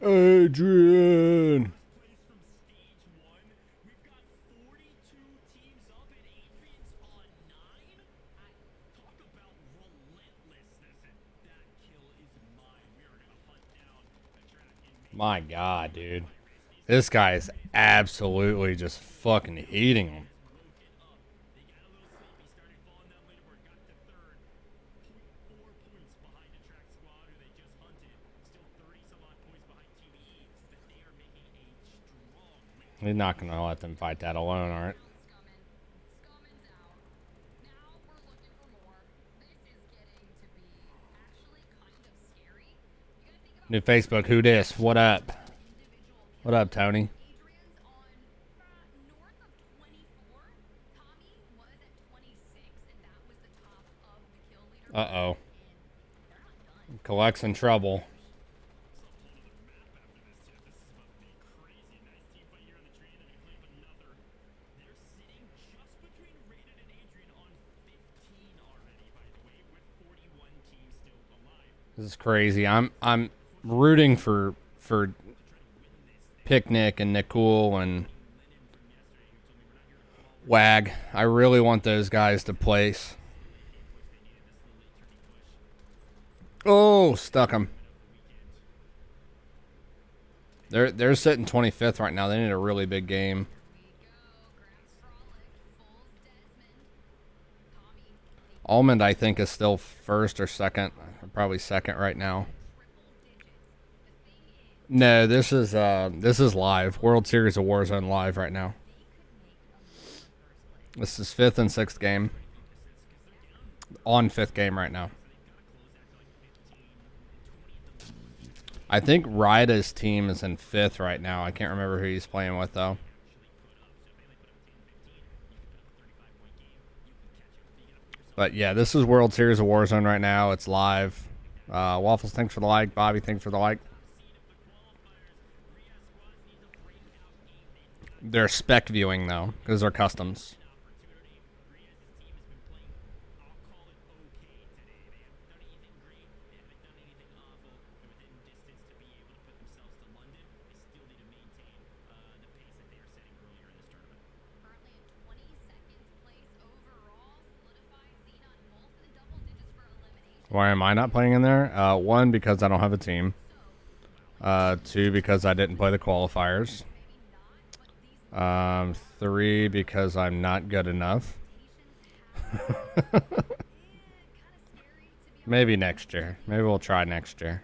Adrian. My God, dude. This guy is absolutely just fucking eating him. He's not going to let them fight that alone, aren't? New Facebook, who dis? What up? What up, Tony? Uh-oh. Collects in trouble. This is crazy. I'm rooting for Picnic and Nicole and Wag. I really want those guys to place. Oh, stuck him. They're sitting 25th right now. They need a really big game. Almond, I think, is still first or second. Probably second right now. No, this is live. World Series of Warzone live right now. This is 5th and 6th game. On 5th game right now. I think Ryda's team is in 5th right now. I can't remember who he's playing with, though. But, yeah, this is World Series of Warzone right now. It's live. Waffles, thanks for the like. Bobby, thanks for the like. They're spec viewing, though, because they're customs. Why am I not playing in there? 1, because I don't have a team. 2, because I didn't play the qualifiers. 3, because I'm not good enough. Maybe next year. Maybe we'll try next year.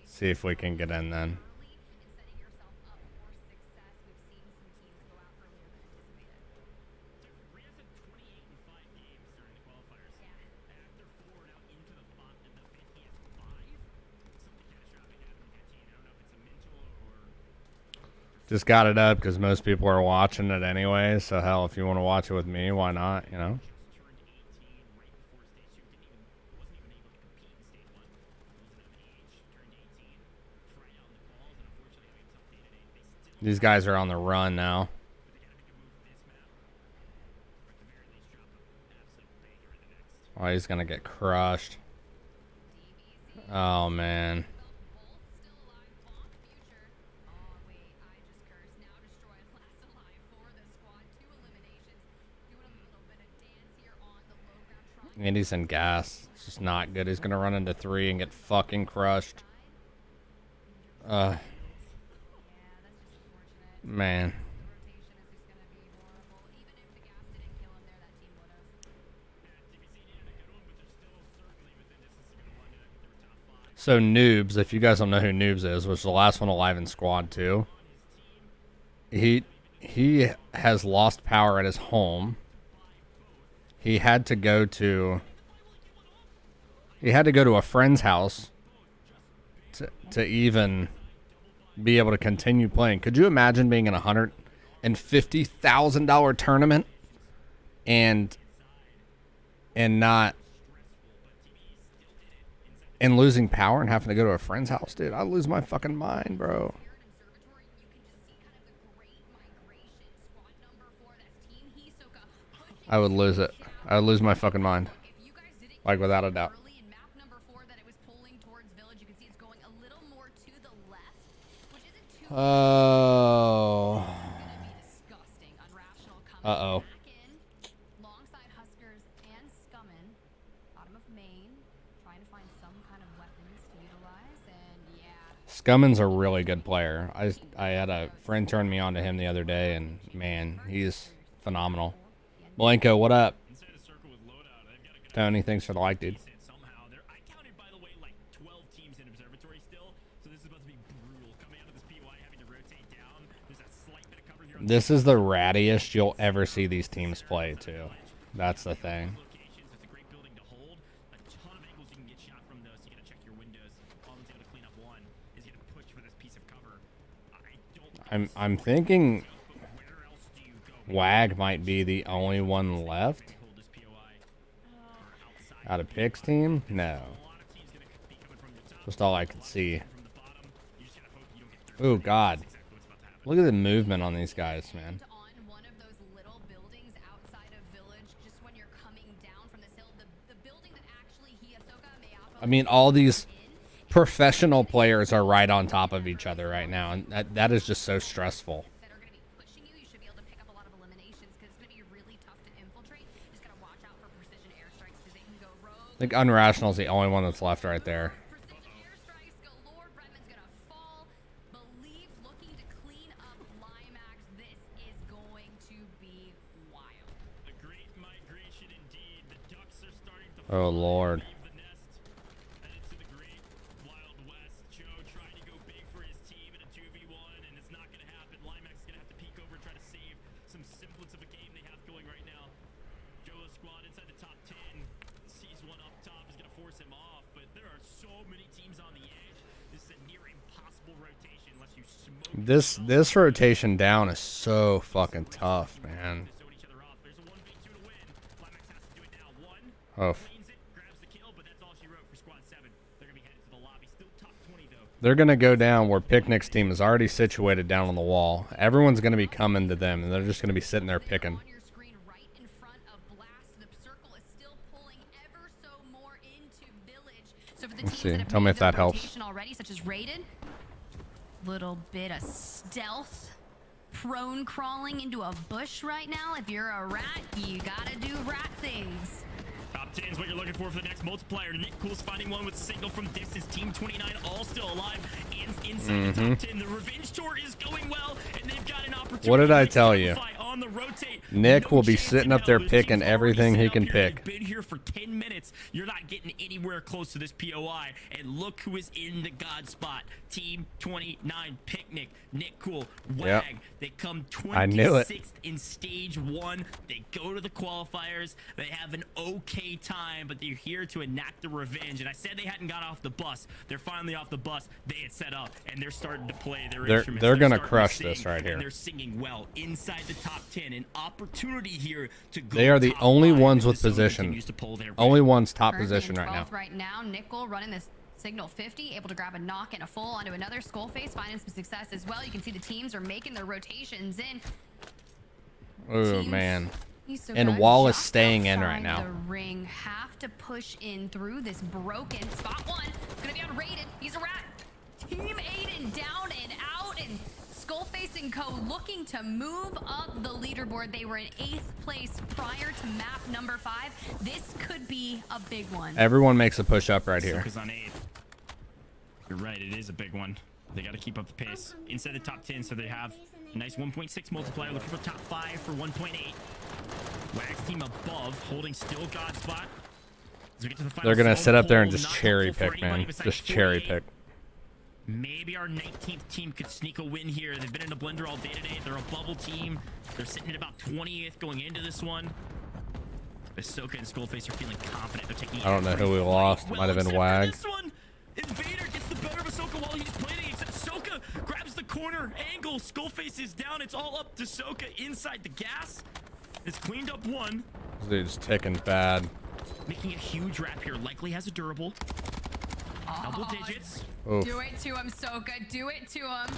See if we can get in then. Just got it up because most people are watching it anyway. So, hell, if you want to watch it with me, why not, you know? These guys are on the run now. Oh, he's going to get crushed. Oh, man. And he's in gas. It's just not good. He's going to run into 3 and get fucking crushed. Man. So Noobs, if you guys don't know who Noobs is, which is the last one alive in Squad 2, he has lost power at his home. He had to go to a friend's house to even be able to continue playing. Could you imagine being in a $150,000 tournament and losing power and having to go to a friend's house, dude? I'd lose my fucking mind, bro. I would lose it. I would lose my fucking mind. Like, without a doubt. Oh. Uh-oh. Scummin's a really good player. I had a friend turn me on to him the other day, and man, he's phenomenal. Malenko, what up? Tony, thanks for the like, dude. This is the rattiest you'll ever see these teams play, too. That's the thing. I'm thinking WAG might be the only one left out of Pick's team. No, just all I can see. Oh God, look at the movement on these guys, man. I mean, all these professional players are right on top of each other right now, and that is just so stressful. I think Unrational is the only one that's left right there. Oh Lord. This rotation down is so fucking tough, man. Oh. They're going to go down where Picnic's team is already situated down on the wall. Everyone's going to be coming to them, and they're just going to be sitting there picking. Let's see. Tell me if that helps. Little bit of stealth, prone crawling into a bush right now. If you're a rat, you gotta do rat things. Top 10 is what you're looking for the next multiplier. Nick Cool's finding one with signal from distance. Team 29 all still alive. Inside the top 10, the revenge tour is going well, and they've got an opportunity. What did I tell you? On the rotate. Nick will be sitting up there picking everything he can pick. Been here for 10 minutes. You're not getting anywhere close to this POI. And look who is in the God spot. Team 29 Picnic. Nick Cool. WAG. Yep. They come 26th in stage 1. They go to the qualifiers. They have an okay time, but they're here to enact the revenge. And I said they hadn't got off the bus. They're finally off the bus. They had set up, and they're starting to play their instruments. They're going to crush this right here. And they're singing well inside the top 10. An opportunity here to go. They are the only ones with position. Only ones top position right now. Right now, Nickel running this signal 50, able to grab a knock and a full onto another Skullface, finding some success as well. You can see the teams are making their rotations in. Oh man. And Wallace staying in right now. The ring have to push in through this broken spot. One it's gonna be unrated. He's a rat. Team Aiden down and out, and Skullface and Co looking to move up the leaderboard. They were in 8th place prior to map number 5. This could be a big one. Everyone makes a push up right here. On 8th. You're right, it is a big one. They got to keep up the pace inside the top 10, so they have a nice 1.6 multiplier. Looking for top 5 for 1.8. WAG's team above, holding still God spot. As we get to the final, they're gonna sit up there and just cherry pick, man. Just cherry pick. Maybe our 19th team could sneak a win here. They've been in a blender all day today. They're a bubble team. They're sitting at about 20th going into this one. Ahsoka and Skullface are feeling confident. They're taking. I don't know who we lost. Might have been WAG. Invader gets the better of Ahsoka while he's planning, except Ahsoka grabs the corner angle. Skullface is down. It's all up to Ahsoka inside the gas. It's cleaned up one. This dude's ticking bad. Making a huge wrap here. Likely has a durable. Double digits. Oof. Do it to him, Ahsoka. Do it to him.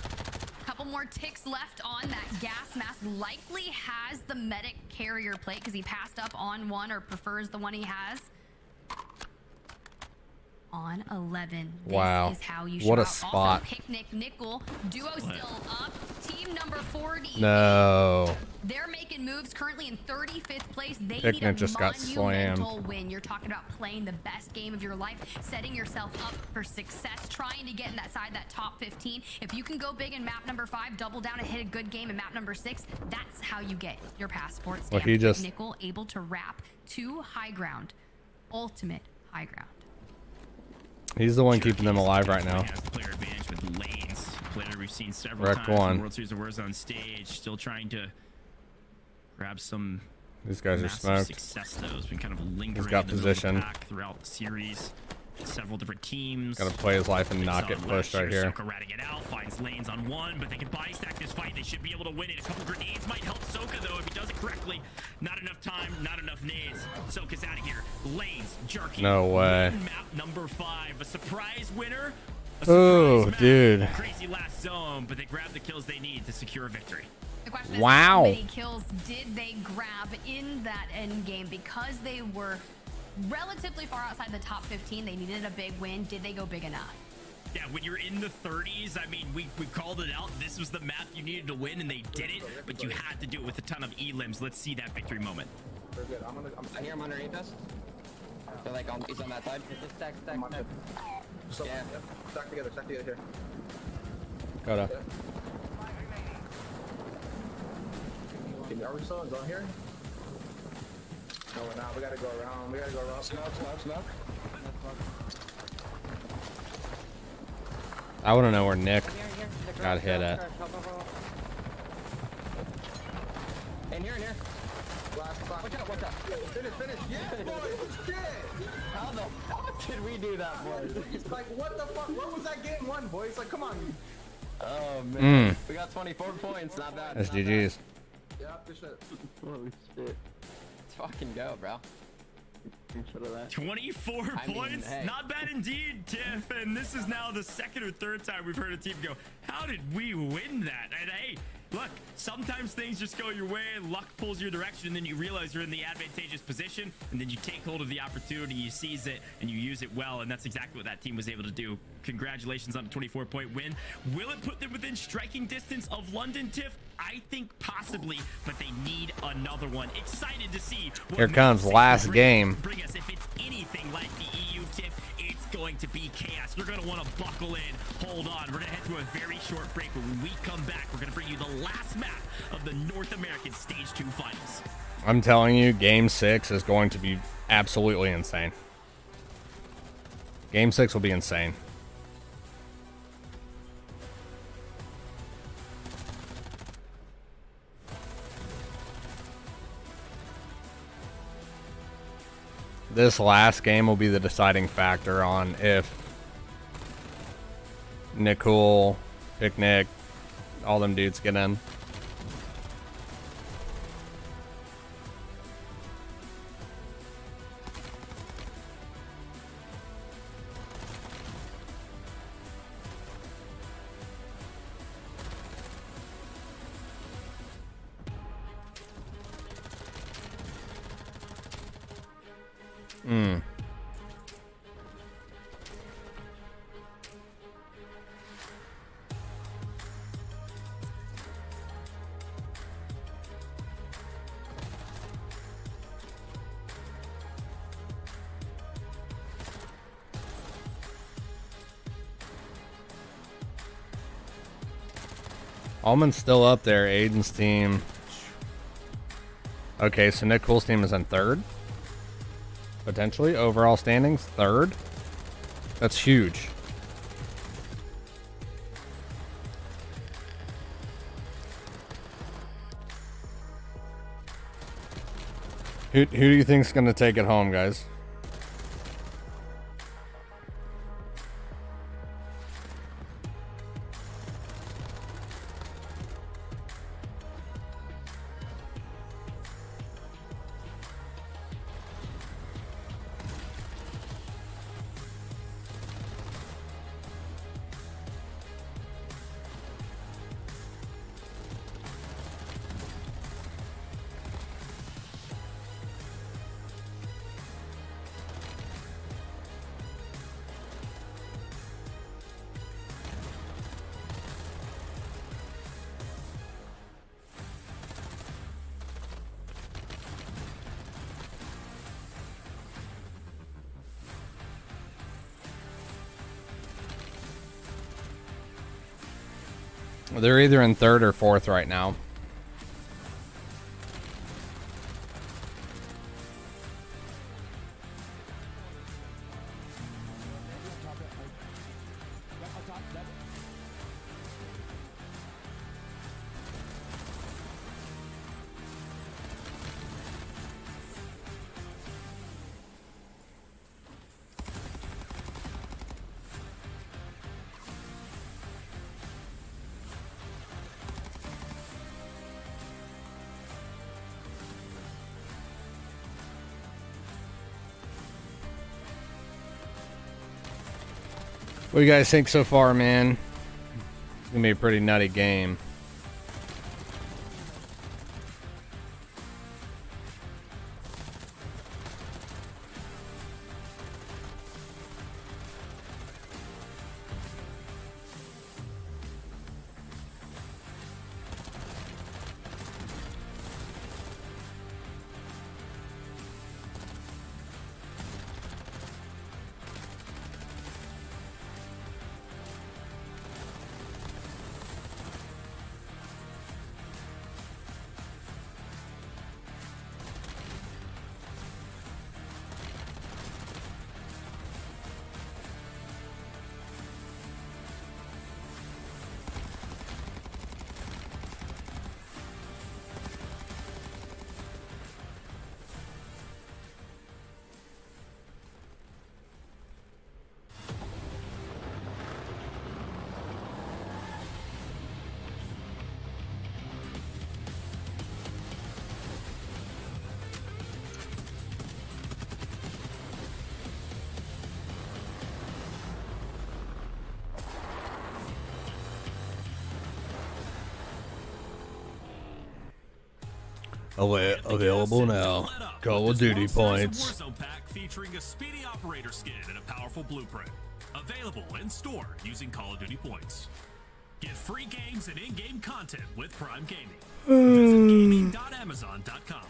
Couple more ticks left on that gas mask. Likely has the medic carrier plate because he passed up on one or prefers the one he has. on 11. Wow. This is how you What a shout. spot. Also, Picnic Nickel duo still up. Team number 40. No. They're making moves currently in 35th place. They Picnic need a just got monumental win. You're talking about playing the best game of your life, setting yourself up for success, trying to get in that top 15. If you can go big in map number 5, double down and hit a good game in map number 6, that's how you get your passport stamp. Well, he just... Nickel able to wrap to high ground. Ultimate high ground. He's the one keeping them alive right now. Has the player advantage with lanes. Player we've seen several Wrecked times one. in World Series of Warzone stage, still trying to grab some. These guys are massive smoked. Success though has been kind of lingering. He's got in the middle of the position. pack throughout the series. Several different teams. Gotta play his life and not get pushed right here. Soka ratting it out, finds lanes on one, but they can body stack this fight. They should be able to win it. A couple grenades might help Soka though if he does it correctly. Not enough time, not enough nades. Soka's out of here. Lanes, jerky. No way. Map number 5, a surprise winner. Oh, dude. Crazy last zone, but they grab the kills they need to secure a victory. The question is, wow. how many kills did they grab in that end game? Because they were relatively far outside the top 15, they needed a big win. Did they go big enough? Yeah, when you're in the 30s, I mean, we called it out. This was the map you needed to win, and they did it, but you had to do it with a ton of elims. Let's see that victory moment. We're good. I hear him underneath us. They're like he's on that side. Just stack. Yeah. Stack together here. Gotta. Are we still in zone here? No, we're not. We gotta go around. Smoke. I want to know where Nick got hit at. In here. Watch out. Finish. Yeah, boys. Shit. How the fuck did we do that, boys? It's like, what the fuck? What was that game 1, boys? Like, come on. Oh, man. We got 24 points. Not bad. That's GG's. Yeah, good shit. Holy shit. Let's fucking go, bro. 24 points, hey. Not bad indeed, Tiff. And this is now the second or third time we've heard a team go, how did we win that? And hey, look, sometimes things just go your way, luck pulls your direction, and then you realize you're in the advantageous position, and then you take hold of the opportunity, you seize it, and you use it well, and that's exactly what that team was able to do. Congratulations on a 24-point win. Will it put them within striking distance of London, Tiff? I think possibly, but they need another one. Excited to see what Here comes last game. Bring us. If it's anything like the EU, Tiff, it's going to be chaos. You're going to want to buckle in. Hold on. We're going to head to a very short break, but when we come back, we're going to bring you the last map of the North American Stage 2 Finals. I'm telling you, Game 6 is going to be absolutely insane. Game 6 will be insane. This last game will be the deciding factor on if Nicole, Picnic, all them dudes get in. Almond's still up there. Aiden's team. Okay, so Nick Cool's team is in third. Potentially. Overall standings, third. That's huge. Who do you think's going to take it home, guys? They're either in 3rd or 4th right now. What do you guys think so far, man? It's gonna be a pretty nutty game. Available now. Call of Duty points. WSOW pack featuring a speedy operator skin and a powerful blueprint. Available in store using Call of Duty points. Get free games and in-game content with Prime Gaming. Visit gaming.amazon.com.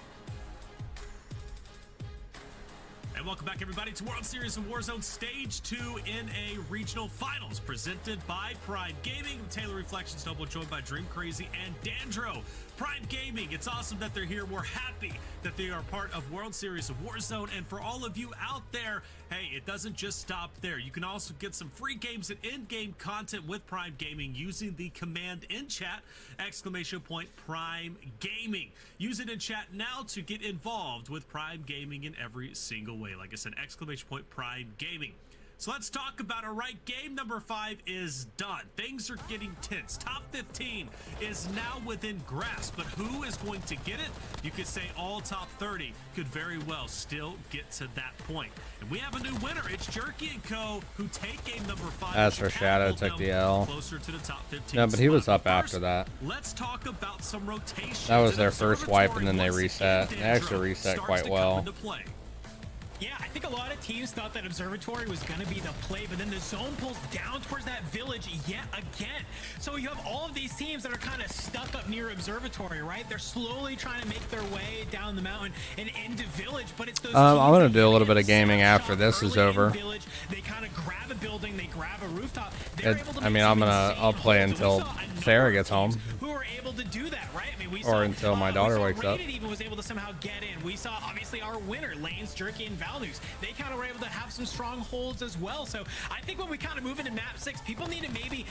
And welcome back, everybody, to World Series of Warzone Stage 2 in a regional finals presented by Prime Gaming. I'm Taylor Reflection Snowball, joined by Dream Crazy and Dandro. Prime Gaming, it's awesome that they're here. We're happy that they are part of World Series of Warzone. And for all of you out there, hey, it doesn't just stop there. You can also get some free games and in-game content with Prime Gaming using the command in chat, !Prime Gaming. Use it in chat now to get involved with Prime Gaming in every single way. Like I said, !Prime Gaming. So let's talk about it, right? Game number 5 is done. Things are getting tense. Top 15 is now within grasp, but who is going to get it? You could say all top 30 could very well still get to that point. And we have a new winner. It's Jerky & Co. who take game number 5. As for Shadow, took the L. Closer to the top 15 No, but he was spot. up after that. Let's talk about some rotation. That was their first wipe, and then they reset. They actually reset quite well. Yeah, I think a lot of teams thought that Observatory was going to be the play, but then the zone pulls down towards that village yet again. So you have all of these teams that are kind of stuck up near Observatory, right? They're slowly trying to make their way down the mountain and into village, but it's those I'm going to do a little bit of gaming after this is over. Village, they kind of grab a building, they grab a rooftop. I'll play until Sarah gets home. Who are able to do that, right? I mean, we Or saw, until my daughter wakes up. Rated even was able to somehow get in. We saw obviously our winner, Lanes, Jerky, and Valnews. They kind of were able to have some strongholds as well. So I think when we kind of move into map 6, people need to maybe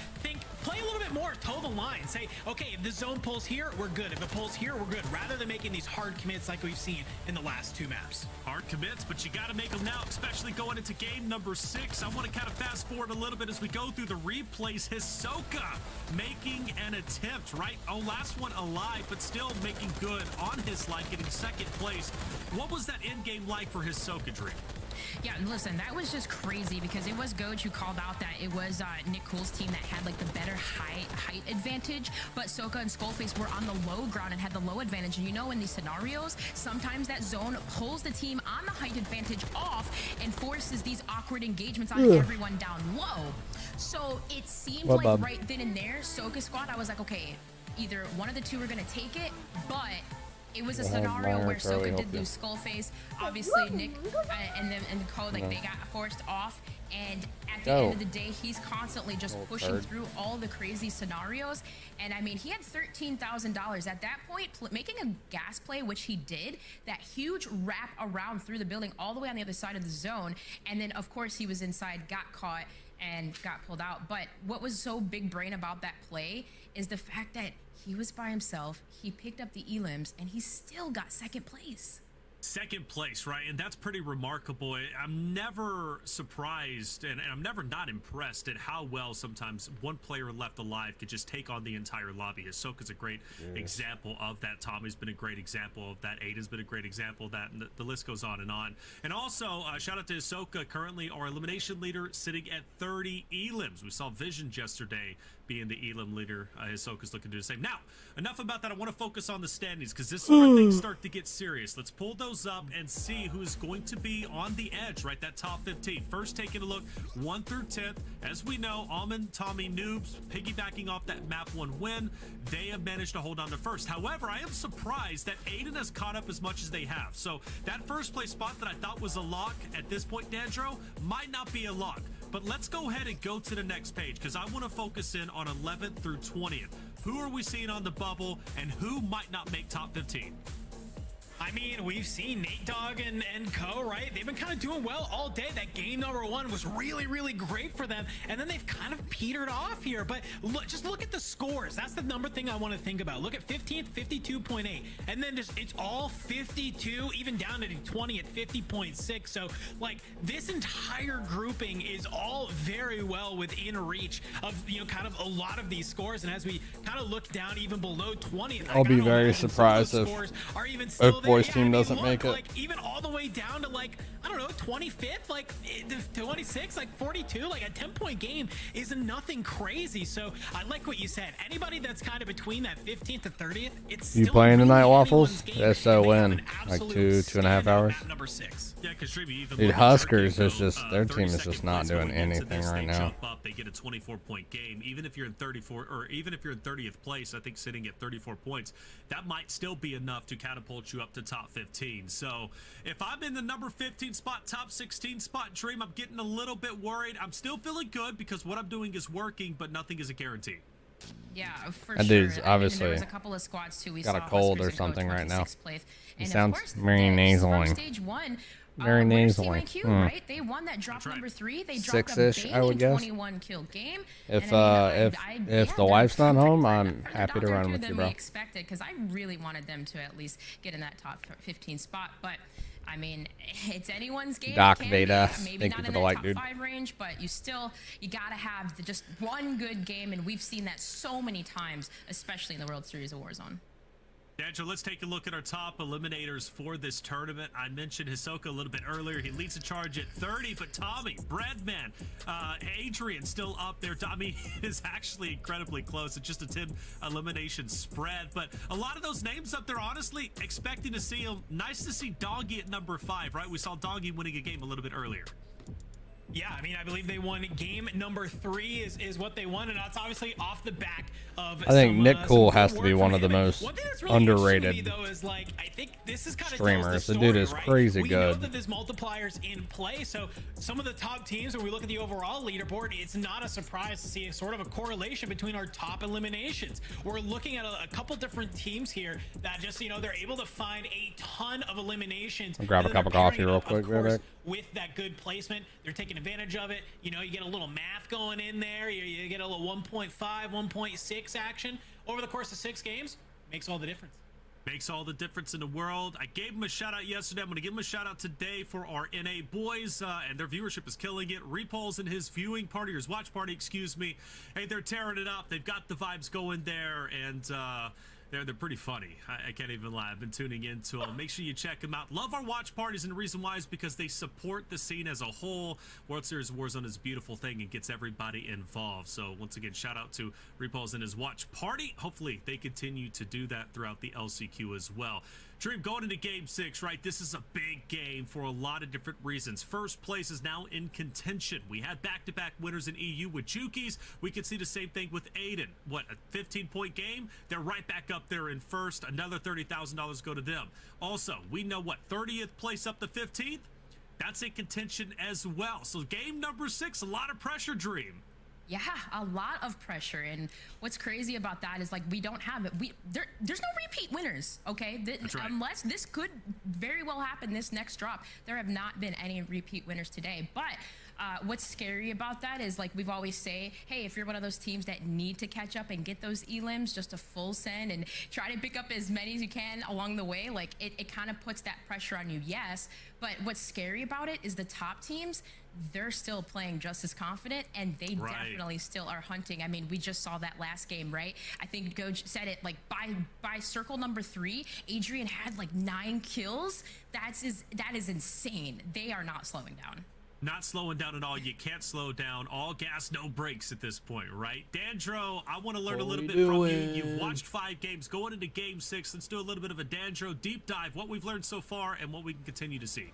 play a little bit more, toe the line. Say, okay, if the zone pulls here, we're good. If it pulls here, we're good. Rather than making these hard commits like we've seen in the last 2 maps. Hard commits, but you got to make them now, especially going into game number 6. I want to kind of fast forward a little bit as we go through the replays. Hisoka making an attempt, right? Oh, last one alive, but still making good on his life, getting 2nd place. What was that end game like for Hisoka, Dream? Yeah, listen, that was just crazy because it was Goj who called out that it was Nick Cool's team that had like the better height advantage, but Soka and Skullface were on the low ground and had the low advantage. And you know, in these scenarios, sometimes that zone pulls the team on the height advantage off and forces these awkward engagements on everyone down low. So it seemed right then and there, Soka squad, I was like, okay, either one of the two are gonna take it, but it was a Well, scenario Myron where Charlie, Soka help did you. lose Skullface. Obviously, Nick and the code, like, they got forced off. And at the end of the day, he's constantly just pushing through all the crazy scenarios. And I mean, he had $13,000 at that point, making a gas play, which he did. That huge wrap around through the building, all the way on the other side of the zone. And then, of course, he was inside, got caught, and got pulled out. But what was so big brain about that play is the fact that he was by himself, he picked up the elims, and he still got second place. Second place, right? And that's pretty remarkable. I'm never surprised, and I'm never not impressed at how well sometimes one player left alive could just take on the entire lobby. Hisoka's a great example of that. Tommy's been a great example of that. Aiden's been a great example of that, and the list goes on and on. And also, shout out to Hisoka, currently our elimination leader, sitting at 30 elims. We saw Vision yesterday being the elim leader. Hisoka's looking to do the same. Now, enough about that. I want to focus on the standings, because this is where things start to get serious. Let's pull those up and see who's going to be on the edge, right? That top 15. First, taking a look 1 through 10th. As we know, Almond, Tommy, Noobs, piggybacking off that map 1 win, they have managed to hold on to first. However, I am surprised that Aiden has caught up as much as they have. So that first place spot that I thought was a lock at this point, Dandro, might not be a lock. But let's go ahead and go to the next page, because I want to focus in on 11th through 20th. Who are we seeing on the bubble, and who might not make top 15? I mean, we've seen Nate Dogg and Co, right? They've been kind of doing well all day. That game number 1 was really, really great for them. And then they've kind of petered off here. But just look at the scores. That's the number thing I want to think about. Look at 15th, 52.8. And then it's all 52, even down to 20 at 50.6. So, like, this entire grouping is all very well within reach of, you know, kind of a lot of these scores. And as we kind of look down even below 20th, I'll be very surprised if are even still there. Boys team doesn't make it. Like, even all the way down to, like, I don't know, 25th, like 26, like 42, like a 10-point game is nothing crazy. So I like what you said. Anybody that's kind of between that 15th to 30th, it's you still playing really tonight, Waffles? anyone's game. Yes, so And they have when? an Like absolute 2.5 hours? Map number 6. Yeah, because Dude, Huskers is just, their team is just not doing anything right now. They get a 24-point game. Even if you're in 34, or even if you're in 30th place, I think sitting at 34 points, that might still be enough to catapult you up to top 15. So if I'm in the number 15 spot, top 16 spot, Dream, I'm getting a little bit worried. I'm still feeling good because what I'm doing is working, but nothing is a guarantee. Yeah, for That sure. dude's obviously there was a couple of squads too. We got saw a cold Huskers or and something Coach right now. 26th place. He And sounds of course, very from nasaling. Stage 1, Very where's nasaling. TYQ, right? They won that drop number 3. They dropped a 6-ish, I would banging guess. 21 kill game. If And I mean, if yeah, the they're wife's not pretty home, far I'm further happy down to there run too with than you, we bro. expected, because I really wanted them to at least get in that top 15 spot. But I mean, it's anyone's game. Doc It can Veda, be. Maybe thank not you for in the that like, top dude. 5 range, but you gotta have just one good game, and we've seen that so many times, especially in the World Series of Warzone. Angela, let's take a look at our top eliminators for this tournament. I mentioned Hisoka a little bit earlier. He leads the charge at 30, but Tommy, Breadman, Adrian still up there. Tommy is actually incredibly close. It's just a 10 elimination spread, but a lot of those names up there, honestly, expecting to see them. Nice to see Doggy at number 5, right? We saw Doggy winning a game a little bit earlier. Yeah, I mean, I believe they won game number 3 is what they won, and that's obviously off the back of I think Nick Cool some has good to be work one from of the him. And most one thing that's really underrated interesting to me, though, is, like, I think this is kind of streamers. The The dude is right? crazy we know good. that there's multipliers in play, so some of the top teams, when we look at the overall leaderboard, it's not a surprise to see sort of a correlation between our top eliminations. We're looking at a couple different teams here that just, you know, they're able to find a ton of eliminations. I'll grab a and then cup of they're coffee pairing it real up, of quick, course, back. with that good placement. They're taking advantage of it. You know, you get a little math going in there. You get a little 1.5, 1.6 action over the course of 6 games. Makes all the difference. Makes all the difference in the world. I gave him a shout out yesterday. I'm going to give him a shout out today for our NA boys, and their viewership is killing it. Repulse and his viewing party, or his watch party, excuse me. Hey, they're tearing it up. They've got the vibes going there, and they're pretty funny. I can't even lie. I've been tuning into them. Make sure you check them out. Love our watch parties, and the reason why is because they support the scene as a whole. World Series of Warzone is a beautiful thing and gets everybody involved. So once again, shout out to Repulse and his watch party. Hopefully they continue to do that throughout the LCQ as well. Dream, going into game 6, right? This is a big game for a lot of different reasons. First place is now in contention. We had back-to-back winners in EU with Jukies. We could see the same thing with Aiden. What, a 15-point game? They're right back up there in first. Another $30,000 go to them. Also, we know what, 30th place up to 15th? That's in contention as well. So game number 6, a lot of pressure, Dream. Yeah, a lot of pressure. And what's crazy about that is, like, we don't have it. There's no repeat winners, okay? That's right. Unless this could very well happen this next drop, there have not been any repeat winners today. But what's scary about that is, like, we've always say, hey, if you're one of those teams that need to catch up and get those elims, just a full send and try to pick up as many as you can along the way, like, it kind of puts that pressure on you, yes. But what's scary about it is the top teams, they're still playing just as confident, and they definitely still are hunting. I mean, we just saw that last game, right? I think Goj said it, like, by circle number 3, Adrian had like 9 kills. That is insane. They are not slowing down. Not slowing down at all. You can't slow down. All gas, no brakes at this point, right? Dandro, I want to learn a little bit from you. You've watched 5 games. Going into game 6, let's do a little bit of a Dandro deep dive. What we've learned so far and what we can continue to see.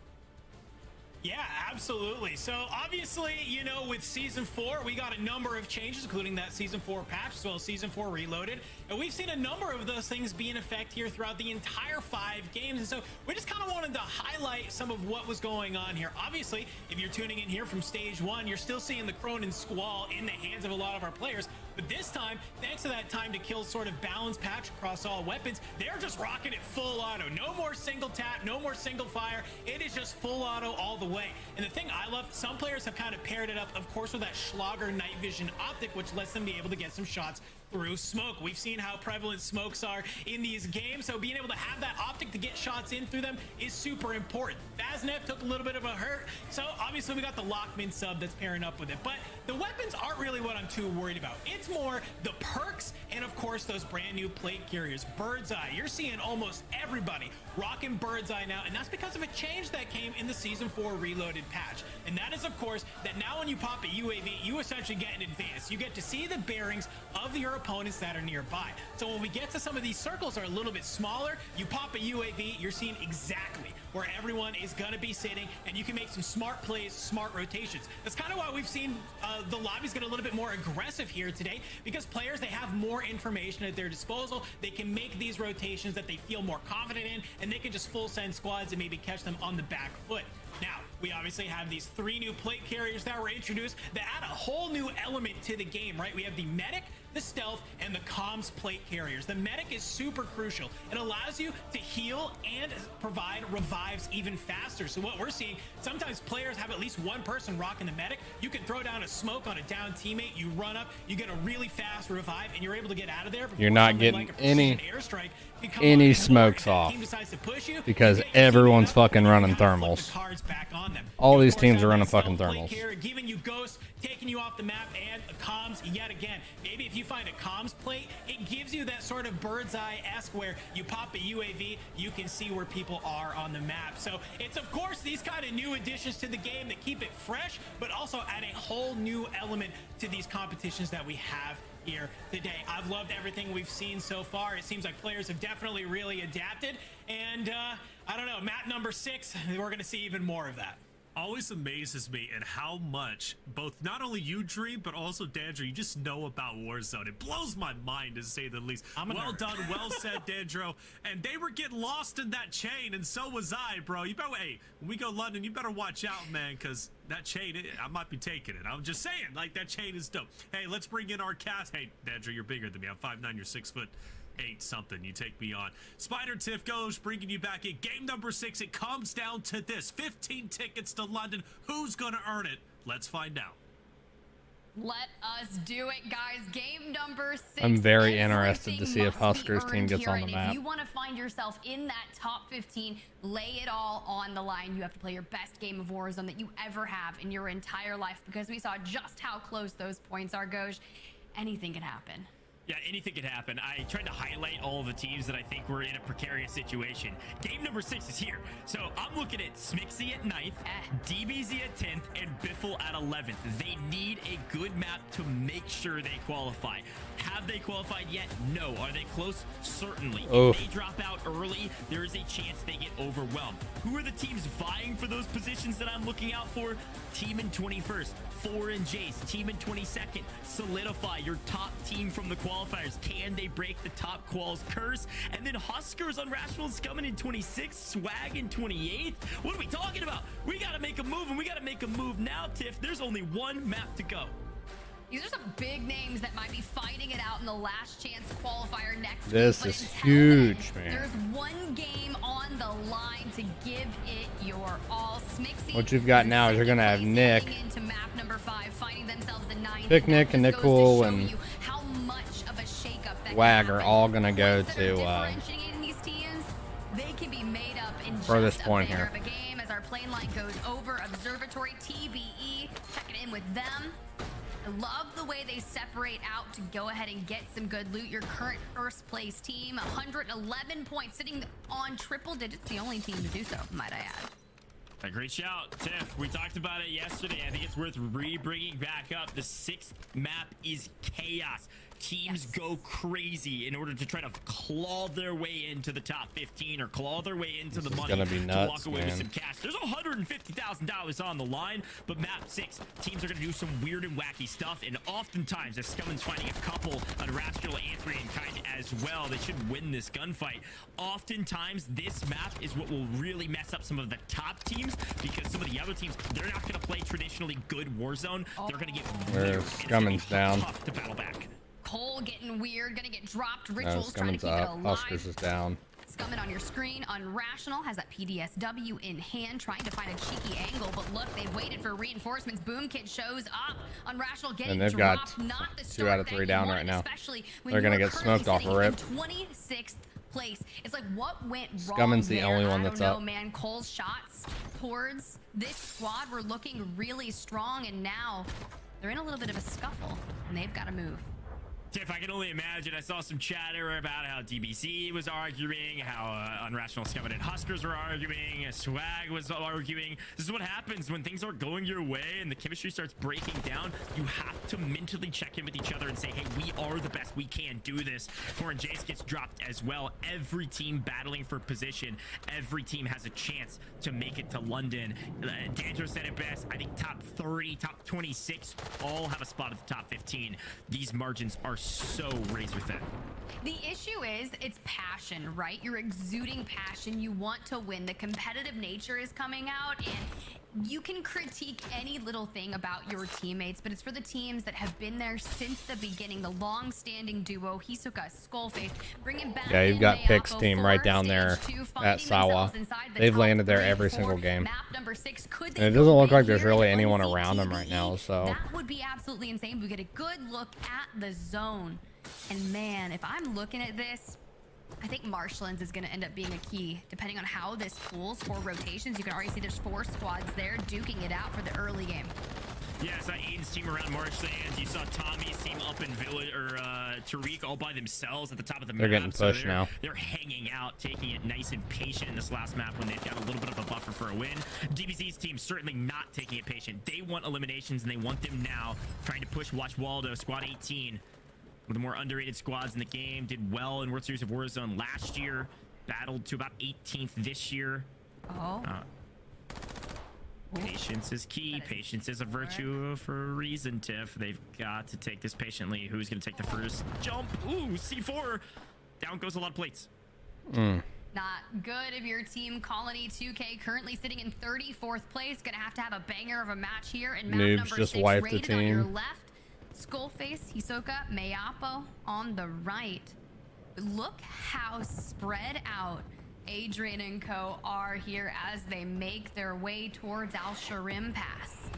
Yeah, absolutely. So obviously, you know, with Season 4, we got a number of changes, including that Season 4 patch, as well as Season 4 Reloaded. And we've seen a number of those things be in effect here throughout the entire 5 games. And so we just kind of wanted to highlight some of what was going on here. Obviously, if you're tuning in here from Stage 1, you're still seeing the Cronin Squall in the hands of a lot of our players. But this time, thanks to that time to kill sort of balance patch across all weapons, they're just rocking it full auto. No more single tap, no more single fire. It is just full auto all the way. And the thing I love, some players have kind of paired it up, of course, with that Schlager night vision optic, which lets them be able to get some shots through smoke. We've seen how prevalent smokes are in these games, so being able to have that optic to get shots in through them is super important. Vaznev took a little bit of a hurt, so obviously we got the Lockman sub that's pairing up with it, but the weapons aren't really what I'm too worried about. It's more the perks and, of course, those brand new plate carriers. Bird's Eye, you're seeing almost everybody rocking Bird's Eye now, and that's because of a change that came in the Season 4 Reloaded patch. And that is, of course, that now when you pop a UAV, you essentially get an advance. You get to see the bearings of your opponents that are nearby. So when we get to some of these circles are a little bit smaller, you pop a UAV, you're seeing exactly where everyone is going to be sitting, and you can make some smart plays, smart rotations. That's kind of why we've seen the lobbies get a little bit more aggressive here today, because players, they have more information at their disposal. They can make these rotations that they feel more confident in, and they can just full send squads and maybe catch them on the back foot. Now, we obviously have these 3 new plate carriers that were introduced that add a whole new element to the game, right? We have the medic, the stealth, and the comms plate carriers. The medic is super crucial. It allows you to heal and provide revives even faster. So what we're seeing, sometimes players have at least one person rocking the medic. You can throw down a smoke on a down teammate, you run up, you get a really fast revive, and you're able to get out of there. You're not getting like any smokes off because everyone's fucking running thermals. All these teams are running fucking thermals. Giving you ghosts, taking you off the map, and comms yet again. Maybe if you find a comms plate, it gives you that sort of bird's eye-esque where you pop a UAV, you can see where people are on the map. So it's, of course, these kind of new additions to the game that keep it fresh, but also add a whole new element to these competitions that we have here today. I've loved everything we've seen so far. It seems like players have definitely really adapted, and I don't know, map number 6, we're going to see even more of that. Always amazes me at how much both not only you, Dream, but also Dandro, you just know about Warzone. It blows my mind, to say the least. Well done, well said, Dandro. And they were getting lost in that chain, and so was I, bro. You better, hey, when we go London, you better watch out, man, because that chain, I might be taking it. I'm just saying, like, that chain is dope. Hey, let's bring in our cast. Hey, Dandro, you're bigger than me. I'm 5'9", you're 6'8" something. You take me on. Spider Tiff goes, bringing you back in game number 6. It comes down to this: 15 tickets to London. Who's gonna earn it? Let's find out. Let us do it, guys. Game number 6. I'm very interested to see if Husker's team gets on the map. If you want to find yourself in that top 15, lay it all on the line. You have to play your best game of Warzone that you ever have in your entire life, because we saw just how close those points are, Goj. Anything can happen. Yeah, anything could happen. I tried to highlight all the teams that I think were in a precarious situation. Game number 6 is here. So I'm looking at Smixy at 9th, DBZ at 10th, and Biffle at 11th. They need a good map to make sure they qualify. Have they qualified yet? No. Are they close? Certainly. Oof. If they drop out early, there is a chance they get overwhelmed. Who are the teams vying for those positions that I'm looking out for? Team in 21st, 4 and Jace, team in 22nd. Solidify your top team from the qualifiers. Can they break the top quals curse? And then Huskers Unrationals coming in 26th, Swag in 28th. What are we talking about? We got to make a move, and we got to make a move now, Tiff. There's only one map to go. These are some big names that might be fighting it out in the last chance qualifier next week. This But is until huge, then, man. There's one game on the line to give it your all. Smixy What you've got is now is you're gonna have second Nick, place heading into map number 5, finding themselves the 9th. Picnic and That just Nicole goes to show and you how much of a shakeup that can Wag are happen. all gonna go Ones that are to differentiating these teams, they can be made up in furthest just point a bit here. of a game as our plane line goes over. Observatory TBE checking in with them. I love the way they separate out to go ahead and get some good loot. Your current first place team, 111 points, sitting on triple digits. The only team to do so, might I add. A great shout, Tiff. We talked about it yesterday. I think it's worth re-bringing back up. The 6th map is chaos. Teams go crazy in order to try to claw their way into the top 15 or claw their way into the money gonna be to nuts, walk away with man. some cash. There's $150,000 on the line, but map 6, teams are going to do some weird and wacky stuff, and oftentimes, as Scumman's finding a couple on Rascal answering in kind as well, they should win this gunfight. Oftentimes, this map is what will really mess up some of the top teams, because some of the other teams, they're not going to play traditionally good Warzone. They're going to get weird. There's It's gonna be Scumman's down. tough to battle back. Cole getting weird, gonna get dropped. No, Rituals trying to Scumman's keep it up. alive. Oscars is down. Scummin on your screen. Unrational has that PDSW in hand, trying to find a cheeky angle. But look, they've waited for reinforcements. Boom Kid shows up. Unrational getting And they've got dropped. Not the 2 start out of that 3 you down wanted, right now. especially when They're gonna you are get currently smoked off a rip. sitting in 26th place. It's like, what went wrong Scummin's the there? only one I that's don't know, up. man. Cole's shots towards this squad were looking really strong, and now they're in a little bit of a scuffle, and they've got to move. Tiff, I can only imagine. I saw some chatter about how DBC was arguing, how Unrational Scummin and Huskers were arguing, Swag was arguing. This is what happens when things aren't going your way and the chemistry starts breaking down. You have to mentally check in with each other and say, hey, we are the best. We can do this. Foreign Jace gets dropped as well. Every team battling for position. Every team has a chance to make it to London. Dandro said it best. I think top 30, top 26 all have a spot at the top 15. These margins are so razor thin. The issue is it's passion, right? You're exuding passion. You want to win. The competitive nature is coming out, and you can critique any little thing about your teammates, but it's for the teams that have been there since the beginning. The long-standing duo, Hisoka, Skullface, bringing back. Yeah, you've got Mayapo Pick's team right for down stage there 2, at finding Sawa. themselves inside the They've top landed there 3 every for single game. Map number 6. Could they And it go doesn't look big like there's here really and anyone unseat around them TBE? right now, so. That would be absolutely insane. We get a good look at the zone. And man, if I'm looking at this, I think Marshlands is going to end up being a key, depending on how this pulls for rotations. You can already see there's 4 squads there duking it out for the early game. Yeah, I saw Aiden's team around Marshlands. You saw Tommy's team up in Village, or Tariq all by themselves at the top of the map. They're getting pushed now. They're hanging out, taking it nice and patient in this last map when they've got a little bit of a buffer for a win. DBZ's team certainly not taking it patient. They want eliminations, and they want them now. Trying to push Watch Waldo, squad 18. One of the more underrated squads in the game. Did well in World Series of Warzone last year. Battled to about 18th this year. Oh. Patience is key. Patience is a virtue for a reason, Tiff. They've got to take this patiently. Who's going to take the first jump? Ooh, C4. Down goes a lot of plates. Not good of your team. Colony 2K currently sitting in 34th place. Gonna have to have a banger of a match here. And map Noobs number just 6 wiped the rated on your team. left. Skullface, Hisoka, Mayapo on the right. Look how spread out Adrian and co are here as they make their way towards Al Sharim Pass.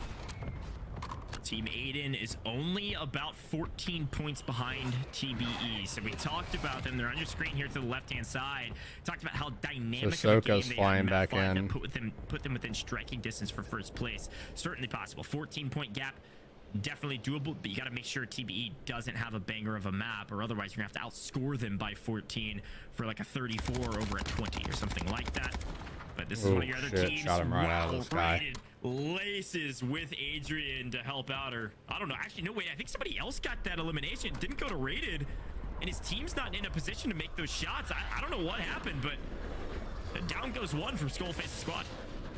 Team Aiden is only about 14 points behind TBE. So we talked about them. They're on your screen here to the left-hand side. Talked about how dynamic So of a game Soka's they flying have in map back 5 in. that put them within striking distance for first place. Certainly possible. 14-point gap. definitely doable, but you got to make sure TBE doesn't have a banger of a map, or otherwise you're gonna have to outscore them by 14 for like a 34 over a 20 or something like that. But this is one of your other teams. Shot him right out of the sky. Laces with Adrian to help out, or I don't know. Actually, no, wait. I think somebody else got that elimination. Didn't go to rated, and his team's not in a position to make those shots. I don't know what happened, but down goes one from Skullface's squad.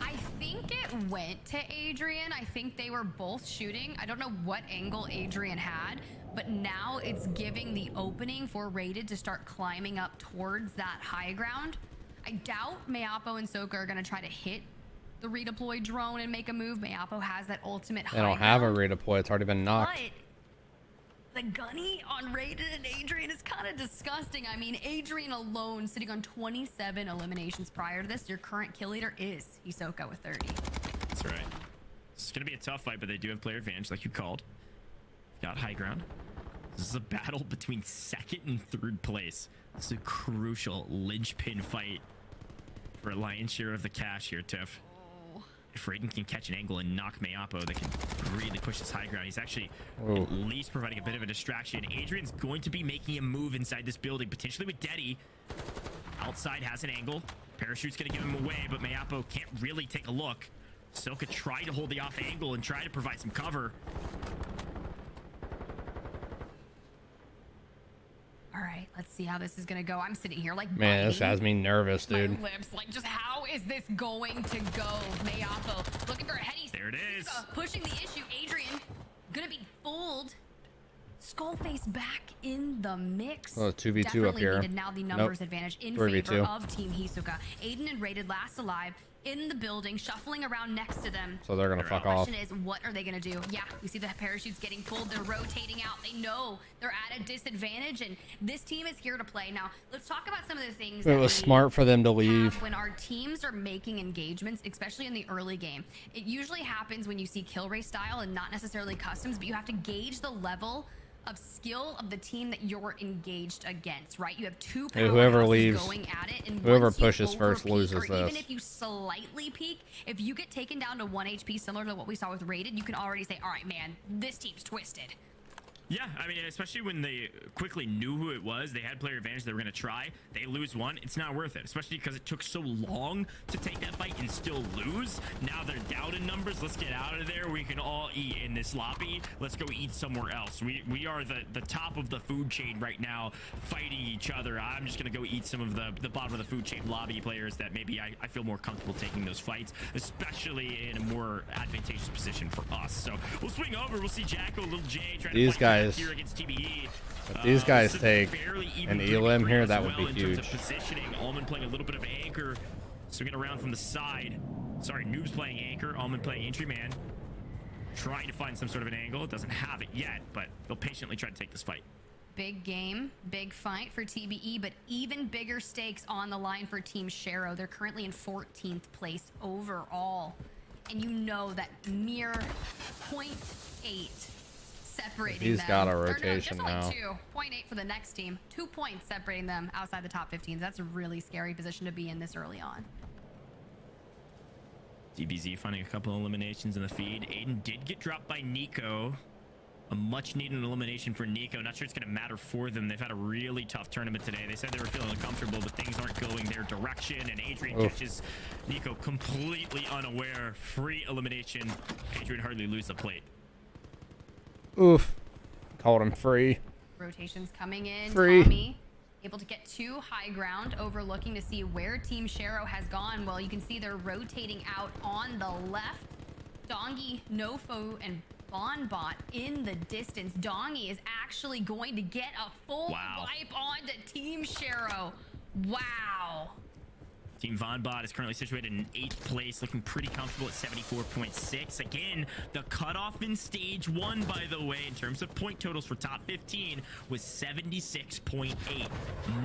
I think it went to Adrian. I think they were both shooting. I don't know what angle Adrian had, but now it's giving the opening for Rated to start climbing up towards that high ground. I doubt Mayapo and Soka are going to try to hit the redeploy drone and make a move. Mayapo has that ultimate high They don't have a redeploy. It's already been knocked. But the gunny on Rated and Adrian is kind of disgusting. I mean, Adrian alone sitting on 27 eliminations prior to this. Your current kill leader is Hisoka with 30. That's right. It's going to be a tough fight, but they do have player advantage, like you called. Got high ground. This is a battle between second and third place. This is a crucial linchpin fight for a lion's share of the cash here, Tiff. If Raiden can catch an angle and knock Mayapo, they can really push this high ground. He's actually at least providing a bit of a distraction. Adrian's going to be making a move inside this building, potentially with Deddy. Outside has an angle. Parachute's going to give him away, but Mayapo can't really take a look. Soka tried to hold the off angle and try to provide some cover. All right, let's see how this is gonna go. I'm sitting here like, man, this has me nervous, dude. My lips, like, just how is this going to go? Mayapo looking for a heady. There it is. Pushing the issue. Adrian gonna be fooled. Skullface back in the mix. Oh, 2v2 Definitely up here. Needed now the numbers advantage in 3v2. favor of Team Hisoka. Aiden and Rated last alive in the building, shuffling around next to them. So they're gonna fuck off. The question is, what are they gonna do? Yeah, we see the parachutes getting pulled. They're rotating out. They know they're at a disadvantage, and this team is here to play. Now, let's talk about some of the things It was smart for them to leave. when our teams are making engagements, especially in the early game. It usually happens when you see kill race style and not necessarily customs, but you have to gauge the level of skill of the team that you're engaged against, right? You have two whoever leaves, going at it, and whoever once you pushes first overpeak, loses or this. even if you slightly peak, if you get taken down to 1 HP, similar to what we saw with Rated, you can already say, all right, man, this team's twisted. Yeah, I mean, especially when they quickly knew who it was, they had player advantage, they were going to try, they lose one, it's not worth it, especially because it took so long to take that fight and still lose. Now they're down in numbers. Let's get out of there. We can all eat in this lobby. Let's go eat somewhere else. We are the top of the food chain right now, fighting each other. I'm just going to go eat some of the bottom of the food chain lobby players that maybe I feel more comfortable taking those fights, especially in a more advantageous position for us. So we'll swing over. We'll see Jacko, Little J trying to fight here against TBE. If these guys take an elim here, that would be huge. Positioning, Almond playing a little bit of anchor, swinging around from the side. Sorry, Noob's playing anchor, Almond playing entry man. Trying to find some sort of an angle. It doesn't have it yet, but they'll patiently try to take this fight. Big game, big fight for TBE, but even bigger stakes on the line for Team Shero. They're currently in 14th place overall. And you know that mere 0.8 separating He's them. got a Or no, rotation just now. like 2.8 for the next team. 2 points separating them outside the top 15. That's a really scary position to be in this early on. DBZ finding a couple eliminations in the feed. Aiden did get dropped by Nico. A much needed elimination for Nico. Not sure it's going to matter for them. They've had a really tough tournament today. They said they were feeling uncomfortable, but things aren't going their direction. And Adrian catches Nico completely unaware. Free elimination. Adrian hardly lose the plate. Oof. Called him free. Rotations coming in. Free. Tommy able to get to high ground, overlooking to see where Team Shero has gone. Well, you can see they're rotating out on the left. Dongi, Nofo, and Bonbot in the distance. Dongi is actually going to get a full wipe onto Team Shero. Wow. Team Vonbot is currently situated in 8th place, looking pretty comfortable at 74.6. Again, the cutoff in stage 1, by the way, in terms of point totals for top 15, was 76.8.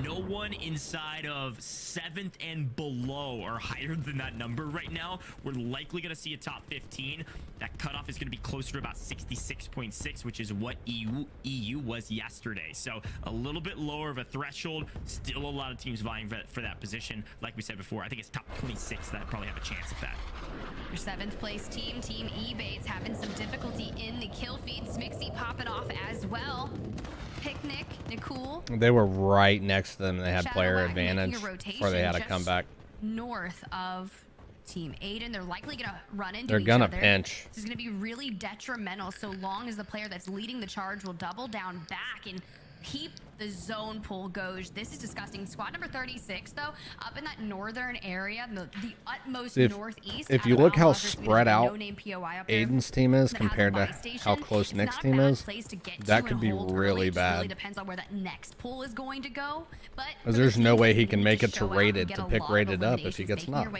No one inside of 7th and below are higher than that number right now. We're likely going to see a top 15. That cutoff is going to be closer to about 66.6, which is what EU was yesterday. So a little bit lower of a threshold. Still a lot of teams vying for that position. Like we said before, 24. I think it's top 26 that probably have a chance at that. Your 7th place team, Team Ebates, having some difficulty in the kill feed. Smixy popping off as well. Picnic, Nicole. They were right next to them. They had Shadow player Wag making a advantage rotation before they had to just come back. North of Team Aiden. They're likely going to run into They're each gonna other. pinch. This is going to be really detrimental so long as the player that's leading the charge will double down back and keep the zone pull goes. This is disgusting. Squad number 36, though, up in that northern area, the utmost northeast. If you look how spread out Aiden's team is compared to how close Nick's team is, that could be really bad. Really depends on where that next pull is going to go. But there's no way he can make it to rated to pick rated up if he gets knocked.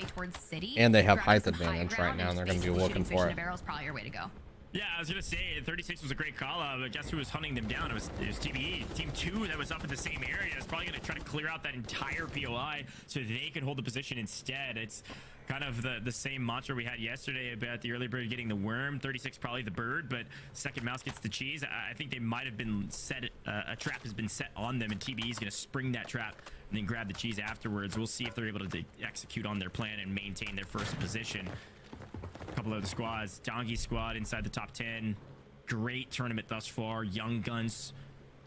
And they have height advantage right now, and they're going to be looking for it. Probably your way to go. Yeah, I was going to say 36 was a great call out, but guess who was hunting them down? It was TBE. Team 2 that was up in the same area is probably going to try to clear out that entire POI so they can hold the position instead. It's kind of the same mantra we had yesterday about the early bird getting the worm. 36 probably the bird, but second mouse gets the cheese. I think they might have been set, a trap has been set on them, and TBE is going to spring that trap and then grab the cheese afterwards. We'll see if they're able to execute on their plan and maintain their first position. A couple of the squads, Dongi squad inside the top 10. Great tournament thus far. Young guns,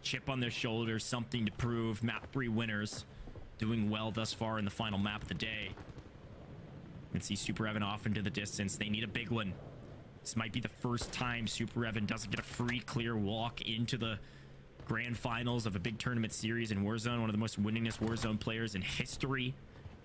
chip on their shoulders, something to prove. Map 3 winners, doing well thus far in the final map of the day. You can see Super Evan off into the distance. They need a big one. This might be the first time Super Evan doesn't get a free clear walk into the grand finals of a big tournament series in Warzone. One of the most winningest Warzone players in history.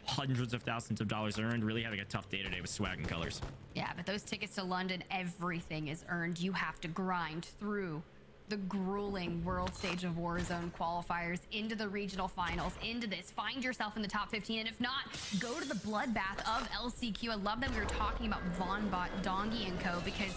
Hundreds of thousands of dollars earned. Really having a tough day today with swag and colors. Yeah, but those tickets to London, everything is earned. You have to grind through the grueling world stage of Warzone qualifiers into the regional finals, into this. Find yourself in the top 15, and if not, go to the bloodbath of LCQ. I love that we were talking about Vonbot, Dongi, and co, because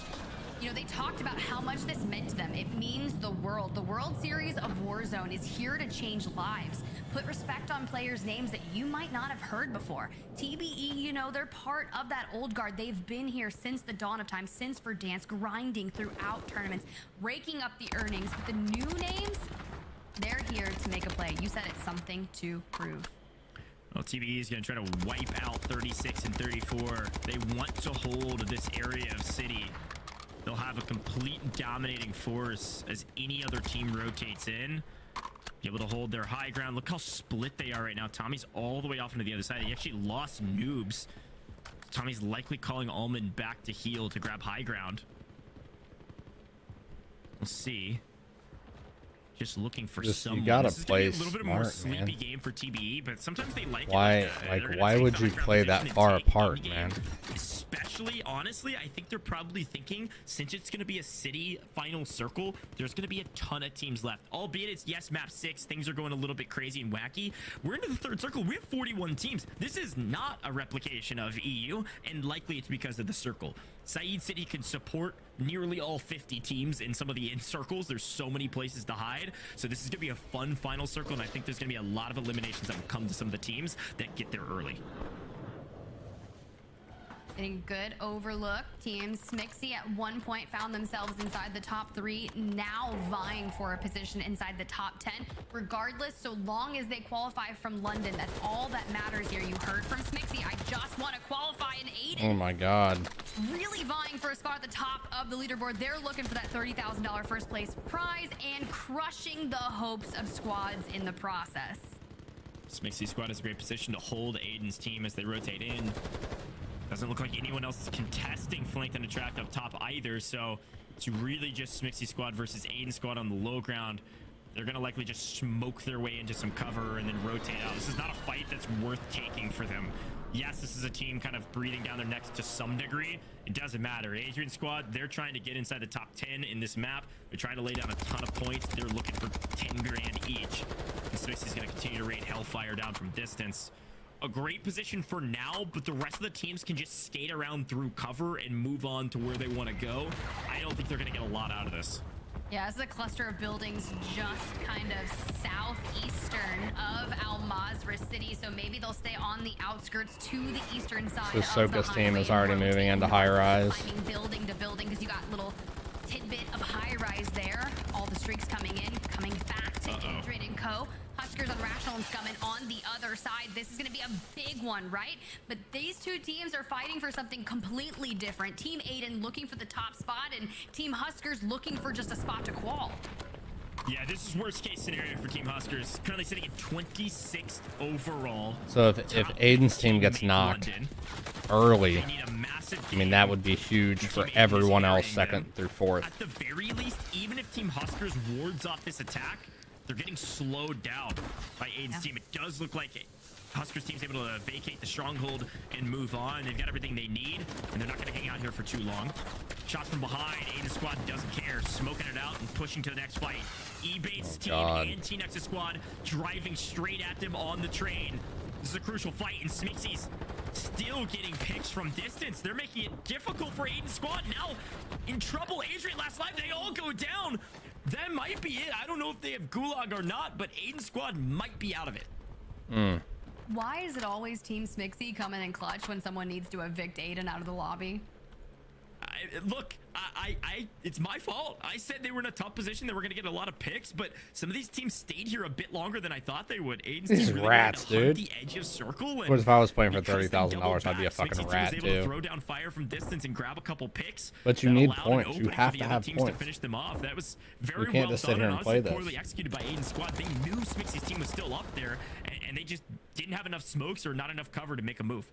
you know, they talked about how much this meant to them. It means the world. The World Series of Warzone is here to change lives. Put respect on players' names that you might not have heard before. TBE, you know, they're part of that old guard. They've been here since the dawn of time, since Verdansk, grinding throughout tournaments, raking up the earnings. But the new names, they're here to make a play. You said it's something to prove. Well, TBE is going to try to wipe out 36 and 34. They want to hold this area of city. They'll have a complete dominating force as any other team rotates in. Be able to hold their high ground. Look how split they are right now. Tommy's all the way off into the other side. He actually lost noobs. Tommy's likely calling Almond back to heal to grab high ground. We'll see. Just looking for someone. You gotta this is play a little bit smart, more sleepy man. game for TBE, but sometimes they like Why, it. why would you play that far apart, man? Especially, honestly, I think they're probably thinking, since it's going to be a city final circle, there's going to be a ton of teams left. Albeit it's, yes, map 6, things are going a little bit crazy and wacky. We're into the third circle. We have 41 teams. This is not a replication of EU, and likely it's because of the circle. Saeed City can support nearly all 50 teams in some of the in circles. There's so many places to hide. So this is going to be a fun final circle, and I think there's going to be a lot of eliminations that will come to some of the teams that get there early. Getting good overlook. Team Smixy at one point found themselves inside the top 3, now vying for a position inside the top 10. Regardless, so long as they qualify from London, that's all that matters here. You heard from Smixy, I just want to qualify in Aiden. Oh my god. Really vying for a spot at the top of the leaderboard. They're looking for that $30,000 first place prize and crushing the hopes of squads in the process. Smixy squad is a great position to hold Aiden's team as they rotate in. Doesn't look like anyone else is contesting flanked and attract up top either, so it's really just Smixy squad versus Aiden squad on the low ground. They're going to likely just smoke their way into some cover and then rotate out. This is not a fight that's worth taking for them. Yes, this is a team kind of breathing down their necks to some degree. It doesn't matter. Adrian squad, they're trying to get inside the top 10 in this map. They're trying to lay down a ton of points. They're looking for 10 grand each. And Smixy's going to continue to rain hellfire down from distance. A great position for now, but the rest of the teams can just skate around through cover and move on to where they want to go. I don't think they're going to get a lot out of this. Yeah, this is a cluster of buildings just kind of southeastern of Al Mazrah City, so maybe they'll stay on the outskirts to the eastern side. So Soka's team is already moving into high rise. Climbing building to building because you got little tidbit of high rise there. All the streaks coming in, coming back to Indrid and co. Huskers on Rational and Scummin on the other side. This is going to be a big one, right? But these two teams are fighting for something completely different. Team Aiden looking for the top spot, and Team Huskers looking for just a spot to qual. Yeah, this is worst case scenario for Team Huskers. Currently sitting at 26th overall. So if Aiden's team gets knocked early, I mean, that would be huge for everyone else second through fourth. At the very least, even if Team Huskers wards off this attack, they're getting slowed down by Aiden's team. It does look like Huskers team's able to vacate the stronghold and move on. They've got everything they need, and they're not going to hang out here for too long. Shots from behind. Aiden's squad doesn't care, smoking it out and pushing to the next fight. E-Bait's team and T-Nex's squad driving straight at them on the train. This is a crucial fight, and Smixy's still getting picks from distance. They're making it difficult for Aiden's squad. Now in trouble. Adrian last life, they all go down. That might be it. I don't know if they have Gulag or not, but Aiden's squad might be out of it. Why is it always Team Smixy coming in clutch when someone needs to evict Aiden out of the lobby? Look, it's my fault. I said they were in a tough position. They were going to get a lot of picks, but some of these teams stayed here a bit longer than I thought they would. Aiden's These team really rats, dude. the edge of circle. What if I was playing for $30,000? I'd be a fucking rat was able to throw down fire from distance and grab a couple picks. But you that need allowed an points. You opening have for to the have other teams points. to finish them off. That was very You can't well just sit done here and and play honestly this. poorly executed by Aiden's squad. They knew Smixy's team was still up there, and they just didn't have enough smokes or not enough cover to make a move.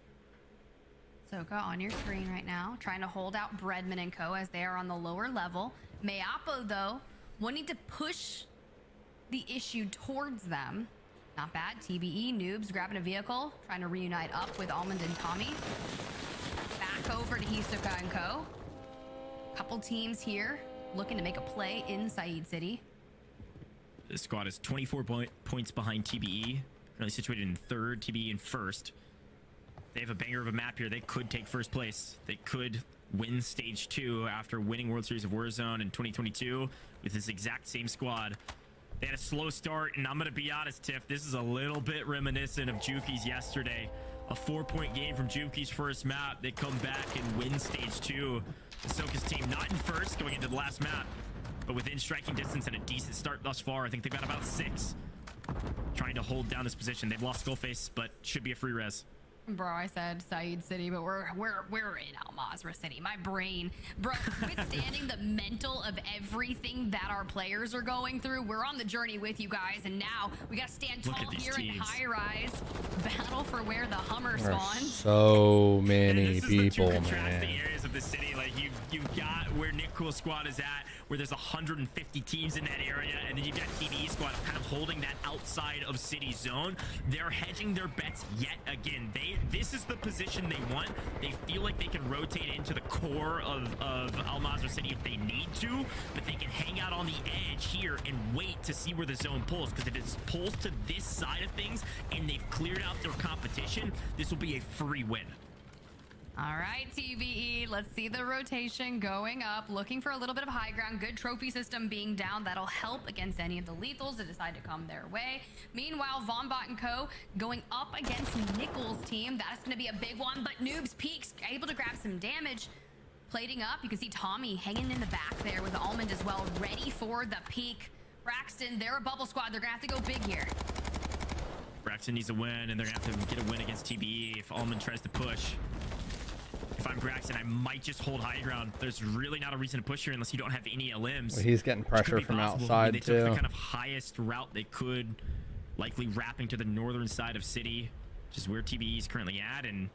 Soka on your screen right now, trying to hold out Breadman and Co. as they are on the lower level. Mayapo, though, wanting to push the issue towards them. Not bad. TBE, Noobs grabbing a vehicle, trying to reunite up with Almond and Tommy. Back over to Hisoka and Co. Couple teams here looking to make a play in Said City. This squad is 24 points behind TBE, currently situated in third, TBE in first. They have a banger of a map here. They could take first place. They could win stage 2 after winning World Series of Warzone in 2022 with this exact same squad. They had a slow start, and I'm going to be honest, Tiff, this is a little bit reminiscent of Juki's yesterday. A 4-point game from Juki's first map. They come back and win stage 2. Ahsoka's team not in first going into the last map, but within striking distance and a decent start thus far. I think they've got about 6. Trying to hold down this position. They've lost Skullface, but should be a free res. Bro, I said Said City, but we're in Al Mazrah City. My brain, bro, withstanding the mental of everything that our players are going through. We're on the journey with you guys, and now we gotta stand tall here in high rise. Battle for where the Hummer spawns. So many people, the man. areas of the city, like you've got where Nick Cool squad is at, where there's 150 teams in that area, and then you've got TDE squad kind of holding that outside of city zone. They're hedging their bets yet again. This is the position they want. They feel like they can rotate into the core of Al Mazrah City if they need to, but they can hang out on the edge here and wait to see where the zone pulls, because if it pulls to this side of things and they've cleared out their competition, this will be a free win. All right, TBE, let's see the rotation going up, looking for a little bit of high ground. Good trophy system being down. That'll help against any of the lethals that decide to come their way. Meanwhile, Vombot and Co. going up against Nichols' team. That's going to be a big one, but Noobs Peaks able to grab some damage. Plating up, you can see Tommy hanging in the back there with Almond as well, ready for the peak. Braxton, they're a bubble squad. They're going to have to go big here. Braxton needs a win, and they're going to have to get a win against TBE if Almond tries to push. If I'm Braxton, I might just hold high ground. There's really not a reason to push here unless you don't have any LMs. Well, he's getting pressure from outside, they too. took the kind of highest route they could, likely wrapping to the northern side of city, which is where TBE is currently at. And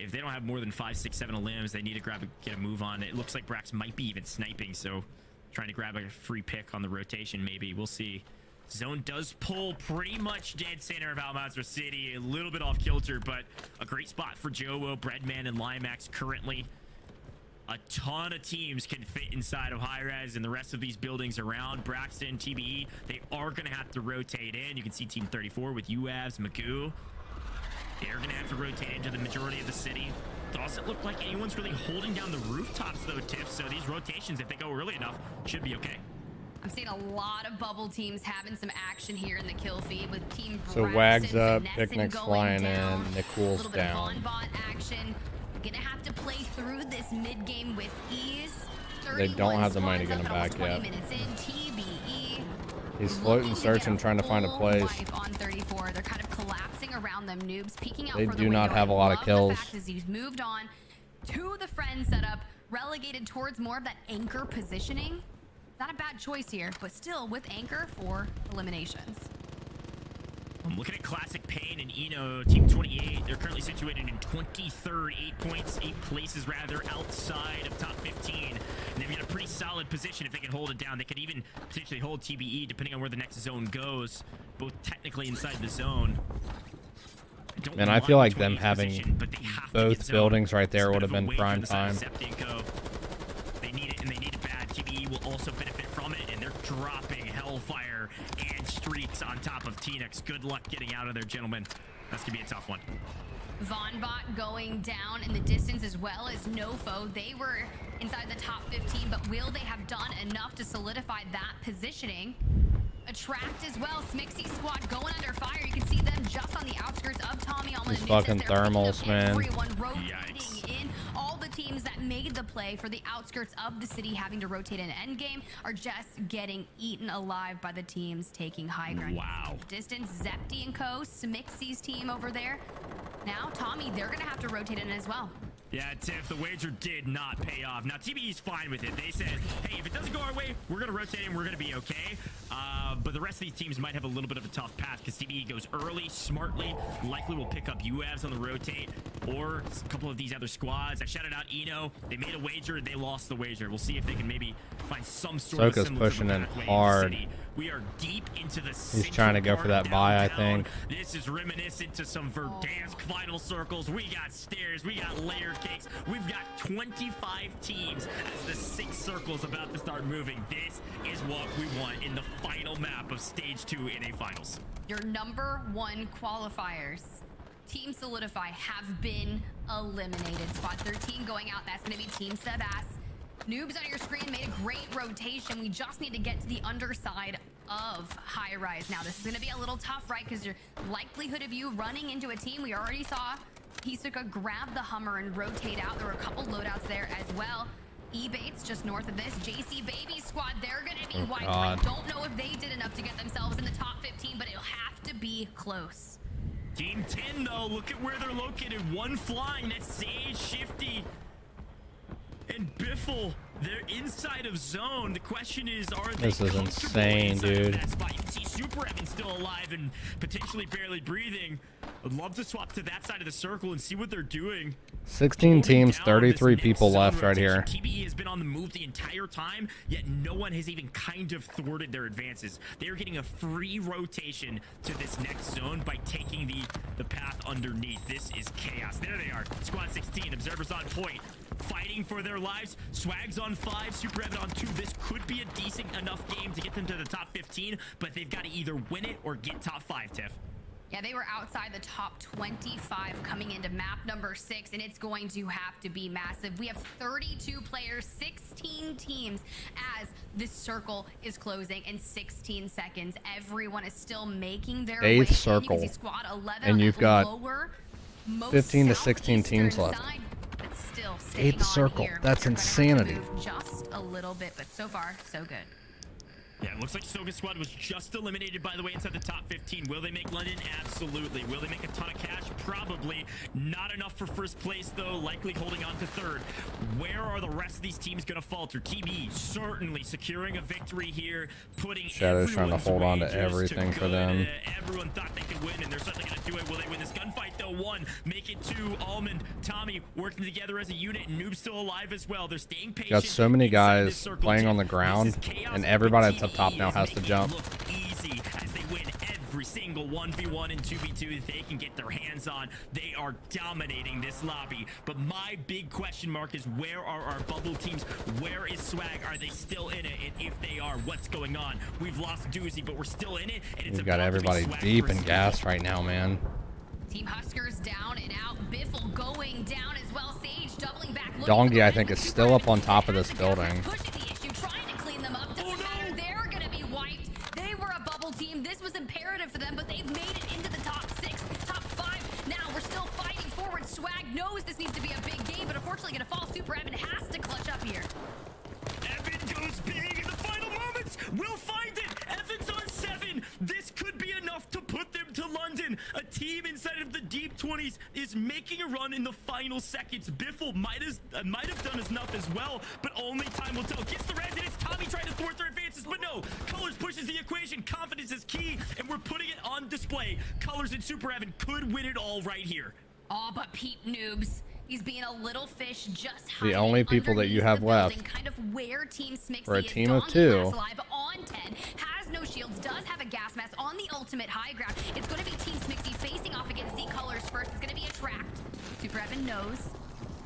if they don't have more than 5, 6, 7 LMs, they need to get a move on. It looks like Brax might be even sniping, so trying to grab a free pick on the rotation, maybe. We'll see. Zone does pull pretty much dead center of Al Mazrah City, a little bit off kilter, but a great spot for Jowo, Breadman, and Limax currently. A ton of teams can fit inside of high-res and the rest of these buildings around. Braxton, TBE, they are going to have to rotate in. You can see Team 34 with UAVs, Magoo. They're going to have to rotate into the majority of the city. Doesn't look like anyone's really holding down the rooftops, though, Tiff, so these rotations, if they go early enough, should be okay. I'm seeing a lot of bubble teams having some action here in the kill feed with Team So Braxton, Wag's up, Vanessa Picnic's going flying down, in, Nicole's a little down. bit of Von Bot action. Gonna have to play through this mid game with ease. They don't have the money to get him back 20 yet. minutes in, TBE He's floating, searching, trying to find a place. On 34, they're kind of collapsing around them. Noobs peeking out. They for do the not window. have a I lot of love kills. The fact is he's moved on to the friend setup, relegated towards more of that anchor positioning. Not a bad choice here, but still with anchor for eliminations. I'm looking at Classic Pain and Eno, Team 28. They're currently situated in 23rd, 8 points, 8 places rather, outside of top 15. And they've got a pretty solid position if they can hold it down. They could even potentially hold TBE depending on where the next zone goes, both technically inside the zone. Man, I feel like them having both buildings right there would have been prime time. They need it, and they need it bad. TBE will also benefit from it, and they're dropping Hellfire and Streaks on top of Teenix. Good luck getting out of there, gentlemen. That's going to be a tough one. Vonbot going down in the distance as well as Nofo. They were inside the top 15, but will they have done enough to solidify that positioning? Attract as well. Smixy squad going under fire. You can see them just on the outskirts of Tommy. These fucking thermals, man. Everyone rotating in. All the teams that made the play for the outskirts of the city having to rotate in endgame are just getting eaten alive by the teams taking high ground. Wow. Distance, Zepti and Co. Smixy's team over there. Now, Tommy, they're going to have to rotate in as well. Yeah, Tiff, the wager did not pay off. Now, TBE's fine with it. They said, hey, if it doesn't go our way, we're going to rotate and we're going to be okay. But the rest of these teams might have a little bit of a tough path because TBE goes early, smartly, likely will pick up UAVs on the rotate or a couple of these other squads. I shouted out Eno. They made a wager. They lost the wager. We'll see if they can maybe find some sort of Soka's pushing in hard. We are deep into the He's trying to go for that buy, I think. This is reminiscent to some Verdansk final circles. We got stairs. We got layer cakes. We've got 25 teams as the 6 circles about to start moving. This is what we want in the final map of Stage 2 in a finals. Your number 1 qualifiers, Team Solidify, have been eliminated. Spot 13 going out. That's going to be Team Sebas. Noobs on your screen made a great rotation. We just need to get to the underside of High Rise. Now, this is going to be a little tough, right? Because your likelihood of you running into a team, we already saw Hisoka grab the Hummer and rotate out. There were a couple loadouts there as well. E-Bates just north of this. JC Baby Squad, they're going to be wiped. I don't know if they did enough to get themselves in the top 15, but it'll have to be close. Team 10, though, look at where they're located. One flying. That's Sage, Shifty, and Biffle. They're inside of zone. The question is, are they This is insane, dude. That spot? You can see Super Evan still alive and potentially barely breathing. I'd love to swap to that side of the circle and see what they're doing. 16 teams, 33 people left right here. TBE has been on the move the entire time, yet no one has even kind of thwarted their advances. They're getting a free rotation to this next zone by taking the path underneath. This is chaos. There they are. Squad 16, observers on point, fighting for their lives. Swag's on 5, Super Evan on 2. This could be a decent enough game to get them to the top 15, but they've got to either win it or get top 5, Tiff. Yeah, they were outside the top 25 coming into map number 6, and it's going to have to be massive. We have 32 players, 16 teams as this circle is closing in 16 seconds. Everyone is still making their way. 8th circle, you can see squad 11 and you've got lower, 15 to 16 teams left. Side, but still staying 8th circle. on here. That's insanity. Move just a little bit, but so far, so good. Yeah, it looks like Soga Squad was just eliminated, by the way, inside the top 15. Will they make London? Absolutely. Will they make a ton of cash? Probably. Not enough for first place, though. Likely holding on to third. Where are the rest of these teams going to falter? TB certainly securing a victory here, putting Shadow's trying to hold on to wagers everything for them. Everyone thought they could win, and they're certainly going to do it. Will they win this gunfight, though? 1, make it 2. Almond, Tommy working together as a unit. Noob still alive as well. They're staying patient. Got so many guys playing on the ground, and everybody at the top now has to jump. Look easy as they win every single 1v1 and 2v2 they can get their hands on. They are dominating this lobby. But my big question mark is, where are our bubble teams? Where is Swag? Are they still in it? And if they are, what's going on? We've lost Doozy, but we're still in it. And it's We've got everybody deep in gas right now, man. Team Huskers down and out. Biffle going down as well. Sage doubling back. Donkey, I think, is still up on top of this building. Pushing the issue, trying to clean them up. Doesn't matter. They're going to be wiped. They were a bubble team. This was imperative for them, but they've made it into the top 6, top 5. Now we're still fighting forward. Swag knows this needs to be a big game, but unfortunately going to fall. Super Evan has to clutch up here. Evan goes big in the final moments. We'll find it. Evan's on side of the deep 20s is making a run in the final seconds. Biffle might have done enough as well, but only time will tell. Gets the res, and it's Tommy trying to thwart their advances, but no. Colors pushes the equation. Confidence is key, and we're putting it on display. Colors and Super Evan could win it all right here. Oh, but Pete Noobs. He's being a little fish, just The only people that you have left kind of where Team Smixy for a is. team of Donkey 2. Pass Live on 10, has no shields, does have a gas mask on the ultimate high ground. It's going to be Team Smixy facing off against Z Colors first. It's going to be a tracked. Super Evan knows.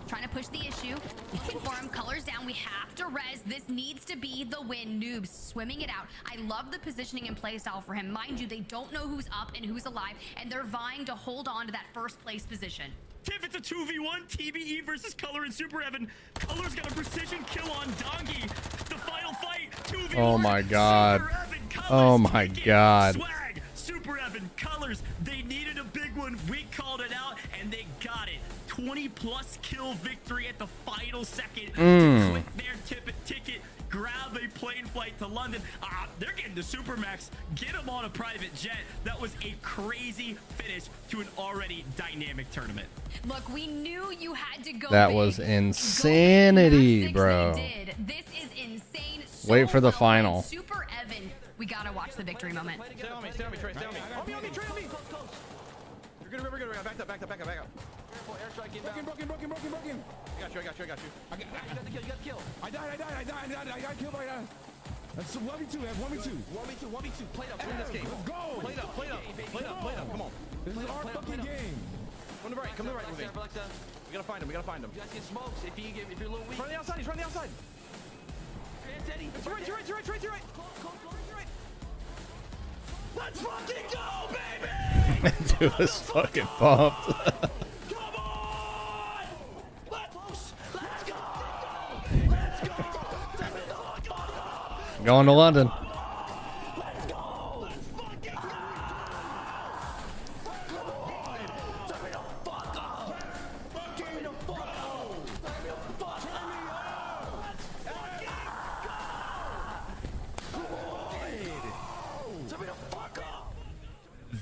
Trying to push the issue. Looking for him. Colors down. We have to res. This needs to be the win. Noobs swimming it out. I love the positioning and playstyle for him. Mind you, they don't know who's up and who's alive, and they're vying to hold on to that first place position. Tiff, it's a 2v1, TBE versus Color and Super Evan. Color's got a precision kill on Donkey. The final fight, 2v1. Oh my god. Super Evan, Colors Oh my take it. god. Swag, Super Evan, Colors, they needed a big one. We called it out, and they got it. 20-plus kill victory at the final second. Click their ticket. Grab a plane flight to London. They're getting the Supermax. Get them on a private jet. That was a crazy finish to an already dynamic tournament. Look, we knew you had to go That big. was Go insanity, big. bro. They did. This is insane. So Wait for the well played. final. Super Evan, we gotta watch the victory moment. Stay on me, Trey, stay on me. On me, Trey, on me. You're good, we're good. Back up. Careful, airstrike inbound. Broken. I got you. You got the kill. I died. I got killed by that. That's 1v2, man. 1v2. Play up, win this game. Let's go. Play up. Come on. This is our fucking game. Come to the right, moving. We gotta find him. You guys get smokes if you're a little weak. He's running the outside. It's right. Let's fucking go, baby! Dude was fucking pumped. Come on! Let's go! Going to London. Let's go! Let's fucking go! Come on! Turn me the fuck up! Turn me the fuck up! Turn me the fuck up! Let's fucking go! Come on! Turn me the fuck up!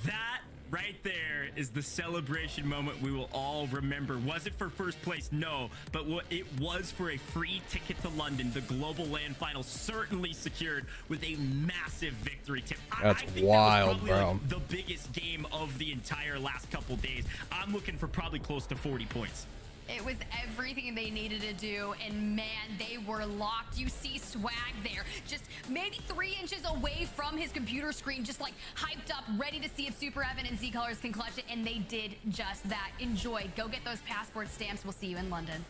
That right there is the celebration moment we will all remember. Was it for first place? No, but what it was for a free ticket to London. The Global LAN final certainly secured with a massive victory tip. That's I think wild, that was bro. probably like the biggest game of the entire last couple days. I'm looking for probably close to 40 points. It was everything they needed to do, and man, they were locked. You see Swag there, just maybe 3 inches away from his computer screen, just like hyped up, ready to see if Super Evan and Z Colors can clutch it, and they did just that. Enjoy. Go get those passport stamps. We'll see you in London.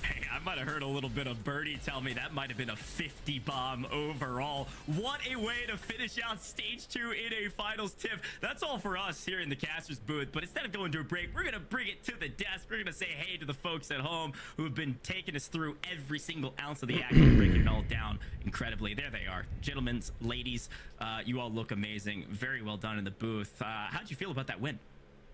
Hey, I might have heard a little bit of Birdie tell me that might have been a 50 bomb overall. What a way to finish out stage 2 in a finals tip. That's all for us here in the caster's booth. But instead of going to a break, we're going to bring it to the desk. We're going to say hey to the folks at home who have been taking us through every single ounce of the action, breaking it all down incredibly. There they are. Gentlemen, ladies, you all look amazing. Very well done in the booth. How'd you feel about that win?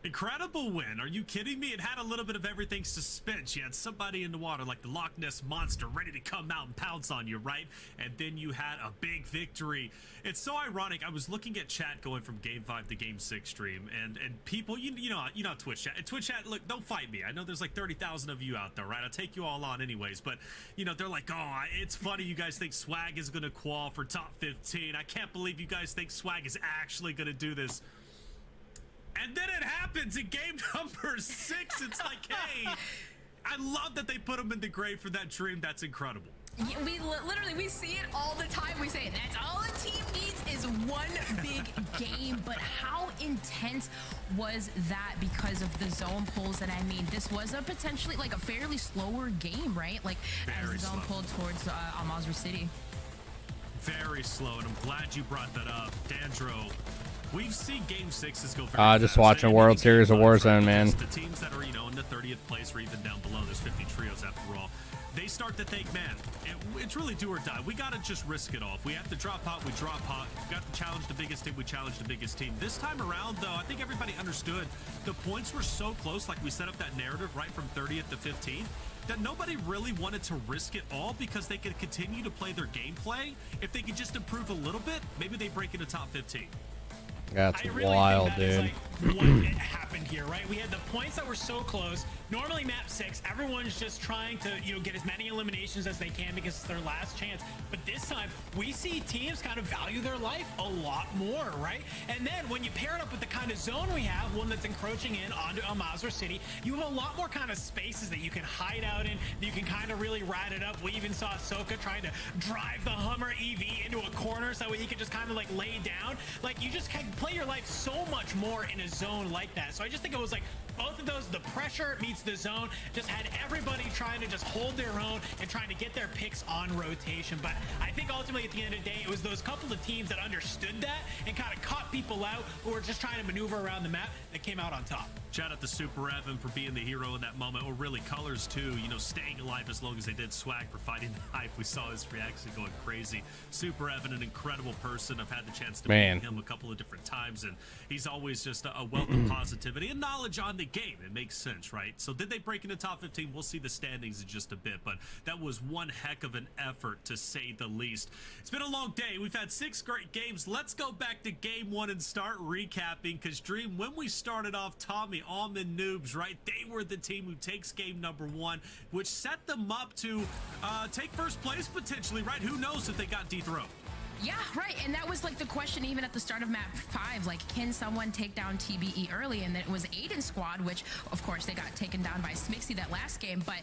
Incredible win. Are you kidding me? It had a little bit of everything suspense. You had somebody in the water like the Loch Ness Monster ready to come out and pounce on you, right? And then you had a big victory. It's so ironic. I was looking at chat going from Game 5 to Game 6 stream, and people, you know Twitch chat. Twitch chat, look, don't fight me. I know there's like 30,000 of you out there, right? I'll take you all on anyways, but, they're like, oh, it's funny you guys think Swag is going to qual for top 15. I can't believe you guys think Swag is actually going to do this. And then it happens in game number 6. It's like, hey, I love that they put him in the grave for that dream. That's incredible. Yeah, we see it all the time. We say that's all a team needs is one big game. But how intense was that because of the zone pulls? And I mean, this was a potentially like a fairly slower game, right? Like as the zone pulled towards Al-Mazrah City. Very slow, and I'm glad you brought that up, Dandro. We've seen Game 6s go very Just fast. watching World Series of Warzone, man. The teams that are, in the 30th place or even down below, there's 50 trios after all. They start to think, man, it's really do or die. We got to just risk it all. If we have to drop hot, we drop hot. If we got to challenge the biggest team, we challenge the biggest team. This time around, though, I think everybody understood the points were so close, like we set up that narrative right from 30th to 15th, that nobody really wanted to risk it all because they could continue to play their gameplay. If they could just improve a little bit, maybe they break into top 15. That's I really wild, think that is, dude. like, what happened here, right? We had the points that were so close. Normally map 6, everyone's just trying to, you know, get as many eliminations as they can because it's their last chance. But this time, we see teams kind of value their life a lot more, right? And then when you pair it up with the kind of zone we have, one that's encroaching in onto El Mazar City, you have a lot more kind of spaces that you can hide out in, that you can kind of really ride it up. We even saw Soka trying to drive the Hummer EV into a corner so he could just kind of like lay down. Like, you just can play your life so much more in a zone like that. So I just think it was like both of those, the pressure meets the zone, just had everybody trying to just hold their own and trying to get their picks on rotation. But I think ultimately at the end of the day, it was those couple of teams that understood that and kind of caught people out who were just trying to maneuver around the map that came out on top. Shout out to Super Evan for being the hero in that moment, or really Colors too, you know, staying alive as long as they did. Swag for fighting the hype. We saw his reaction going crazy. Super Evan, an incredible person. I've had the chance to meet him a couple of different times, and he's always just a wealth of positivity and knowledge on the game. It makes sense, right? So did they break into top 15? We'll see the standings in just a bit, but that was one heck of an effort, to say the least. It's been a long day. We've had 6 great games. Let's go back to game 1 and start recapping, because Dream, when we started off, Tommy, Almond Noobs, right? They were the team who takes game number 1, which set them up to take first place potentially, right? Who knows if they got dethroned? Yeah, right. And that was like the question even at the start of map 5, like, can someone take down TBE early? And then it was Aiden's squad, which of course they got taken down by Smixy that last game, but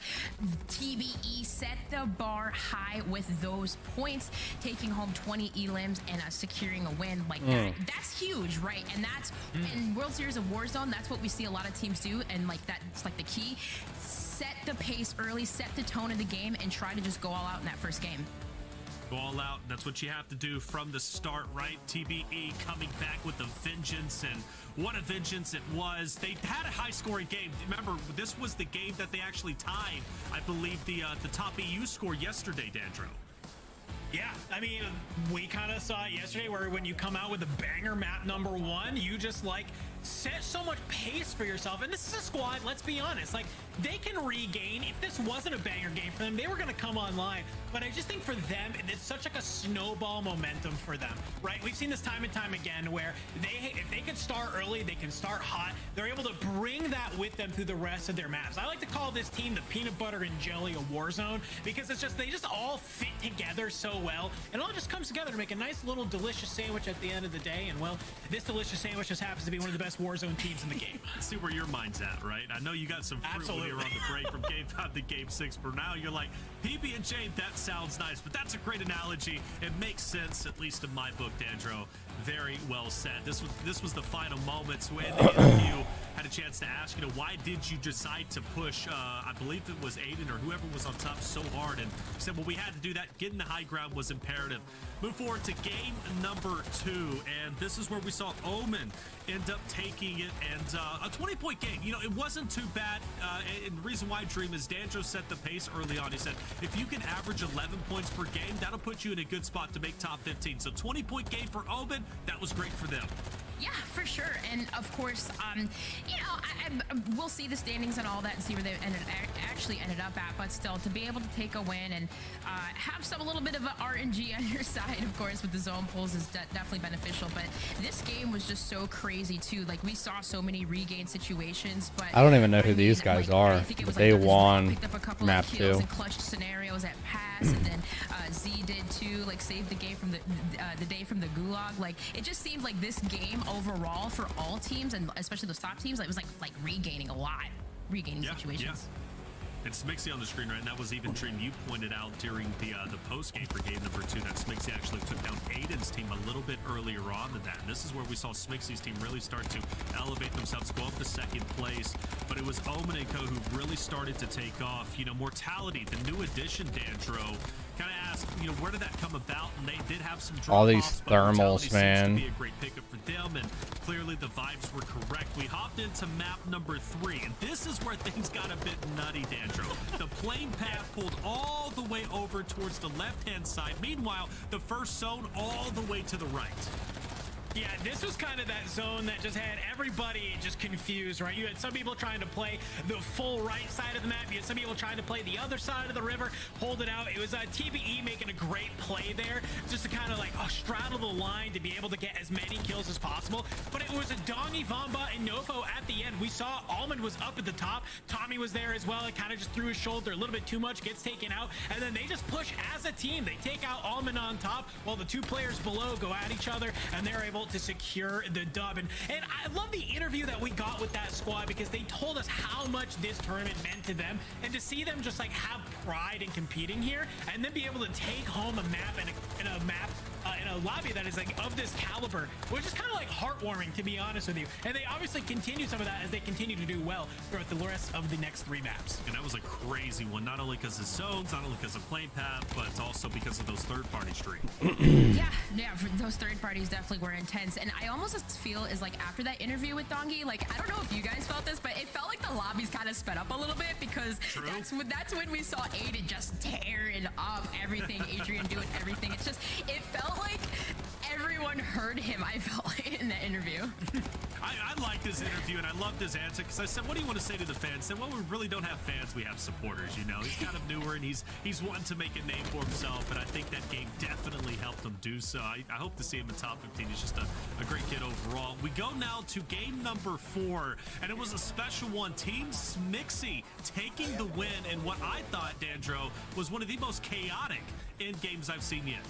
TBE set the bar high with those points, taking home 20 elims and securing a win. Like that's huge, right? And that's in World Series of Warzone, that's what we see a lot of teams do, and like that's like the key. Set the pace early, set the tone of the game, and try to just go all out in that first game. Go all out. That's what you have to do from the start, right? TBE coming back with a vengeance, and what a vengeance it was. They had a high-scoring game. Remember, this was the game that they actually tied, I believe, the top EU score yesterday, Dandro. Yeah, I mean, we kind of saw it yesterday where when you come out with a banger map number 1, you just like set so much pace for yourself. And this is a squad, let's be honest, like they can regain. If this wasn't a banger game for them, they were going to come online. But I just think for them, it's such like a snowball momentum for them, right? We've seen this time and time again where if they can start early, they can start hot. They're able to bring that with them through the rest of their maps. I like to call this team the peanut butter and jelly of Warzone, because it's just, they just all fit together so well. And it all just comes together to make a nice little delicious sandwich at the end of the day. And well, this delicious sandwich just happens to be one of the best Warzone teams in the game. See where your mind's at, right? I know you got some fruit when you were on the break from game 5 to game 6, but now you're like, PB&J, that sounds nice, but that's a great analogy. It makes sense, at least in my book, Dandro. Very well said. This was the final moments when the interview had a chance to ask, you know, why did you decide to push, I believe it was Aiden or whoever was on top so hard, and he said, well, we had to do that. Getting the high ground was imperative. Move forward to game number 2, and this is where we saw Omen end up taking it, and a 20-point game. You know, it wasn't too bad, and the reason why, Dream, is Dandro set the pace early on. He said, if you can average 11 points per game, that'll put you in a good spot to make top 15. So 20-point game for Omen, that was great for them. Yeah, for sure. And of course, you know, we'll see the standings and all that and see where they actually ended up at. But still, to be able to take a win and have a little bit of a RNG on your side, of course, with the zone pulls is definitely beneficial. But this game was just so crazy too. Like, we saw so many regain situations. But I don't even know who these guys are. But they won map 2. And clutched scenarios at pass, and then Z did too. Like, saved the game from the day from the gulag. Like, it just seemed like this game overall for all teams, and especially those top teams, it was like regaining a lot, situations. Yeah. It's Smixy on the screen right, and that was even Dream you pointed out during the post game for game number 2 that Smixy actually took down Aiden's team a little bit earlier on than that. And this is where we saw Smixy's team really start to elevate themselves, go up to 2nd place. But it was Omen and Co who really started to take off. You know, Mortality, the new addition, Dandro, kind of asked, you know, where did that come about? And they did have some drop-offs, all these thermals, man. Be a great pickup for them, and clearly the vibes were correct. We hopped into map number 3, and this is where things got a bit nutty, Dandro. The plane path pulled all the way over towards the left-hand side. Meanwhile, the first zone all the way to the right. Yeah, this was kind of that zone that just had everybody just confused, right? You had some people trying to play the full right side of the map. You had some people trying to play the other side of the river, hold it out. It was TBE making a great play there, just to kind of like straddle the line to be able to get as many kills as possible. But it was a Dongy, Vamba, and Nofo at the end. We saw Almond was up at the top. Tommy was there as well. It kind of just threw his shoulder a little bit too much, gets taken out, and then they just push as a team. They take out Almond on top while the two players below go at each other, and they're able to secure the dub. And I love the interview that we got with that squad, because they told us how much this tournament meant to them, and to see them just like have pride in competing here and then be able to take home a map in a lobby that is like of this caliber, which is kind of like heartwarming, to be honest with you. And they obviously continue some of that as they continue to do well throughout the rest of the next 3 maps. And that was a crazy one, not only because of zones, not only because of plane path, but it's also because of those third-party streams. Yeah, for those third parties definitely were intense. And I almost feel is like after that interview with Dongy, like I don't know if you guys felt this, but it felt like the lobbies kind of sped up a little bit, because that's when we saw Aiden just tearing up everything, Adrian doing everything. It's just, it felt like everyone heard him, I felt like, in that interview. I liked his interview, and I loved his answer, because I said, what do you want to say to the fans? I said, well, we really don't have fans, we have supporters, you know. He's kind of newer, and he's wanting to make a name for himself, and I think that game definitely helped him do so. I hope to see him in top 15. He's just a great kid overall. We go now to game number 4, and it was a special one. Team Smixy taking the win in what I thought, Dandro, was one of the most chaotic end games I've seen yet.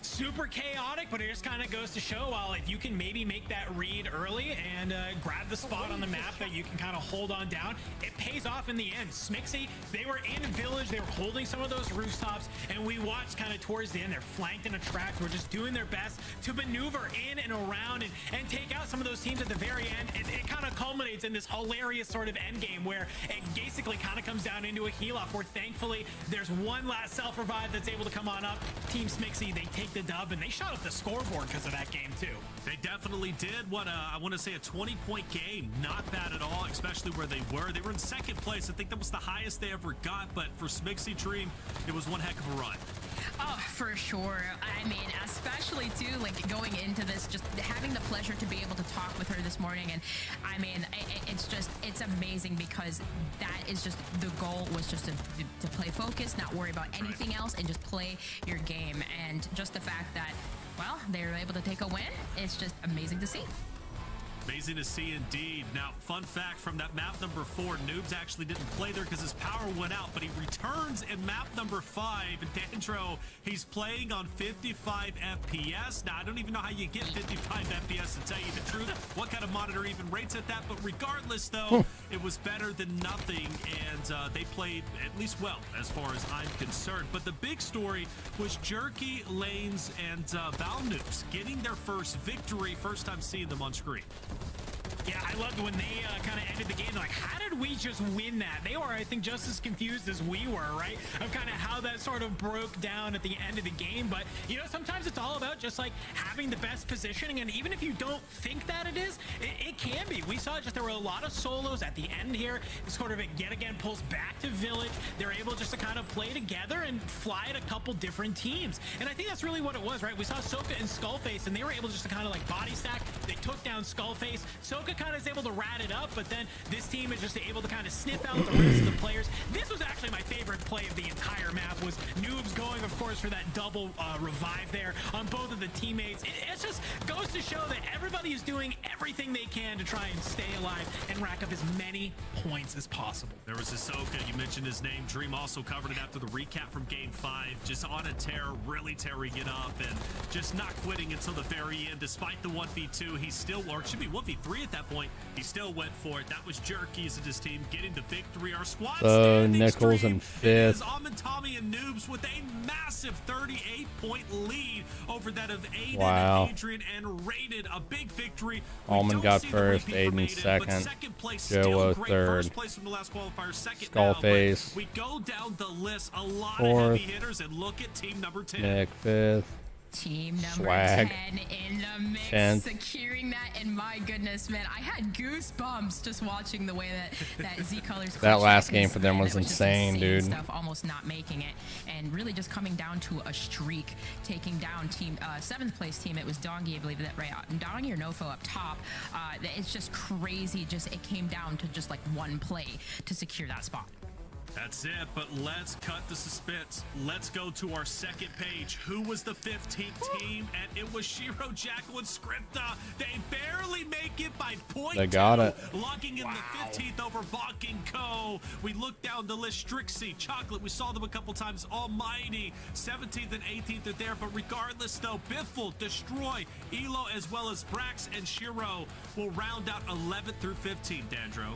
Super chaotic, but it just kind of goes to show, well, if you can maybe make that read early and grab the spot on the map that you can kind of hold on down, it pays off in the end. Smixy, they were in village, they were holding some of those rooftops, and we watched kind of towards the end, they're flanked in a track. We're just doing their best to maneuver in and around and take out some of those teams at the very end. It kind of culminates in this hilarious sort of end game where it basically kind of comes down into a heal off, where thankfully there's one last self-revive that's able to come on up. Team Smixy, they take the dub, and they shot up the scoreboard because of that game too. They definitely did. I want to say a 20-point game. Not bad at all, especially where they were. They were in second place. I think that was the highest they ever got, but for Smixy Dream, it was one heck of a run. Oh, for sure. I mean, especially too, like going into this, just having the pleasure to be able to talk with her this morning. And I mean, it's amazing, because that is just, the goal was just to play focused, not worry about anything else, and just play your game. And just the fact that, well, they were able to take a win, it's just amazing to see. Amazing to see indeed. Now, fun fact from that map number 4, Noobs actually didn't play there because his power went out, but he returns in map number 5. And Dandro, he's playing on 55 FPS. Now, I don't even know how you get 55 FPS, to tell you the truth. What kind of monitor even rates at that? But regardless, though, it was better than nothing, and they played at least well as far as I'm concerned. But the big story was Jerky, Lanes, and Val Noobs getting their first victory. First time seeing them on screen. Yeah, I loved when they kind of ended the game. They're like, how did we just win that? They were, I think, just as confused as we were, right? Of kind of how that sort of broke down at the end of the game. But, you know, sometimes it's all about just like having the best positioning. And even if you don't think that it is, it can be. We saw just there were a lot of solos at the end here. It sort of, yet again, pulls back to Village. They're able just to kind of play together and fly at a couple different teams. And I think that's really what it was, right? We saw Soka and Skullface, and they were able just to kind of like body stack. They took down Skullface. Soka kind of is able to rat it up, but then this team is just able to kind of sniff out the rest of the players. This was actually my favorite play of the entire map, was Noobs going, of course, for that double revive there on both of the teammates. It just goes to show that everybody is doing everything they can to try and stay alive and rack up as many points as possible. There was Ahsoka, you mentioned his name. Dream also covered it after the recap from game 5, just on a tear, really tearing it up, and just not quitting until the very end. Despite the 1v2, he still, or it should be 1v3 at that point, he still went for it. That was Jerky's and his team getting the victory. Our squad standing Nichols stream in 5th. is Almond, Tommy, and Noobs with a massive 38-point lead over that of Aiden and Adrian, and rated a big victory. Almond got first, Aiden second, Joe third, first place from the last qualifier, second Skullface. now, we go down the list, a lot Fourth. of heavy hitters, and look at team number 10. Nick 5th. Team number Swag. 10 in the mix, 10. securing that, and my goodness, man, I had goosebumps just watching the way that Z Colors. That last clutched game for them was just insane, dude. Stuff, almost not making it, and really just coming down to a streak, taking down team 7th place team. It was Dongi, I believe, that right, Dongi or Nofo up top. It's just crazy. Just it came down to just like one play to secure that spot. That's it, but let's cut the suspense. Let's go to our second page. Who was the 15th team? And it was Shiro, Jackal, and Scripta. They barely make it by point. They got it. Locking in the 15th over Bach and Co. We look down the list. Strixie, Chocolate, we saw them a couple times. Almighty, 17th and 18th are there. But regardless, though, Biffle, Destroy, Elo, as well as Brax and Shiro will round out 11th through 15th, Dandro.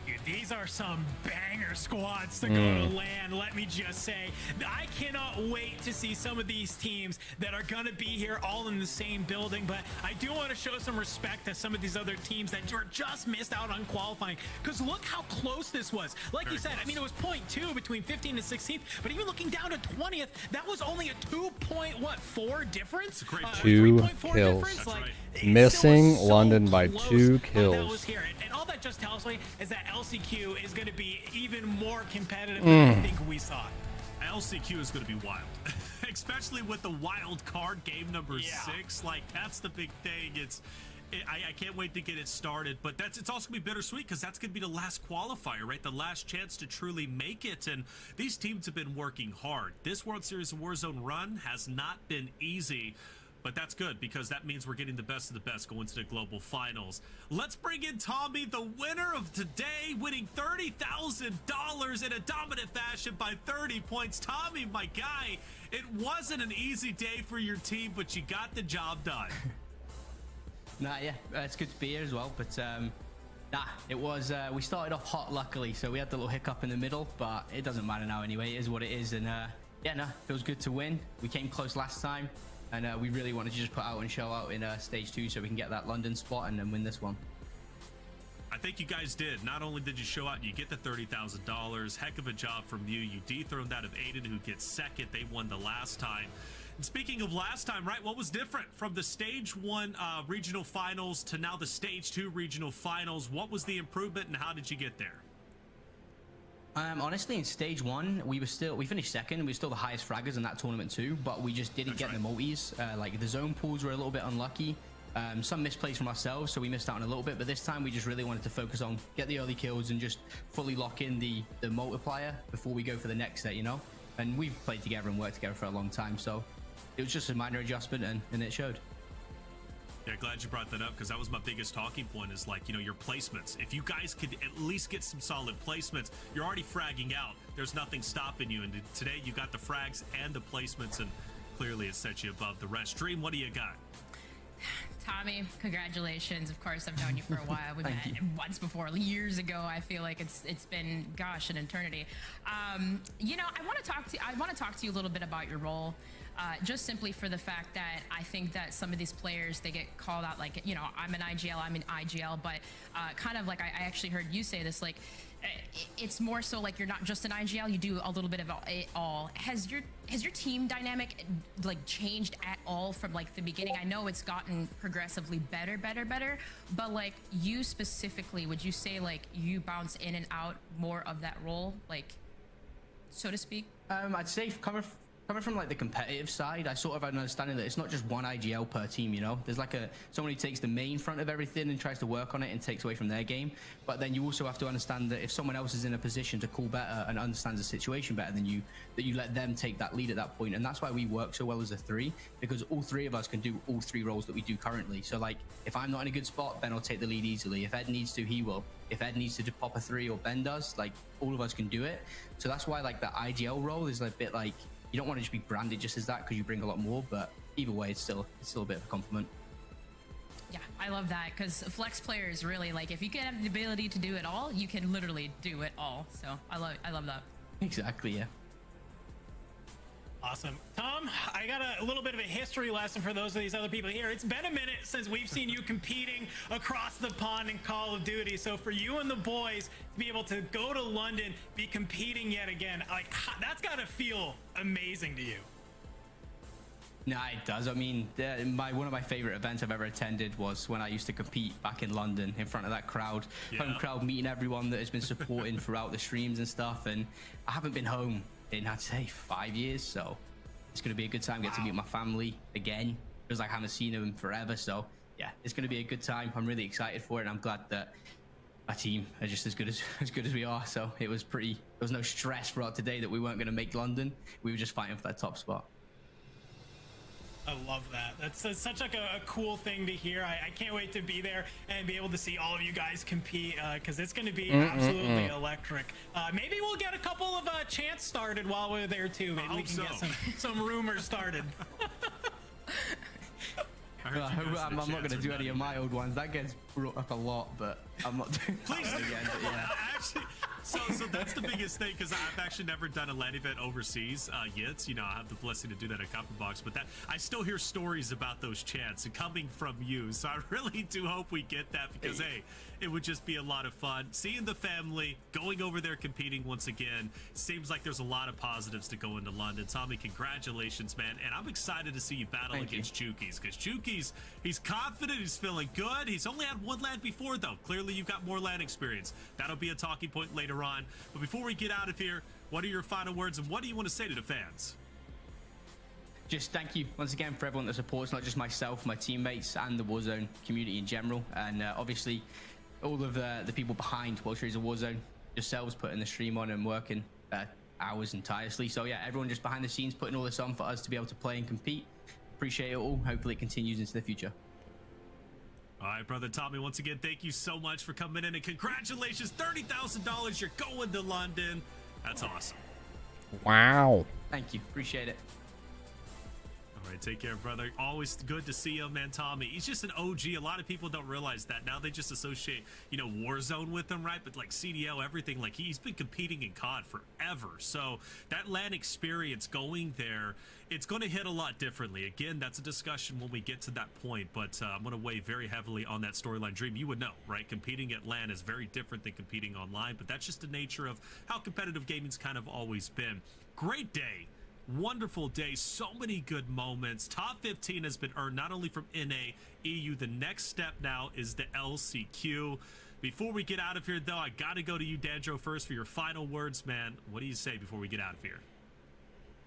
Dude, these are some banger squads to go to land. Let me just say, I cannot wait to see some of these teams that are going to be here all in the same building. But I do want to show some respect to some of these other teams that were just missed out on qualifying. Because look how close this was. Like you said, I mean, it was 0.2 between 15th and 16th. But even looking down to 20th, that was only a 2.4 difference? 2 3.4 kills. difference? Like, it Missing still was so London by close 2 that kills. was here. And all that just tells me is that LCQ is going to be even more competitive than I think we saw. LCQ is going to be wild, especially with the wild card game number 6. Like, that's the big thing. I can't wait to get it started, but it's also gonna be bittersweet because that's gonna be the last qualifier, right? The last chance to truly make it. And these teams have been working hard. This World Series of Warzone run has not been easy. But that's good because that means we're getting the best of the best going to the global finals. Let's bring in Tommy, the winner of today, winning $30,000 in a dominant fashion by 30 points. Tommy, my guy, it wasn't an easy day for your team, but you got the job done. Nah, yeah, it's good to be here as well. But nah, it was. We started off hot, luckily, so we had the little hiccup in the middle, but it doesn't matter now anyway. It is what it is, and yeah, no, feels good to win. We came close last time. And we really wanted to just put out and show out in stage 2 so we can get that London spot and then win this one. I think you guys did. Not only did you show out, you get the $30,000. Heck of a job from you. You dethroned that of Aiden, who gets second. They won the last time. And speaking of last time, right, what was different from the stage 1 regional finals to now the stage 2 regional finals? What was the improvement and how did you get there? Honestly, in stage 1, we finished second. We were still the highest fraggers in that tournament too, but we just didn't get the multis. Like the zone pools were a little bit unlucky. Some misplays from ourselves, so we missed out on a little bit. But this time, we just really wanted to focus on get the early kills and just fully lock in the multiplier before we go for the next set, you know. And we've played together and worked together for a long time, so it was just a minor adjustment, and it showed. Yeah, glad you brought that up because that was my biggest talking point is like, you know, your placements. If you guys could at least get some solid placements, you're already fragging out. There's nothing stopping you. And today you got the frags and the placements, and clearly it set you above the rest. Dream, what do you got? Tommy, congratulations. Of course, I've known you for a while. We met once before, years ago. I feel like it's been, gosh, an eternity. You know, I want to talk to you a little bit about your role. Just simply for the fact that I think that some of these players, they get called out like, you know, I'm an IGL, but kind of like I actually heard you say this, like it's more so like you're not just an IGL, you do a little bit of it all. Has your team dynamic like changed at all from like the beginning? I know it's gotten progressively better, but like you specifically, would you say like you bounce in and out more of that role, like so to speak? I'd say coming from like the competitive side, I sort of have an understanding that it's not just one IGL per team, you know. There's like someone who takes the main front of everything and tries to work on it and takes away from their game. But then you also have to understand that if someone else is in a position to call better and understands the situation better than you, that you let them take that lead at that point. And that's why we work so well as a 3, because all 3 of us can do all 3 roles that we do currently. So like if I'm not in a good spot, Ben will take the lead easily. If Ed needs to, he will. If Ed needs to pop a 3 or Ben does, like all of us can do it. So that's why like the IGL role is a bit like, you don't want to just be branded just as that because you bring a lot more, but either way, it's still a bit of a compliment. Yeah, I love that because flex players really like if you can have the ability to do it all, you can literally do it all. So I love that. Exactly, yeah. Awesome. Tom, I got a little bit of a history lesson for those of these other people here. It's been a minute since we've seen you competing across the pond in Call of Duty. So for you and the boys to be able to go to London, be competing yet again, like that's got to feel amazing to you. No, it does. I mean, one of my favorite events I've ever attended was when I used to compete back in London in front of that crowd, home crowd, meeting everyone that has been supporting throughout the streams and stuff. And I haven't been home in, I'd say, 5 years. So it's going to be a good time. Get to meet my family again. Feels like I haven't seen them forever. So yeah, it's going to be a good time. I'm really excited for it. And I'm glad that our team are just as good as we are. So there was no stress throughout today that we weren't going to make London. We were just fighting for that top spot. I love that. That's such like a cool thing to hear. I can't wait to be there and be able to see all of you guys compete because it's going to be absolutely electric. Maybe we'll get a couple of chants started while we're there too. Maybe we can get some rumors started. I'm not going to do any of my old ones. That gets brought up a lot, but I'm not doing that again. But yeah. Actually, so that's the biggest thing, because I've actually never done a LAN event overseas yet. You know, I have the blessing to do that at Copper Box, but that I still hear stories about those chants coming from you. So I really do hope we get that, because hey, it would just be a lot of fun seeing the family going over there competing once again. Seems like there's a lot of positives to go into London. Tommy, congratulations, man, and I'm excited to see you battle against Chukis, because Chukis, he's confident, he's feeling good. He's only had one LAN before, though. Clearly you've got more LAN experience. That'll be a talking point later on. But before we get out of here, what are your final words, and what do you want to say to the fans? Just thank you once again for everyone that supports, not just myself, my teammates, and the Warzone community in general. And obviously all of the people behind World Series of Warzone, yourselves putting the stream on and working hours and tirelessly. So yeah, everyone just behind the scenes putting all this on for us to be able to play and compete. Appreciate it all. Hopefully it continues into the future. All right, brother Tommy, once again, thank you so much for coming in, and congratulations, $30,000. You're going to London. That's awesome. Wow. Thank you. Appreciate it. All right, take care, brother. Always good to see him, man. Tommy, he's just an OG. A lot of people don't realize that. Now they just associate, you know, Warzone with him, right? But like CDL, everything, like he's been competing in COD forever. So that LAN experience going there, it's going to hit a lot differently. Again, that's a discussion when we get to that point, but I'm going to weigh very heavily on that storyline. Dream, you would know, right? Competing at LAN is very different than competing online, but that's just the nature of how competitive gaming's kind of always been. Great day. Wonderful day, so many good moments. Top 15 has been earned not only from NA, EU. The next step now is the LCQ. Before we get out of here, though, I gotta go to you, Dandro, first for your final words, man. What do you say before we get out of here?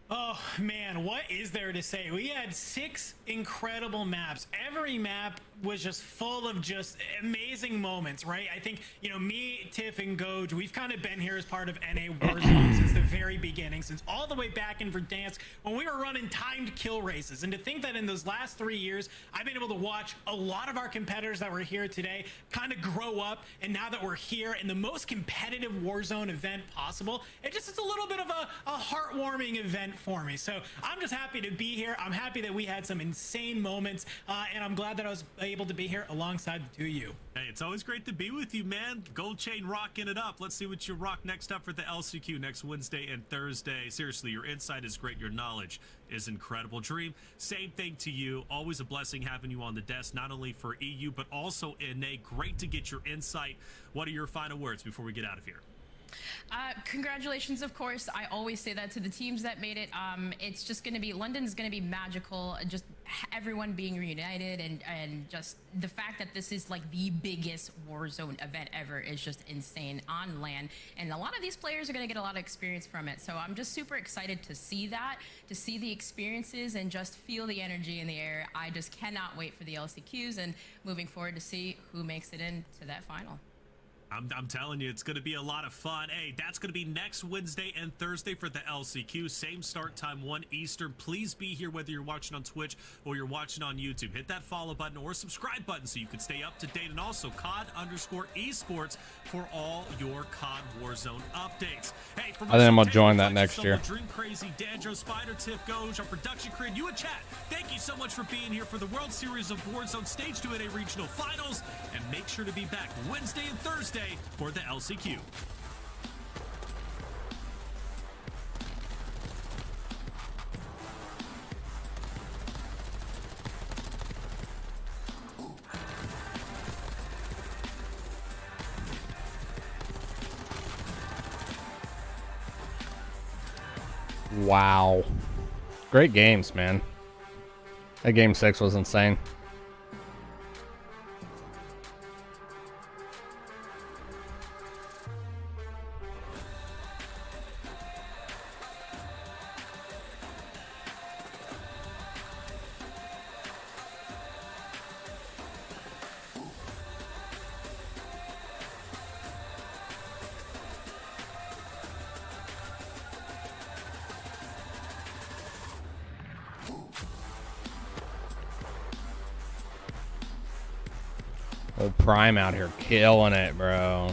Oh man, what is there to say? We had 6 incredible maps. Every map was just full of just amazing moments, right? I think, you know, me, Tiff, and Goj, we've kind of been here as part of NA Warzone since the very beginning, since all the way back in Verdansk when we were running timed kill races. And to think that in those last 3 years, I've been able to watch a lot of our competitors that were here today kind of grow up, and now that we're here in the most competitive Warzone event possible, it's a little bit of a heartwarming event for me. So I'm just happy to be here. I'm happy that we had some insane moments, and I'm glad that I was able to be here alongside the two of you. Hey, it's always great to be with you, man. Gold Chain rocking it up. Let's see what you rock next up for the LCQ next Wednesday and Thursday. Seriously, your insight is great. Your knowledge is incredible. Dream, same thing to you. Always a blessing having you on the desk, not only for EU, but also NA. Great to get your insight. What are your final words before we get out of here? Congratulations, of course. I always say that to the teams that made it. It's just going to be, London's going to be magical. Just everyone being reunited, and just the fact that this is like the biggest Warzone event ever is just insane on LAN. And a lot of these players are going to get a lot of experience from it. So I'm just super excited to see that, to see the experiences and just feel the energy in the air. I just cannot wait for the LCQs and moving forward to see who makes it into that final. I'm telling you, it's going to be a lot of fun. Hey, that's going to be next Wednesday and Thursday for the LCQ. Same start time, 1 Eastern. Please be here whether you're watching on Twitch or you're watching on YouTube. Hit that follow button or subscribe button so you can stay up to date. And also COD_esports for all your COD Warzone updates. Hey, I think I'm going to join that next year. Dream Crazy, Dandro, Spider, Tiff, Goj, our production crew, and you in chat. Thank you so much for being here for the World Series of Warzone Stage 2 NA Regional Finals. And make sure to be back Wednesday and Thursday for the LCQ. Wow. Great games, man. That game 6 was insane. Oh, Prime out here killing it, bro.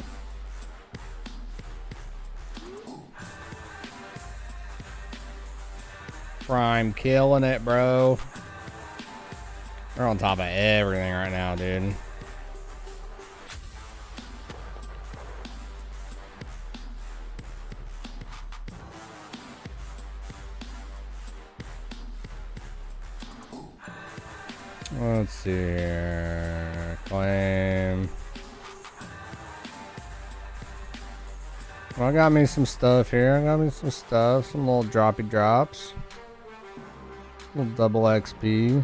Prime killing it, bro. They're on top of everything right now, dude. Let's see here. Claim. Well, I got me some stuff here. I got me some stuff. Some little droppy drops. Little double XP.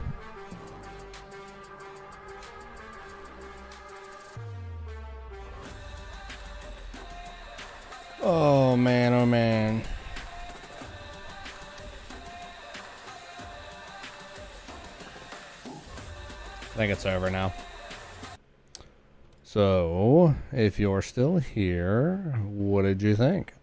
Oh, man. Oh, man. I think it's over now. So, if you're still here, what did you think?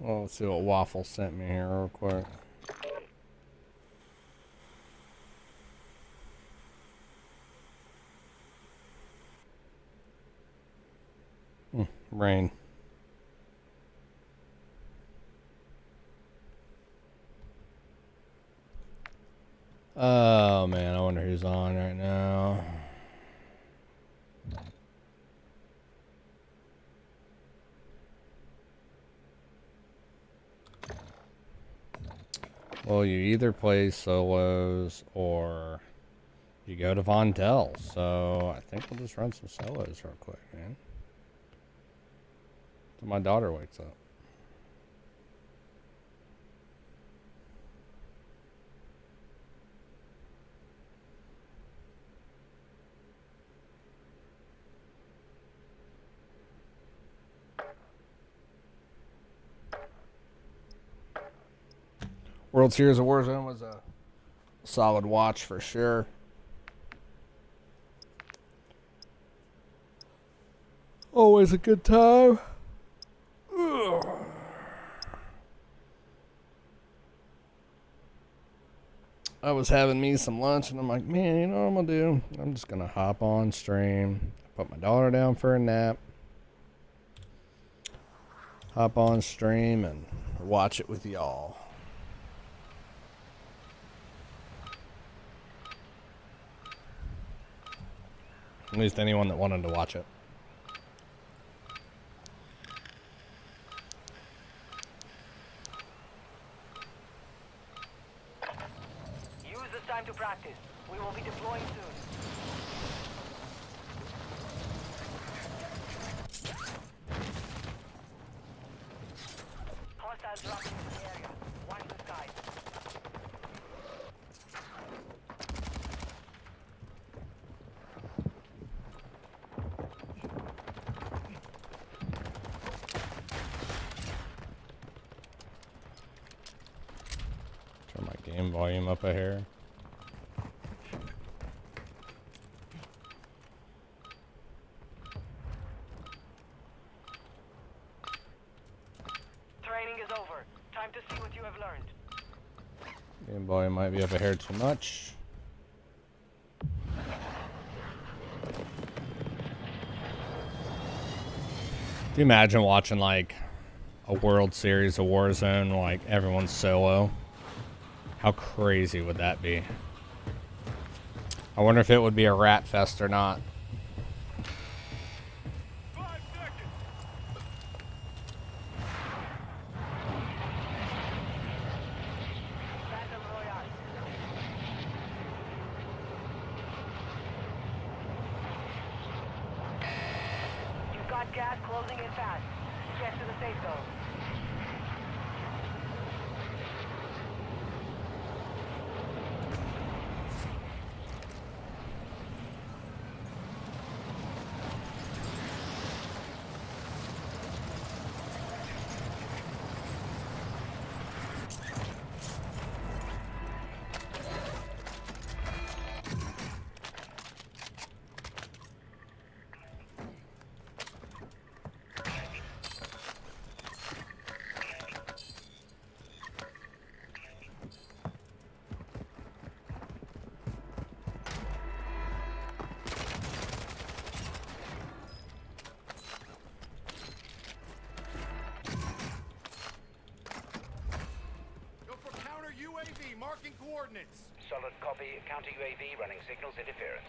Well, let's see what Waffle sent me here real quick. Rain. Oh, man, I wonder who's on right now. Well, you either play solos or you go to Vontel. So I think we'll just run some solos real quick, man. Till my daughter wakes up. World Series of Warzone was a solid watch for sure. Always a good time. Ugh. I was having me some lunch and I'm like, man, you know what I'm gonna do? I'm just gonna hop on stream, put my daughter down for a nap, hop on stream and watch it with y'all. At least anyone that wanted to watch it. Use this time to practice. We will be deploying soon. Hostiles dropping into the area. Watch the skies. Turn my game volume up a hair. Training is over. Time to see what you have learned. Game volume might be up a hair too much. you imagine watching like a World Series of Warzone, like everyone's solo? How crazy would that be? I wonder if it would be a rat fest or not. You've got gas closing in fast. Get to the safe zone. UAV marking coordinates. Solid copy. Counter UAV running signals interference.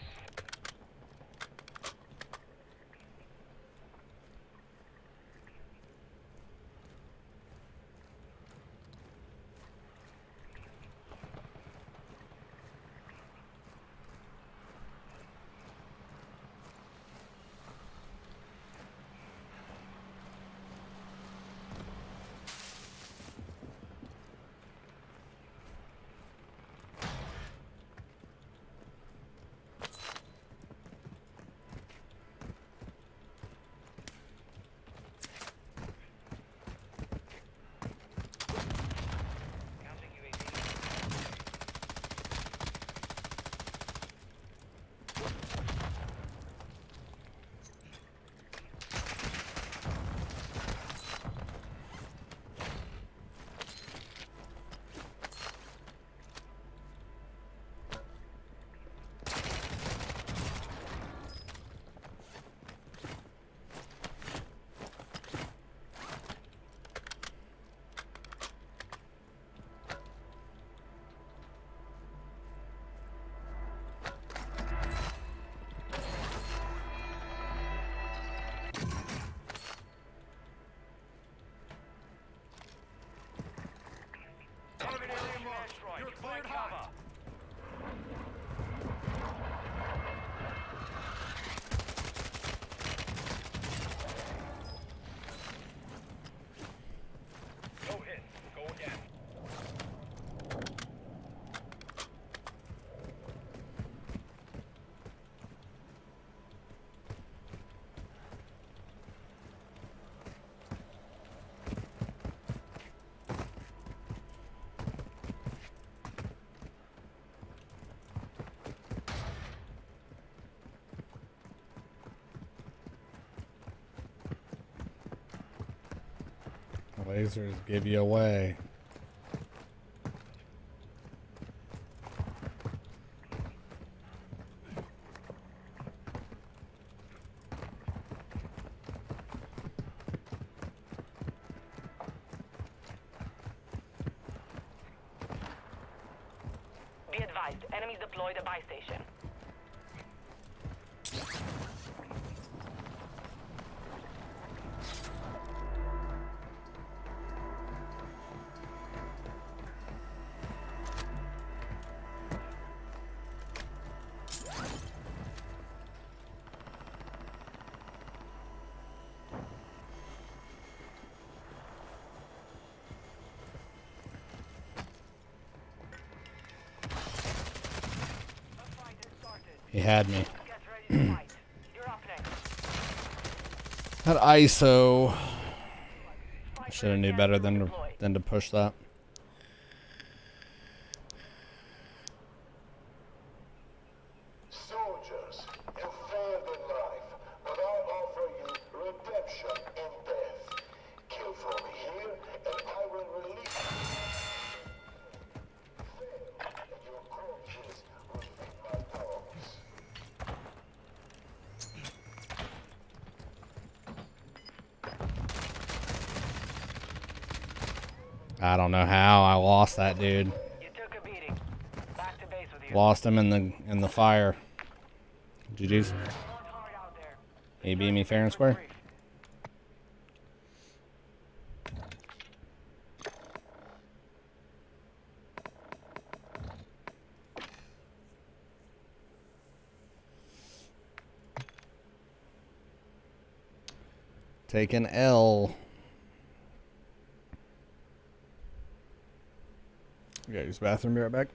You're cleared hot. Go hit. Go again. Lasers give you away. Be advised, enemies deployed a buy station. He had me. Get ready to fight. You're up next. That ISO. I should have knew better than to push that. Soldiers, you failed in life, but I offer you redemption in death. Kill for me here, and I will release you. Fail, and your corpses will feed my dogs. I don't know how I lost that dude. You took a beating. Back to base with you. Lost him in the fire. GG's. Hard out there. He beat me fair and square. Take an L. You gotta use the bathroom, be right back.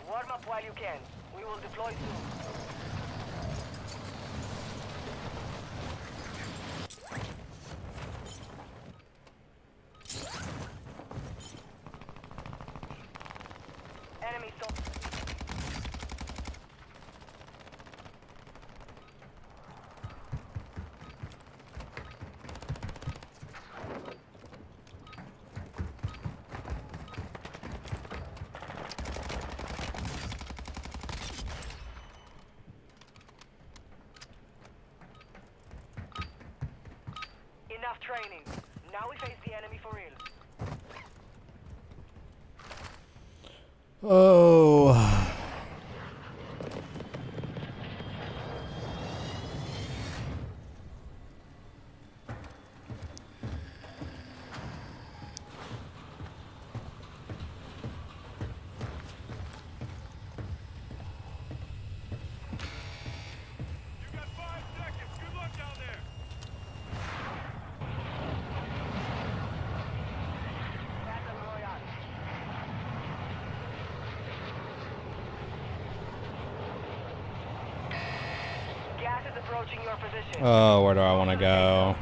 Warm up while you can. We will deploy soon. Enemy so enough training. Now we face the enemy for real. Oh. You got 5 seconds. Good luck down there. Battle Royale. Gas is approaching your position. Oh, where do I want to go?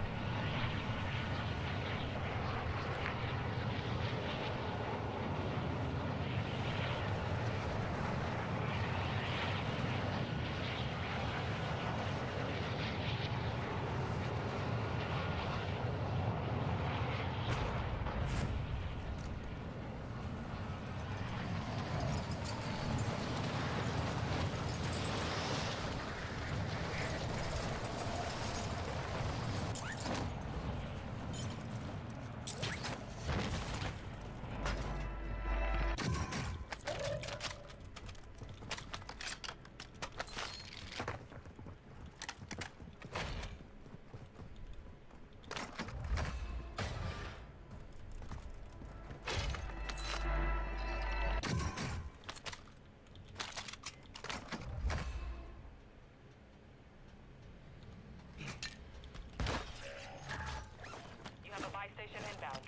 You have a buy station inbound.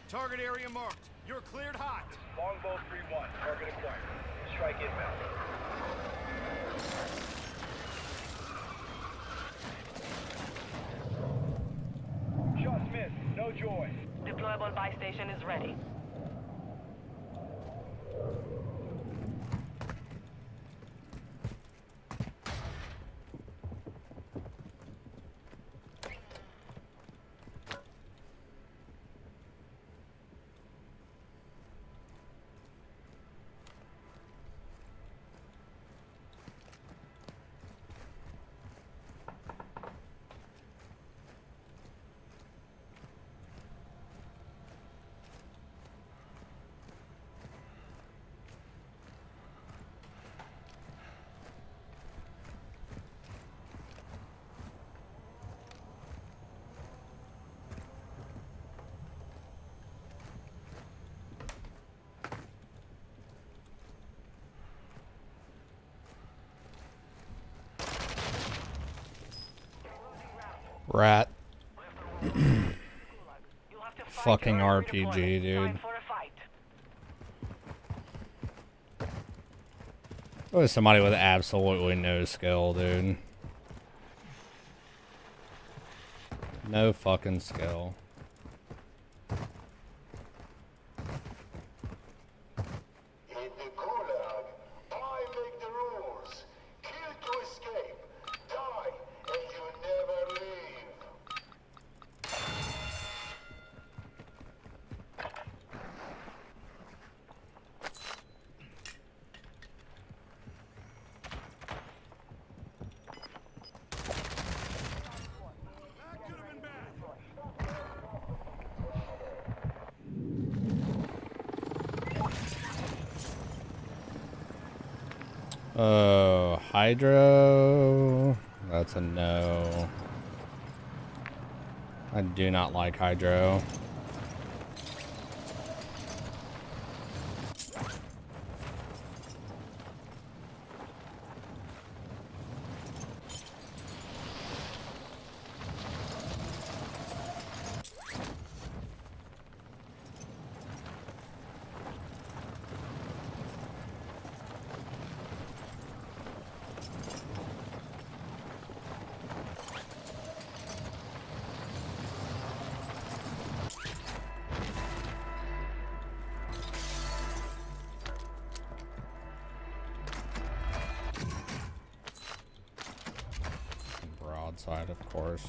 Target area marked. You're cleared hot. Longbow 3-1. Target acquired. Strike inbound. Shots missed. No joy. Deployable buy station is ready. Rat. Fucking RPG, dude. Always somebody with absolutely no skill, dude. No fucking skill. In the gulag, I make the rules. Kill to escape. Die, and you never leave. Oh, Hydro. That's a no. I do not like Hydro. Broadside, of course.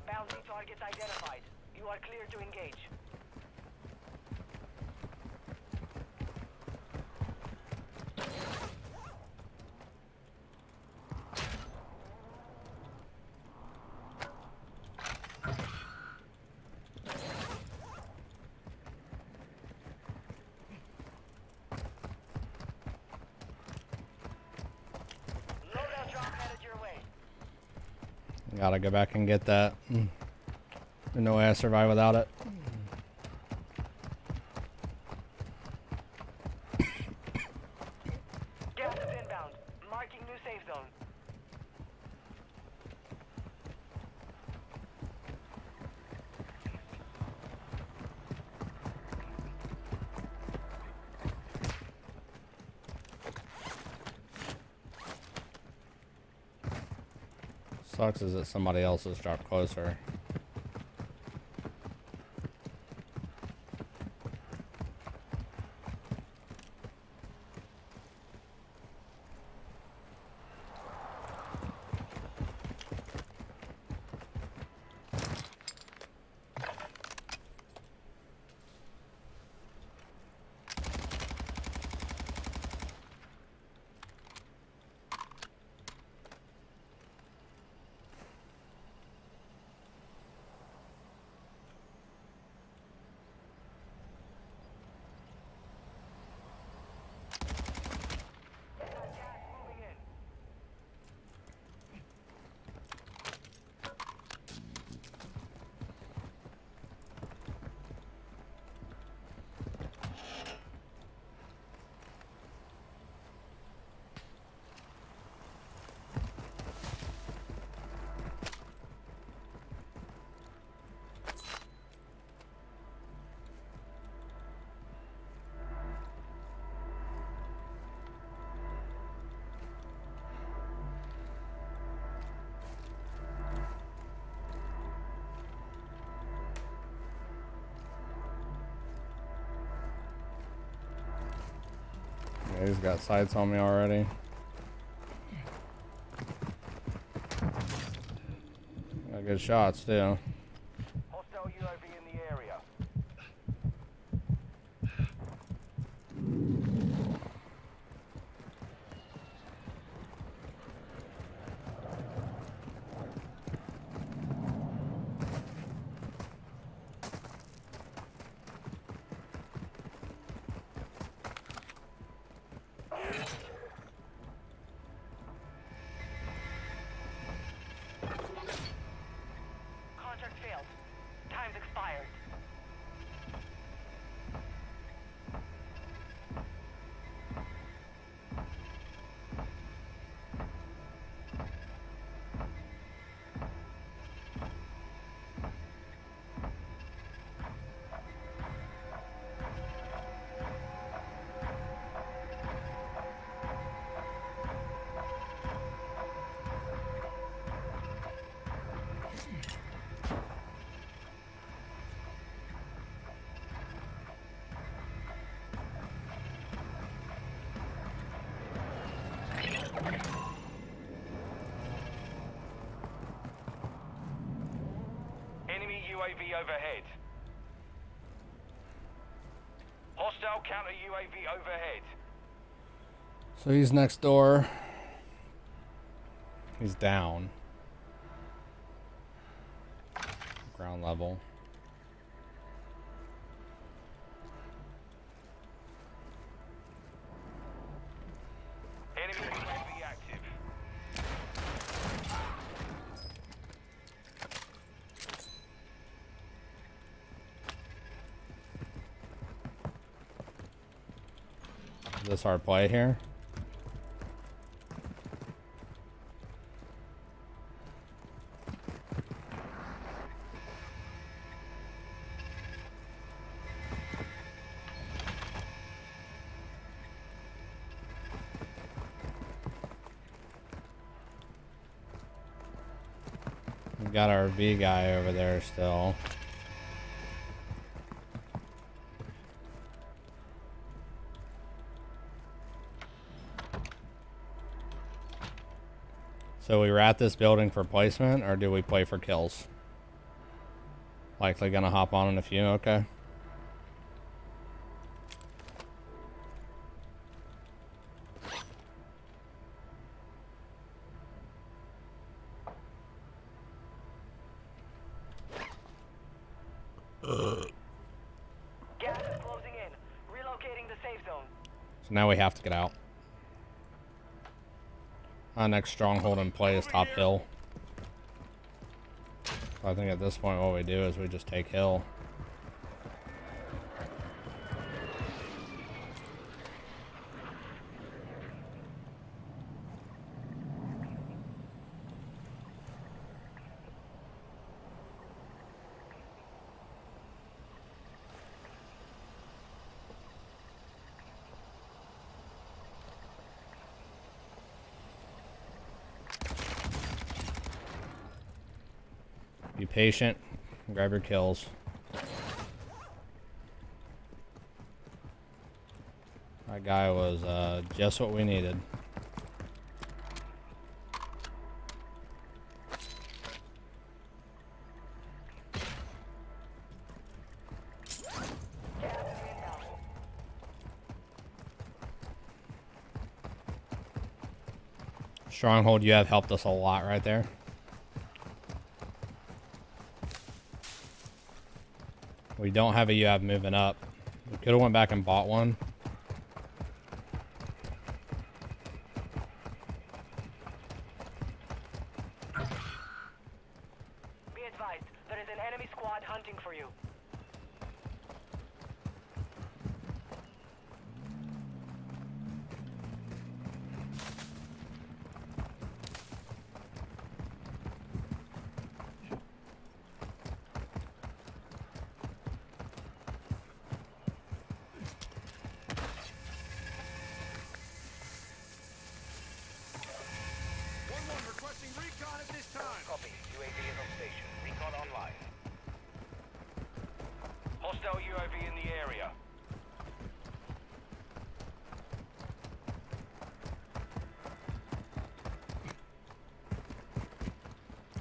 Bounty targets identified. You are clear to engage. Loadout drop headed your way. Gotta go back and get that. There's no way I survive without it. Gas is inbound. Marking new safe zone. Sucks is that somebody else has dropped closer. He's got sights on me already. Got good shots too. Hostile UAV in the area. Contract failed. Time's expired. Enemy UAV overhead. Hostile counter UAV overhead. So he's next door. He's down. Ground level. Enemy UAV active. Is this our play here? We got our V guy over there still. So we rat this building for placement, or do we play for kills? Likely gonna hop on in a few, okay. Gas is closing in. Relocating the safe zone. So now we have to get out. Our next stronghold in play is top hill. So I think at this point what we do is we just take hill. Be patient, grab your kills. That guy was just what we needed. Stronghold, you have helped us a lot right there. We don't have a UAV moving up. We could have went back and bought one. Be advised, there is an enemy squad hunting for you. Requesting recon at this time. Copy. UAV is on station. Recon online. Hostile UAV in the area.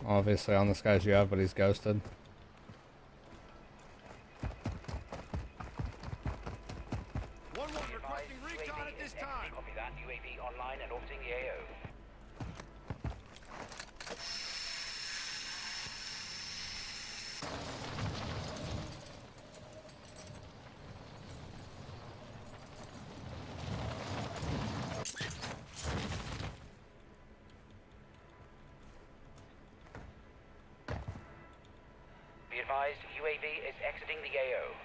Obviously on this guy's UAV, but he's ghosted. Requesting recon at this time. Copy that. UAV online and orbiting the AO. Be advised, UAV is exiting the AO.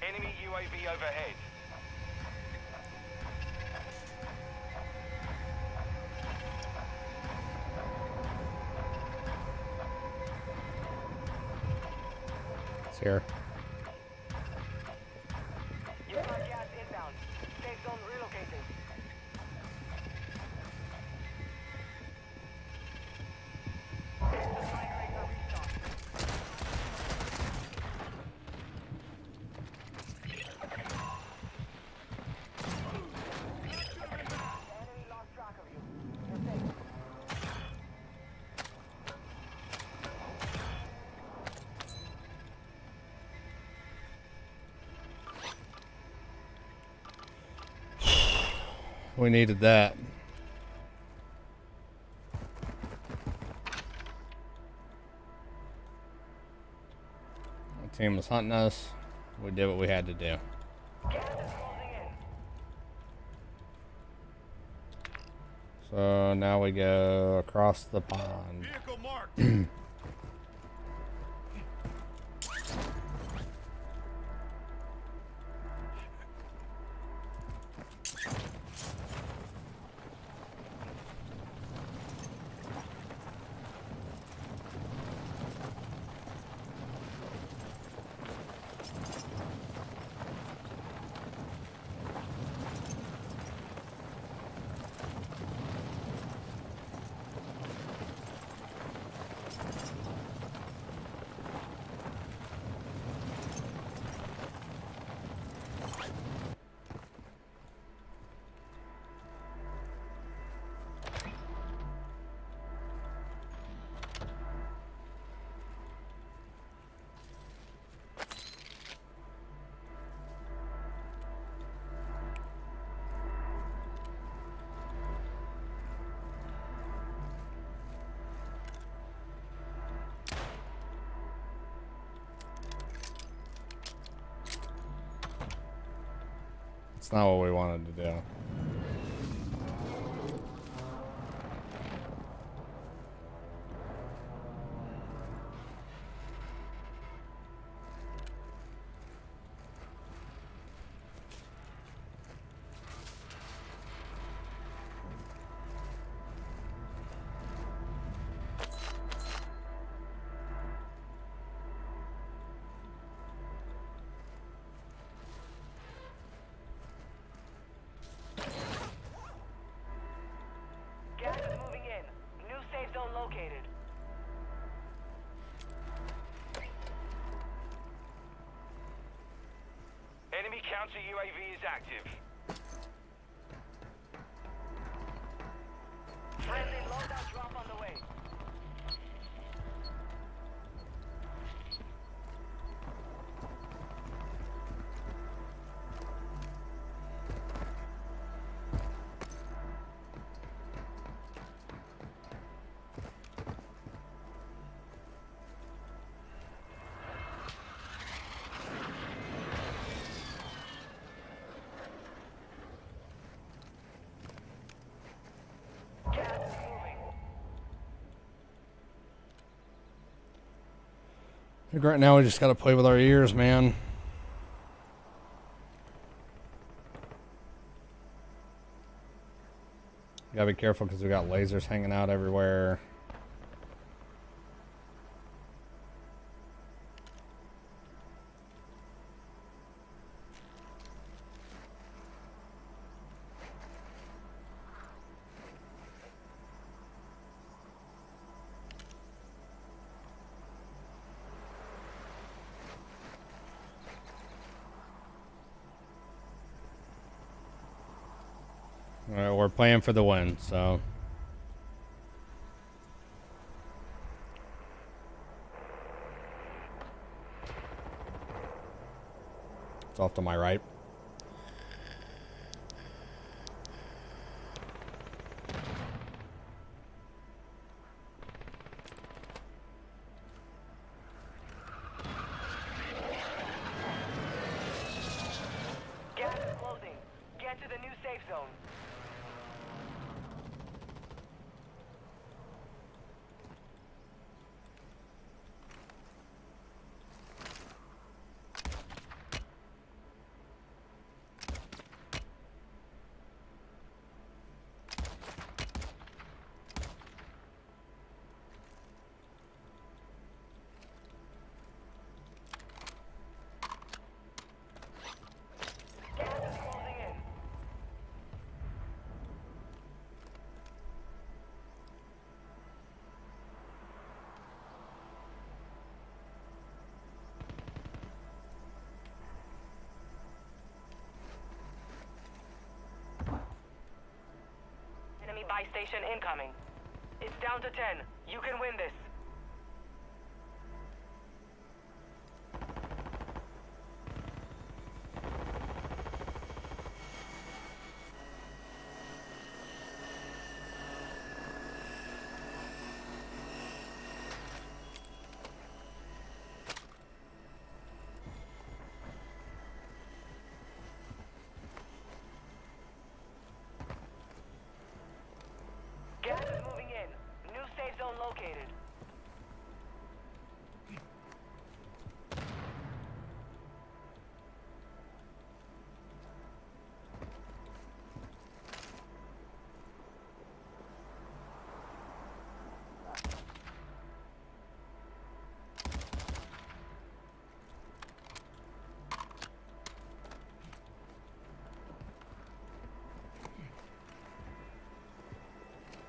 Enemy UAV overhead. It's here. You got gas inbound. Safe zone relocating. Supply crates are restocked. Enemy lost track of you. You're safe. We needed that. The team was hunting us. We did what we had to do. Gas is closing in. So now we go across the pond. Vehicle marked. It's not what we wanted to do. Gas is moving in. New safe zone located. Enemy counter UAV is active. Friendly loadout drop on the way. I think right now we just gotta play with our ears, man. Gotta be careful because we got lasers hanging out everywhere. Alright, we're playing for the win, so. It's off to my right. Gas is closing. Get to the new safe zone. Gas is closing in. Enemy buy station incoming. It's down to 10. You can win this. Gas is moving in. New safe zone located.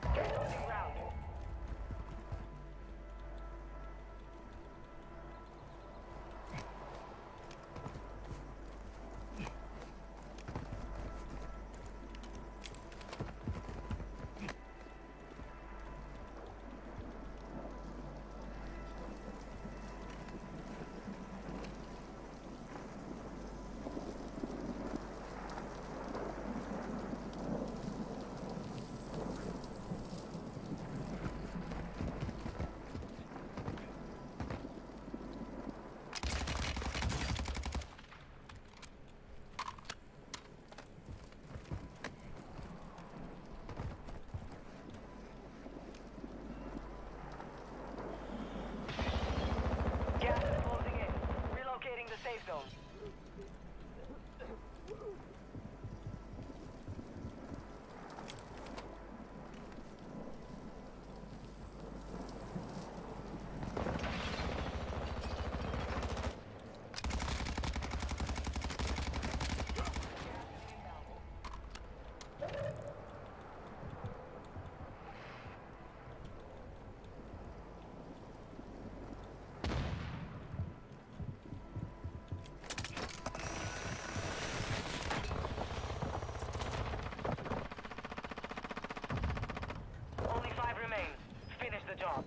Closing round. Gas is closing in. Relocating the safe zone. Only 5 remain. Finish the job.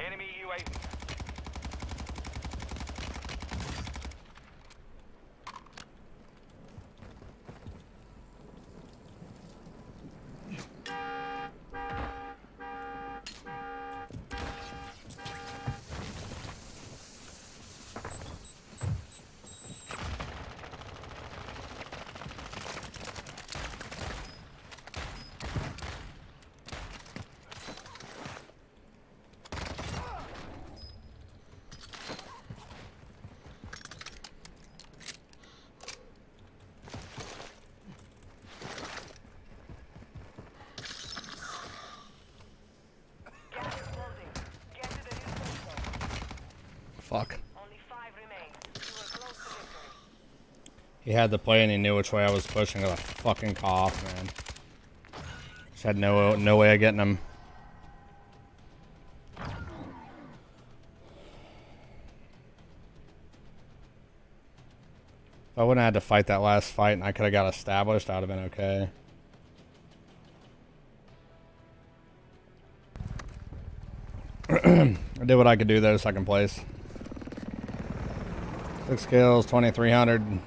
Enemy UAV. fuck. Only 5 remain. You were close to victory. He had the play and he knew which way I was pushing. I fucking cough, man. Just had no way of getting him. If I wouldn't have had to fight that last fight and I could have got established, I would have been okay. I did what I could do though, second place. 6 kills, 2,300.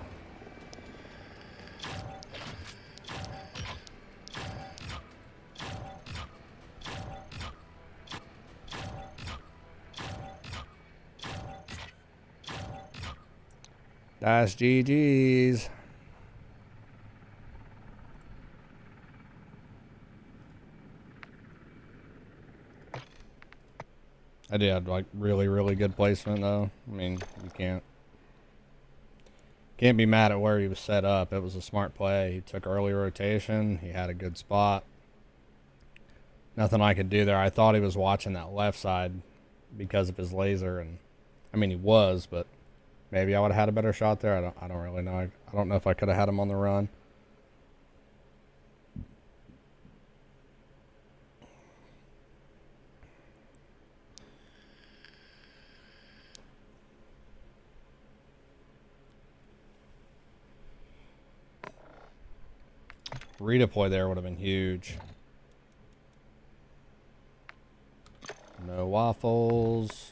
That's GG's. I did have like really good placement though. I mean, you can't be mad at where he was set up. It was a smart play. He took early rotation. He had a good spot. Nothing I could do there. I thought he was watching that left side because of his laser, and I mean he was, but maybe I would have had a better shot there. I don't really know. I don't know if I could have had him on the run. Redeploy there would have been huge. No waffles.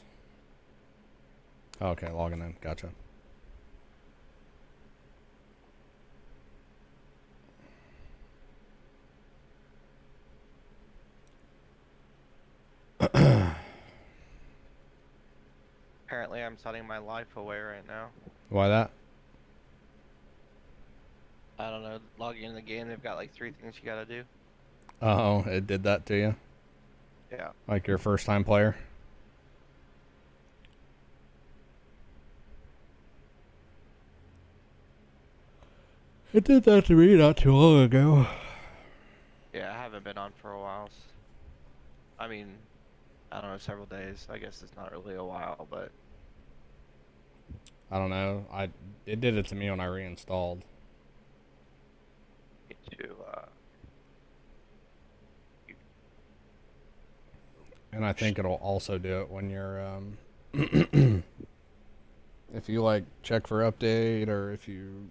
Okay, logging in. Gotcha. Apparently, I'm setting my life away right now. Why that? I don't know. Logging in the game, they've got like 3 things you gotta do. Oh, it did that to you? Yeah. Like your first time player? It did that to me not too long ago. Yeah, I haven't been on for a while. I mean, I don't know, several days. I guess it's not really a while, but... I don't know. It did it to me when I reinstalled. And I think it'll also do it when you're, if you like check for update or if you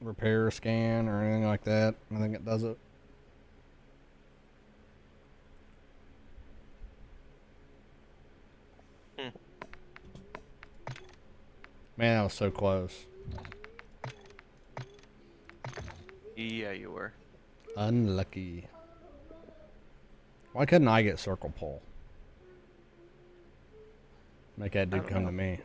repair a scan or anything like that, I think it does it. Man, that was so close. Yeah, you were. Unlucky. Why couldn't I get circle pull? Make that dude come to me.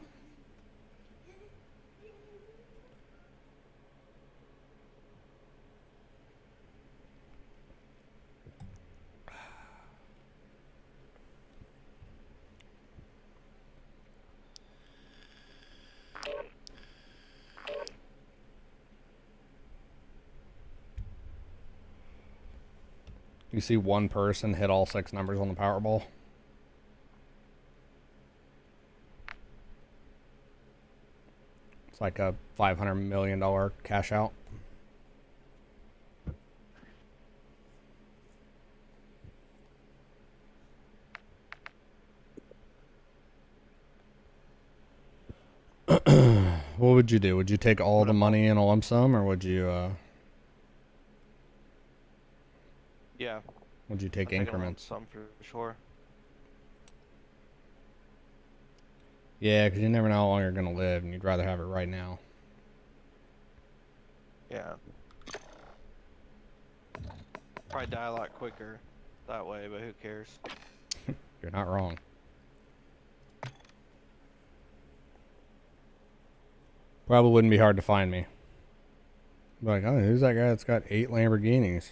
You see one person hit all 6 numbers on the Powerball? It's like a $500 million cash out. What would you do? Would you take all the money in a lump sum, or would you, Yeah. would you take increments? Some for sure. Yeah, because you never know how long you're going to live, and you'd rather have it right now. Yeah. Probably die a lot quicker that way, but who cares? You're not wrong. Probably wouldn't be hard to find me. Like, oh, who's that guy that's got 8 Lamborghinis?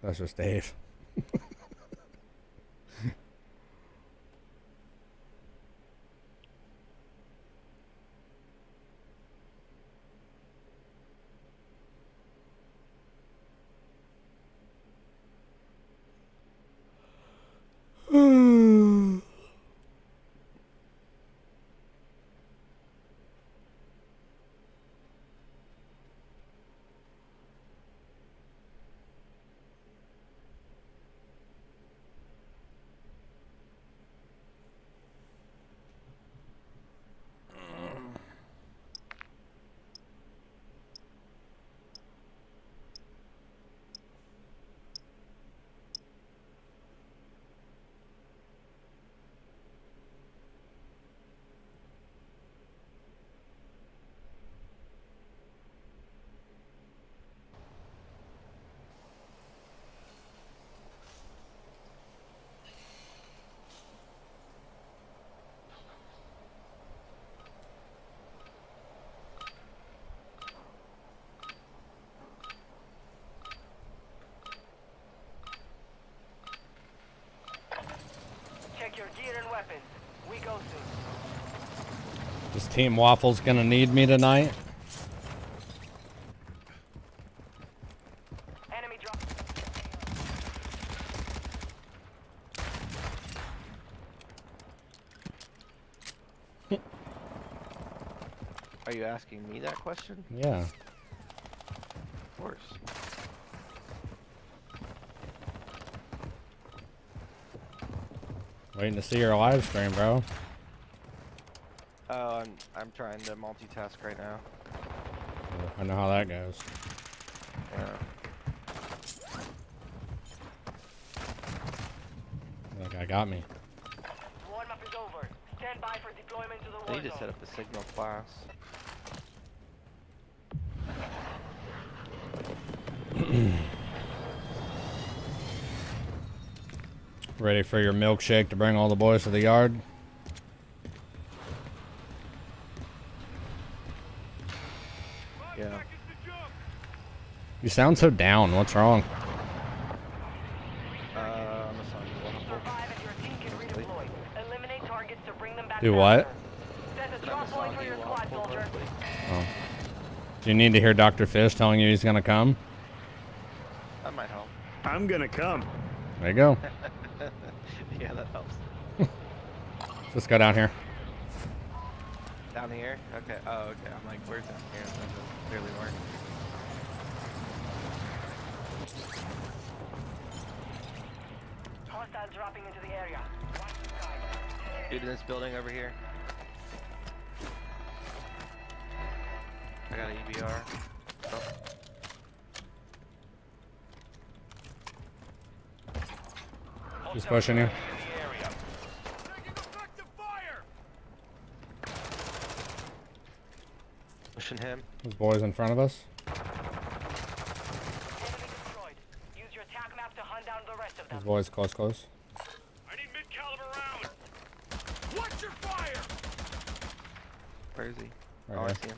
That's just Dave. Is Team Waffles gonna need me tonight? Enemy drop. Are you asking me that question? Yeah. Of course. Waiting to see your live stream, bro. Oh, I'm trying to multitask right now. I know how that goes. Yeah. That guy got me. Warm-up is over. Stand by for deployment to the I war need to zone. set up the signal class. Ready for your milkshake to bring all the boys to the yard? Yeah. You sound so down. What's wrong? I'm assigned Survive and your team can redeploy. Eliminate targets to bring them back Do what? faster. Set a drop point for your squad, soldier. Oh. Do you need to hear Dr. Fish telling you he's gonna come? That might help. I'm gonna come. There you go. Yeah, that helps. Let's go down here. Down here? Okay. Oh, okay. I'm like, where's down here? That doesn't clearly work. Hostiles dropping into the area. Dude, in this building over here. I got an EBR. Oh. He's pushing you. Pushing him. Those boys in front of us. Enemy destroyed. Use your attack map to hunt down the rest of them. Those boys close, close. I need mid-caliber round. Watch your fire. Where is he? Right Oh, I here. see him.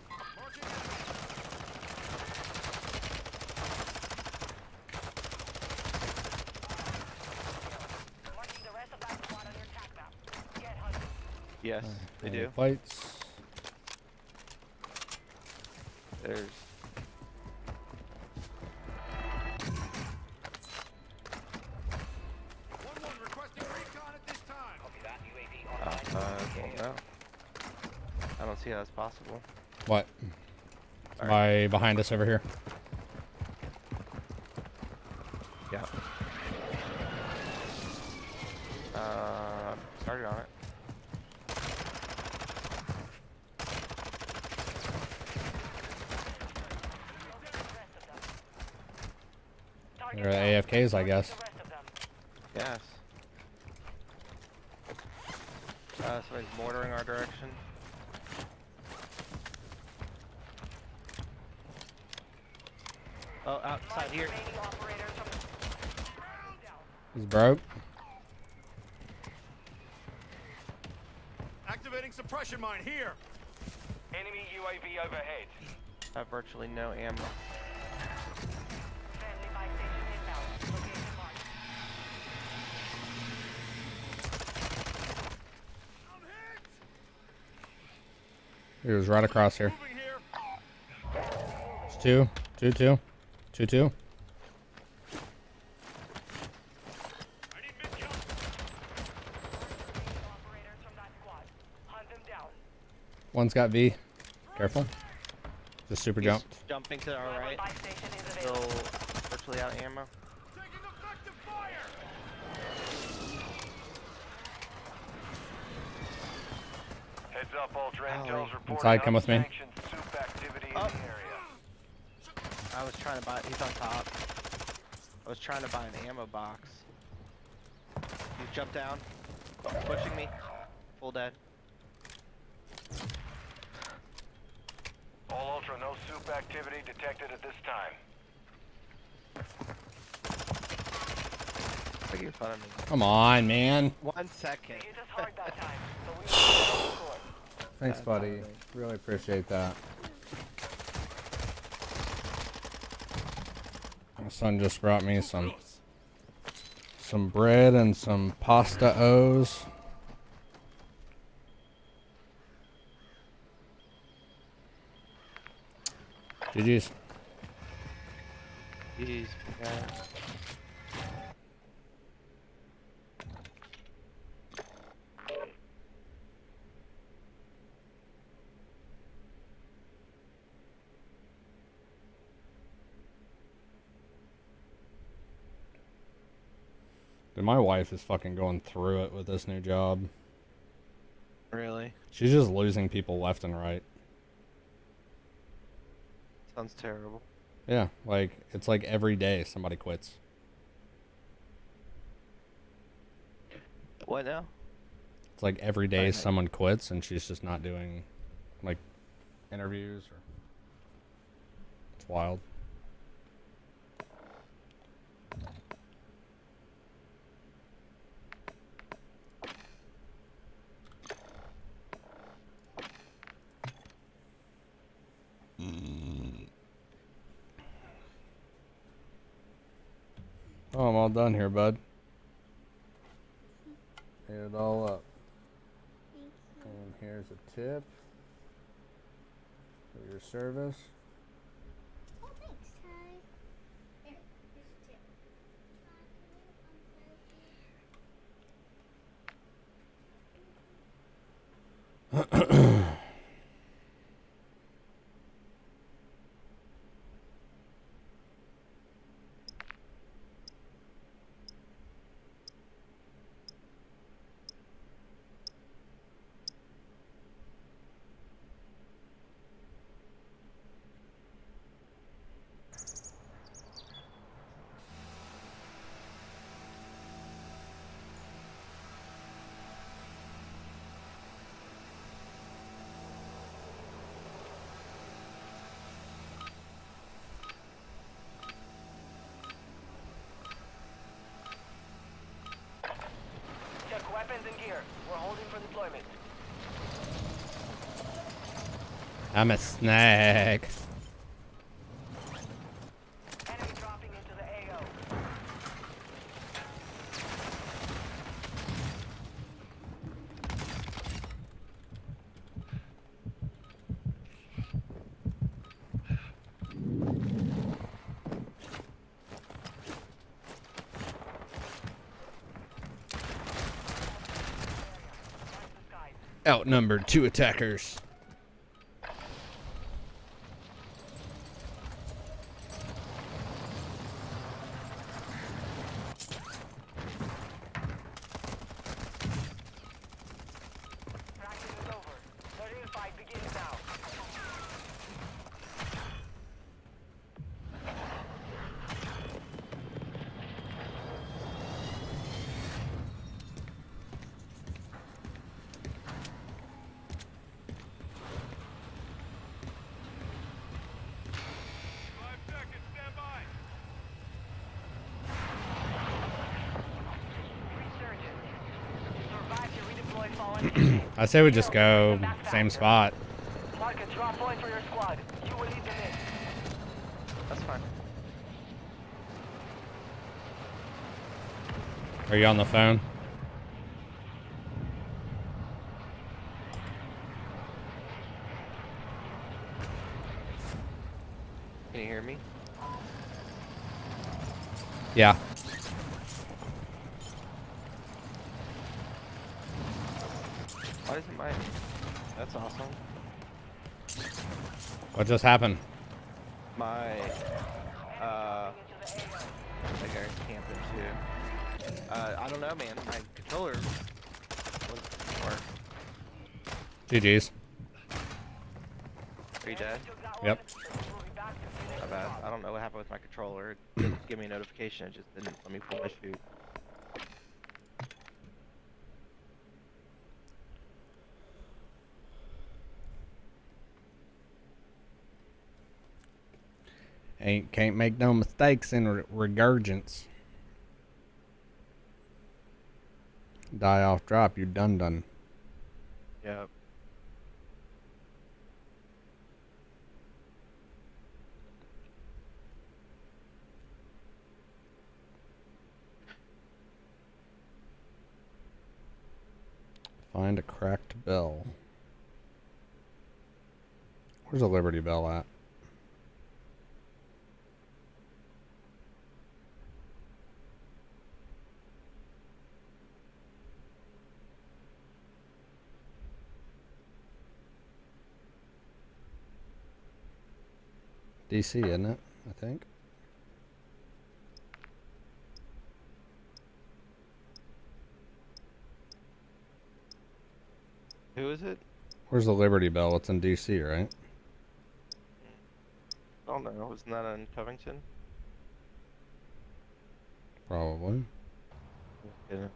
Marking the rest of that squad on your attack map. Get hunting. Yes, they do. Plates. There's. Well, no. I don't see how that's possible. What? By behind us over here. Yeah. Started on it. They're AFKs, I guess. Yes. Somebody's mortaring our direction. Oh, outside here. He's broke. Activating suppression mine here. Enemy UAV overhead. I have virtually no ammo. Friendly buy station inbound. Location marked. He was right across here. It's two. Two. Operators from that squad. Hunt them down. One's got V. Careful. Just super He's jumped. jumping to our right. Buy station is Still available. virtually out of ammo. Heads up, Ultra Intel's reporting Inside, come with me. unsanctioned soup activity in the area. I was trying to buy. He's on top. I was trying to buy an ammo box. He's jumped down, pushing me. Full dead. All Ultra, no soup activity detected at this time. Making fun of me. Come on, man. 1 second. Hit us hard that time, so we will score. Thanks, buddy. Really appreciate that. My son just brought me some bread and some pasta O's. GG's. Jeez, guys. Dude, my wife is fucking going through it with this new job. Really? She's just losing people left and right. Sounds terrible. Yeah, like, it's like every day somebody quits. What now? It's like every day Right. someone quits and she's just not doing, like, interviews or... It's wild. Oh, I'm all done here, bud. Ate it all up. And here's a tip for your service. Oh, thanks, Ty. Here, here's a tip. Check weapons and gear. We're holding for deployment. I'm a snack. Enemy dropping into the AO. Outnumbered 2 attackers. Practice is over. The real fight begins now. I say we just go same spot. Mark a drop point for your squad. You will lead them in. That's fine. Are you on the phone? Can you hear me? Yeah. Why isn't mine? That's awesome. What just happened? My, that guy's camping too. I don't know, man. My controller wasn't work. GG's. Are you dead? Yep. My bad. I don't know what happened with my controller. It didn't give me a notification. It just didn't let me pull my shoot. Can't make no mistakes in regurgence. Die off drop, you done. Yep. Find a cracked bell. Where's the Liberty Bell at? DC, isn't it? I think. Who is it? Where's the Liberty Bell? It's in DC, right? I don't know. Isn't that in Covington? Probably. Yeah.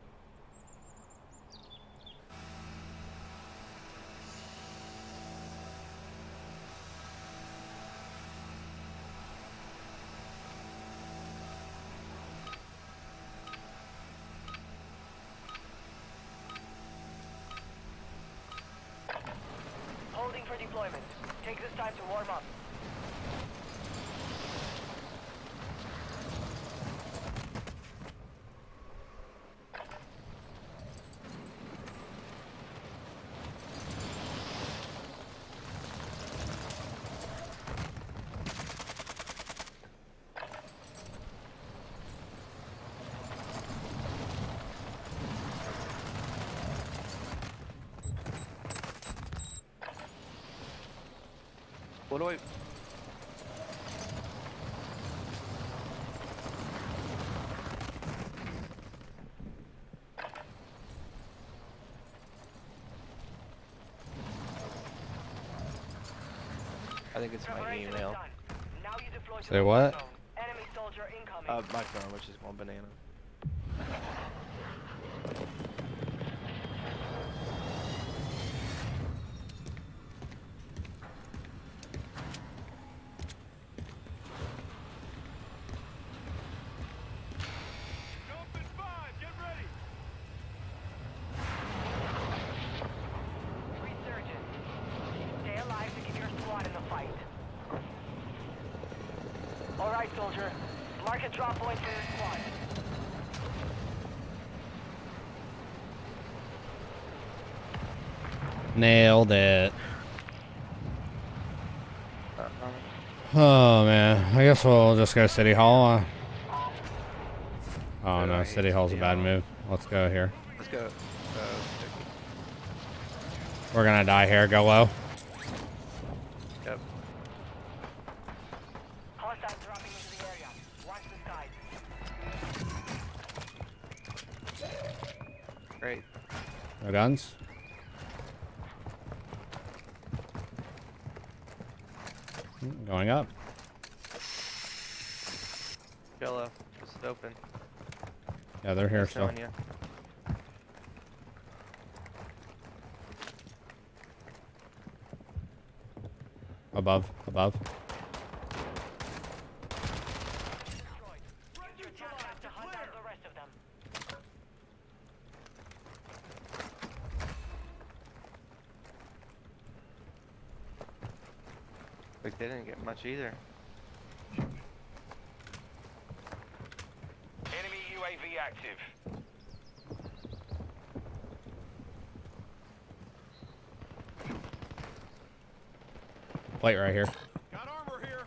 Holding for deployment. Take this time to warm up. What do I... I think it's my email. Now you deploy to Say what? zone. Enemy soldier incoming. My phone, which is going banana. Resurgence. Stay alive to keep your squad in the fight. All right, soldier. Mark a drop point for your squad. Nailed it. Oh man, I guess we'll just go City Hall. Oh no, City Hall's a bad move. Let's go here. Let's go. We're gonna die here. Go low. Yep. Hostiles dropping into the area. Watch the skies. Great. No guns. Going up. Jello. Just open. Yeah, they're here still. Showing you. Above. Above. Use your tactics to hunt down the rest of them. Like they didn't get much either. Enemy UAV active. Plate right here. Got armor here.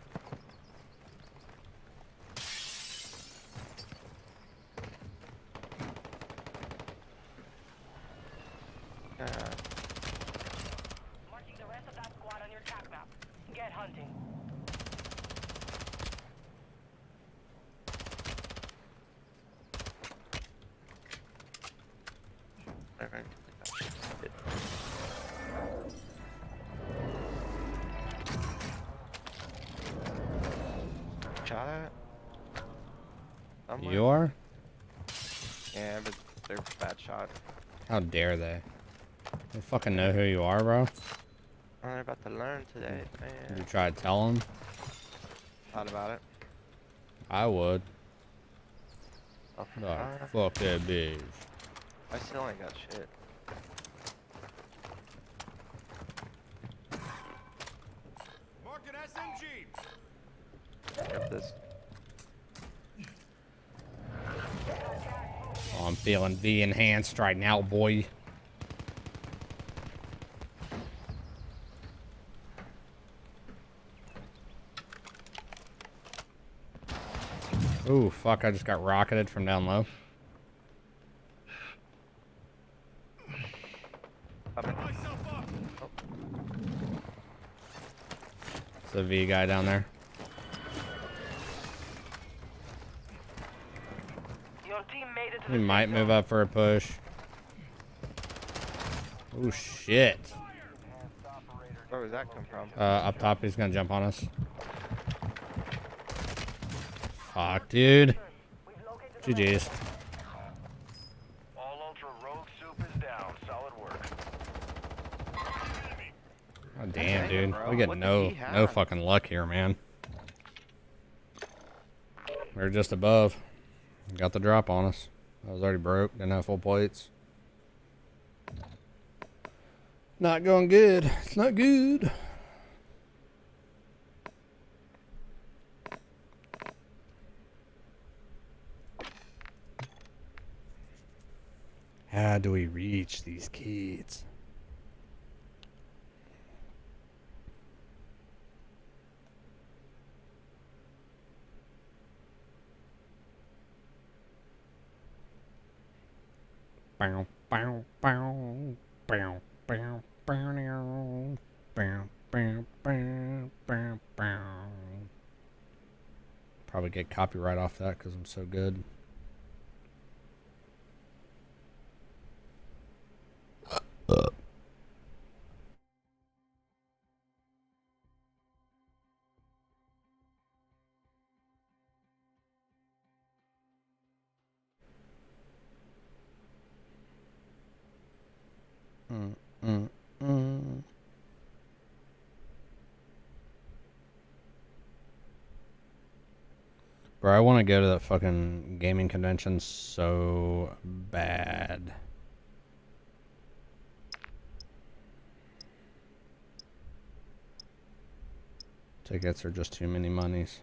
Marking the rest of that squad on your track map. Get hunting. Alright. Shot at? Somewhere? You are? Yeah, but they're bad shot. How dare they? They fucking know who you are, bro. They're about to learn today, Did man. you try to tell them? Thought about it. I would. Oh, Like, fuck that bitch. I still ain't got shit. Mark an SMG. Get this. Oh, I'm feeling V enhanced right now, boy. Ooh, fuck, I just got rocketed from down low. Myself up. It's a V guy down there. Your team made it to We the might safe move zone. up for a push. Oh shit. Where does that come from? Up top, he's gonna jump on us. Fuck, dude. GG's. All Ultra Rogue Soup is down. Solid work. Oh, damn, dude. bro. We get What did no he have? fucking luck here, man. We're just above. Got the drop on us. I was already broke. Didn't have full plates. Not going good. It's not good. How do we reach these kids? Bow, bow, bow, bow, bow, bow, bow, bow, bow, bow, bow. Probably get copyright off that because I'm so good. Mm. Bro, I want to go to that fucking gaming convention so bad. Tickets are just too many monies.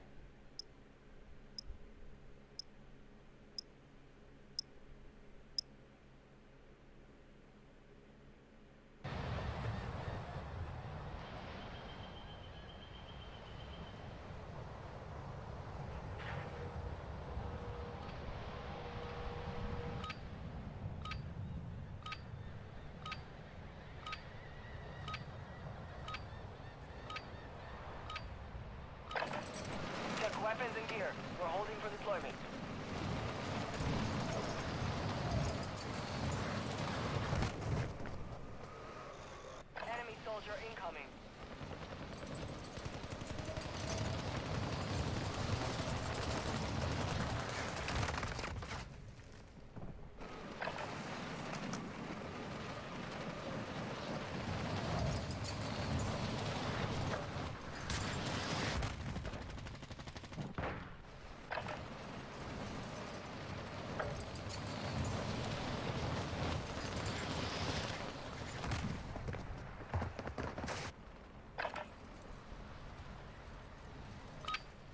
Check weapons and gear. We're holding for deployment. Enemy soldier incoming.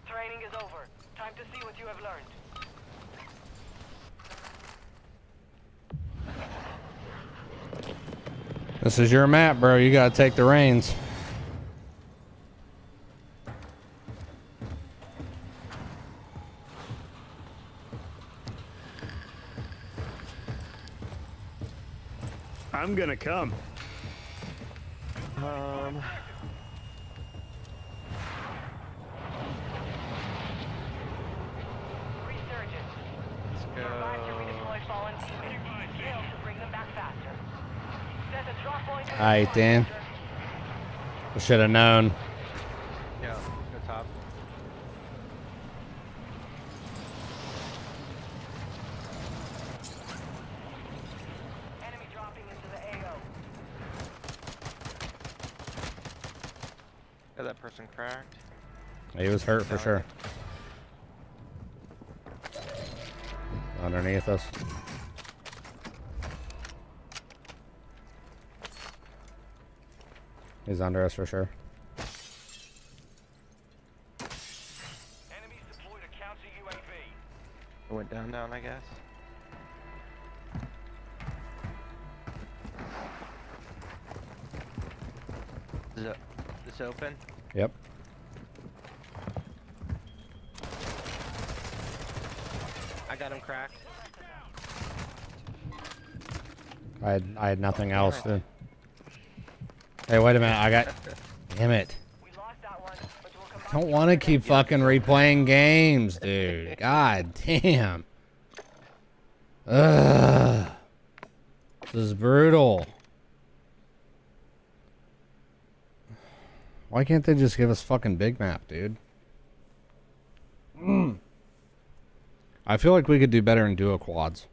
Training is over. Time to see what you have learned. This is your map, bro. You gotta take the reins. I'm gonna come. Resurgence. Let's Advise to go. redeploy fallen teammates. Fail to bring them back faster. Set a drop point. Alright, Dan. I should have known. Yeah, go top. Enemy dropping into the AO. Got that person cracked. He was hurt for sure. Underneath us. He's under us for sure. Enemies deployed a counter UAV. It went down, I guess. Is this open? Yep. I got him cracked. I had nothing else, dude. Hey, wait a minute. I got... Damn it. I don't want to keep fucking replaying games, dude. God damn. Ugh. This is brutal. Why can't they just give us fucking big map, dude? I feel like we could do better in duo quads.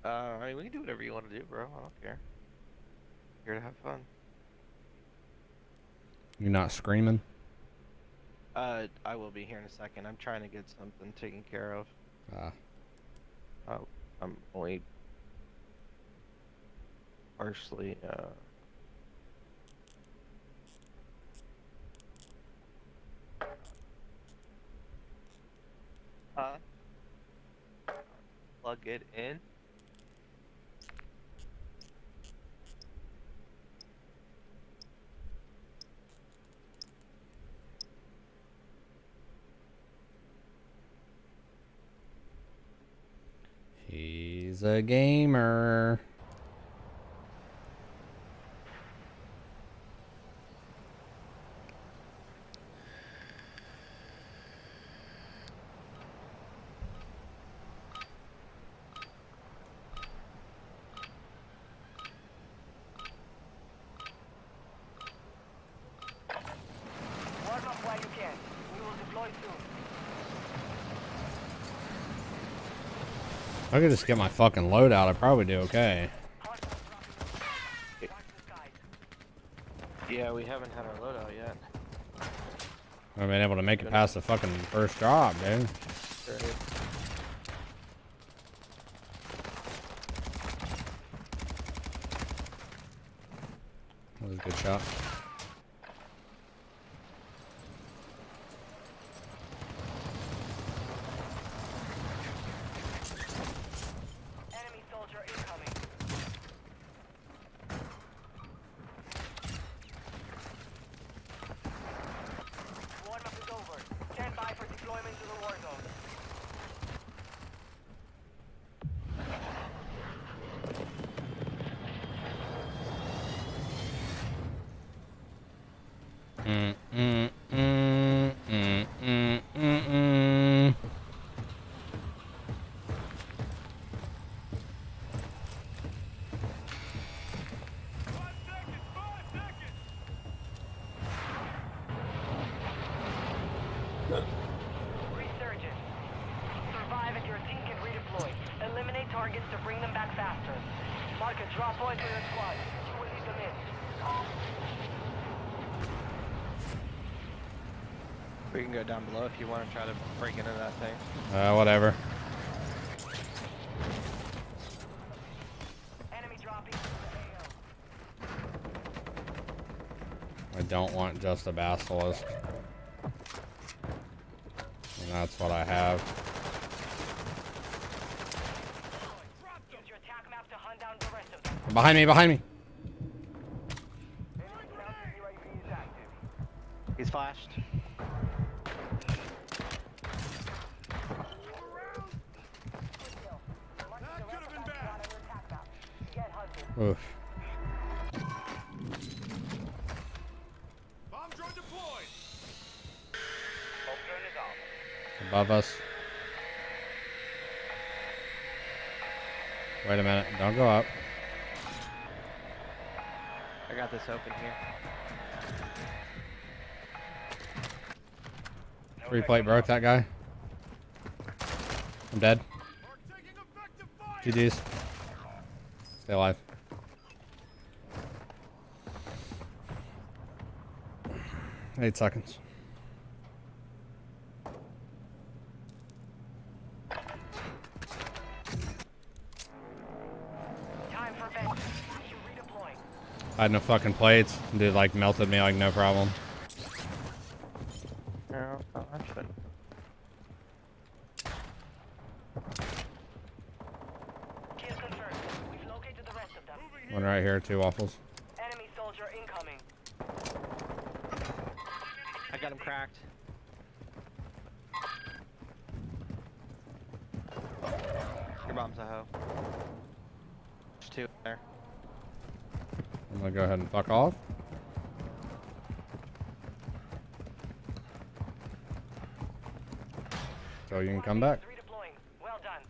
I mean, we can do whatever you want to do, bro. I don't care. Here to have fun. You're not screaming? I will be here in a second. I'm trying to get something taken care of. I'm only partially, plug it in. He's a gamer. Warm up while you can. We will deploy soon. If I could just get my fucking loadout, I'd probably do okay. Yeah, we haven't had our loadout yet. I haven't been able to make it past the fucking first drop, dude. Sure did. That was a good shot. Enemy soldier incoming. Warm up is over. Stand by for deployment to the war zone. Resurgence. Survive and your team can redeploy. Eliminate targets to bring them back faster. Mark a drop point for your squad. You will lead them in. We can go down below if you want to try to break into that thing. Whatever. Enemy dropping to the AO. I don't want just a basilisk. And that's what I have. Use your attack map to hunt down the rest of them. Behind me, behind me. UAV is active. He's flashed. Oof. Bomb drone deployed. Above us. Wait a minute. Don't go up. I got this open here. 3 plate broke that guy. I'm dead. GG's. Stay alive. Eight seconds. Time for vengeance. You redeploy. I had no fucking plates. Dude, like, melted me like no problem. No, I shouldn't. Kill confirmed. We've located the rest of them. One right here, 2 waffles. Enemy soldier incoming. I got him cracked. Your bomb's a hoe. There's 2 there. I'm gonna go ahead and fuck off. So you can come back. Redeploying. Well done.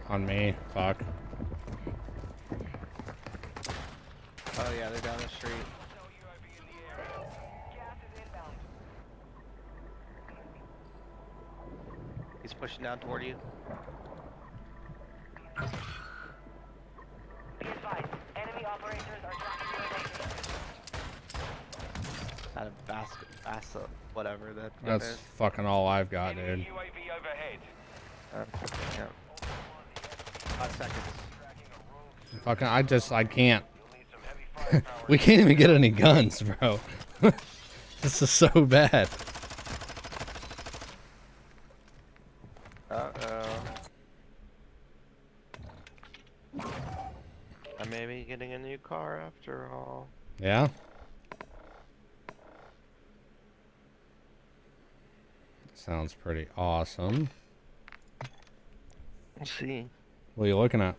On me. Fuck. Oh yeah, they're down the street. Gas is inbound. He's pushing down toward you. Be advised. Enemy operators are tracking your location. Out of basket, whatever that That's is. fucking all I've got, dude. UAV overhead. Yeah. 5 seconds. Fucking, I can't. We can't even get any guns, bro. This is so bad. Uh-oh. I may be getting a new car after all. Yeah? Sounds pretty awesome. Let's see. What are you looking at?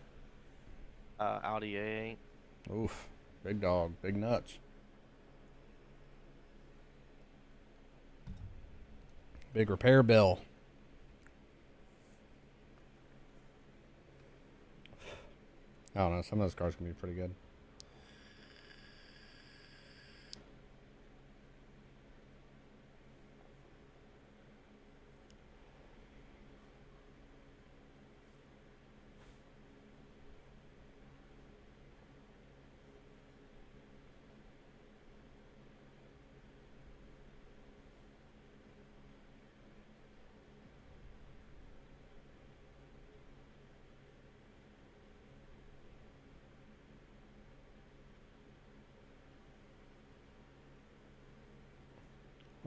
Audi A8. Oof. Big dog. Big nuts. Big repair bill. I don't know. Some of those cars can be pretty good.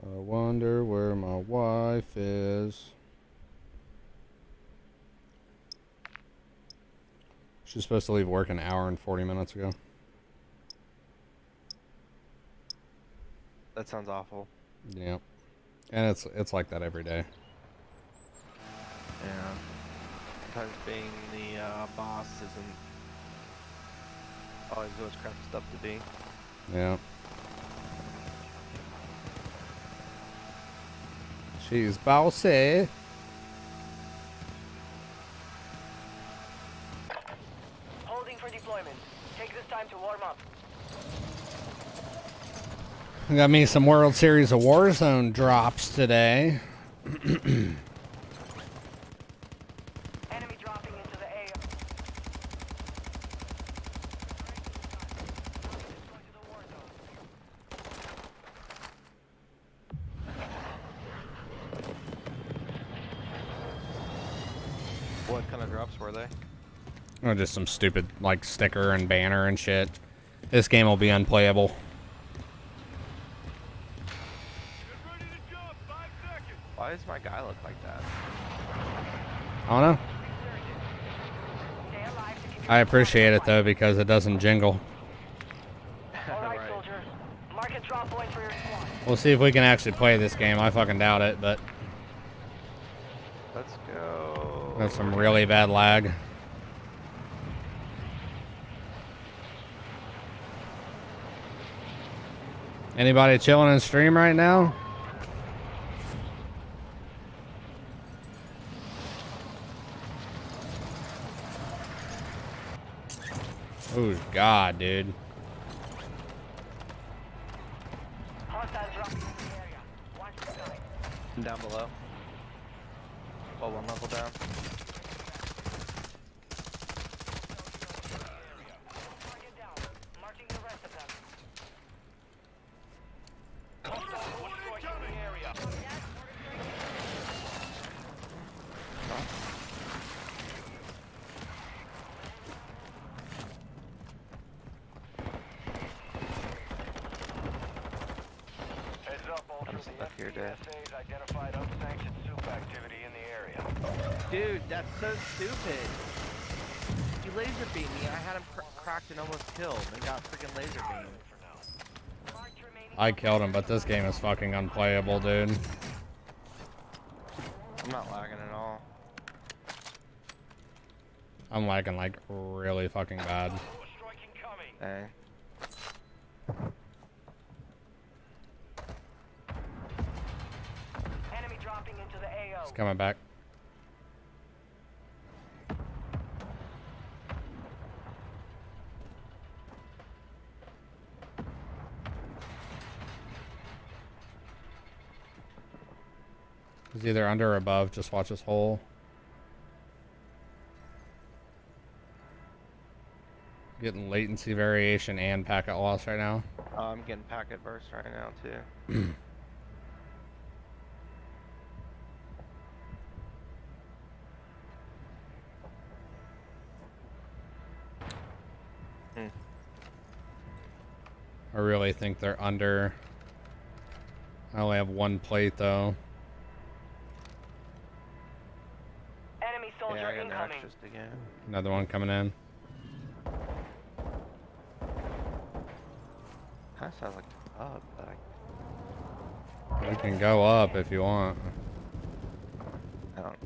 I wonder where my wife is. She's supposed to leave work an hour and 40 minutes ago. That sounds awful. Yep. And it's like that every day. Yeah. Sometimes being the boss isn't always what it's cracked up to be. Yeah. She's bossy. Holding for deployment. Take this time to warm up. We got me some World Series of Warzone drops today. Enemy dropping into the AO. What kind of drops were they? Oh, just some stupid like sticker and banner and shit. This game will be unplayable. Why does my guy look like that? I don't know. I appreciate it though because it doesn't jingle. Alright, soldier. Mark a drop point for your squad. We'll see if we can actually play this game. I fucking doubt it, but Let's go. that's some really bad lag. Anybody chilling in stream right now? Oh God, dude. Hostile drop in the area. Watch the sky. I'm down below. Oh, one level down. Target down. Marking the rest of them. Hostile destroyed in the area. Heads up, Ultra. I'm stuck here, Dad. SA's identified unsanctioned soup activity in the area. Dude, that's so stupid. You laser beat me. I had him cracked and almost killed and got freaking laser beamed. I killed him, but this game is fucking unplayable, dude. I'm not lagging at all. I'm lagging like really fucking bad. Dang. Enemy dropping into the AO. It's coming back. He's either under or above. Just watch his hole. Getting latency variation and packet loss right now. Oh, I'm getting packet burst right now too. I really think they're under. I only have one plate though. Enemy soldier Yeah, I got an incoming. extras again. Another one coming in. Kind of sounds like up, but We can go up if you want. I don't.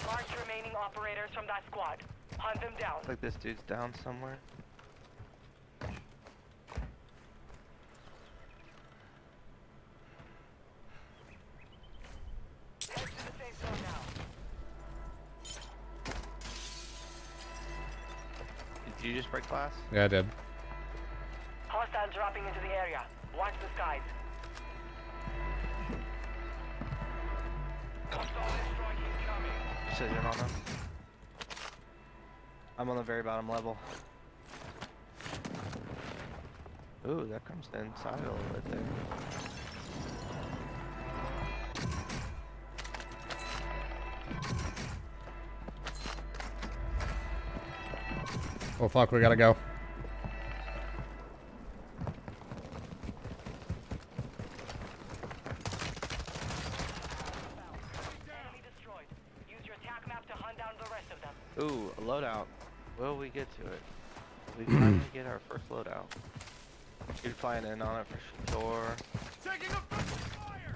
Mark remaining operators from that squad. Hunt them down. Looks like this dude's down somewhere. Head to the safe zone now. Did you just break glass? Yeah, I did. Hostile dropping into the area. Watch the skies. Precision on him. I'm on the very bottom level. Ooh, that comes inside a little bit there. Oh fuck, we gotta go. Enemy destroyed. Use your attack map to hunt down the rest of them. Ooh, a loadout. Will we get to it? Will we finally get our first loadout? Dude flying in on it for sure. Taking effective fire!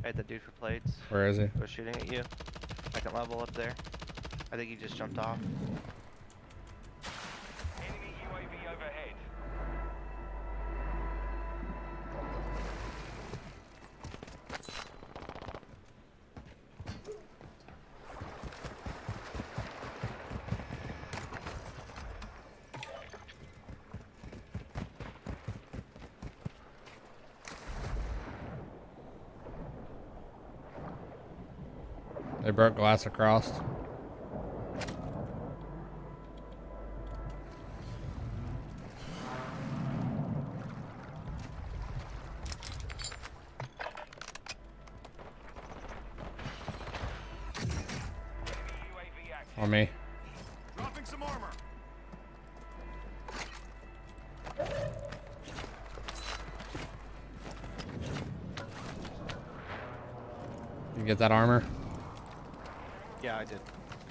Hey, the dude for plates. Where is he? Was shooting at you. Second level up there. I think he just jumped off. Enemy UAV overhead. They broke glass across. UAV active. On me. Dropping some armor. You get that armor? Yeah, I did.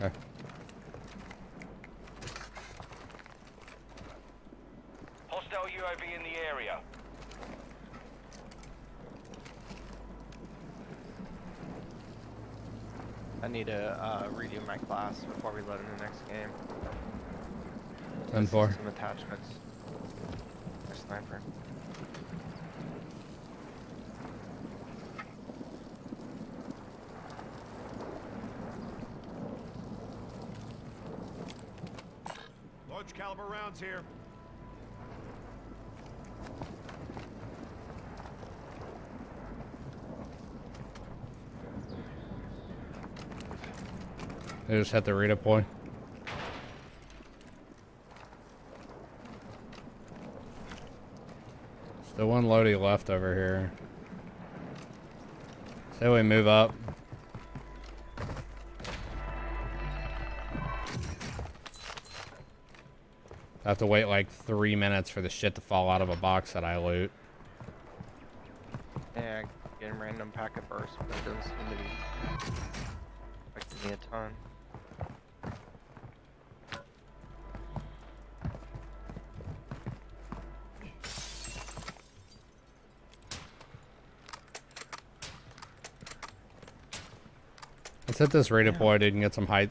Okay. Hostile UAV in the area. I need to redo my class before we load in the next game. 10-4. Some attachments. A sniper. Large caliber rounds here. They just hit the redeploy. Still one loadie left over here. Say we move up. I have to wait like 3 minutes for the shit to fall out of a box that I loot. Yeah, getting random packet bursts, but it doesn't seem to be affecting me a ton. hit this redeploy, dude, and get some height.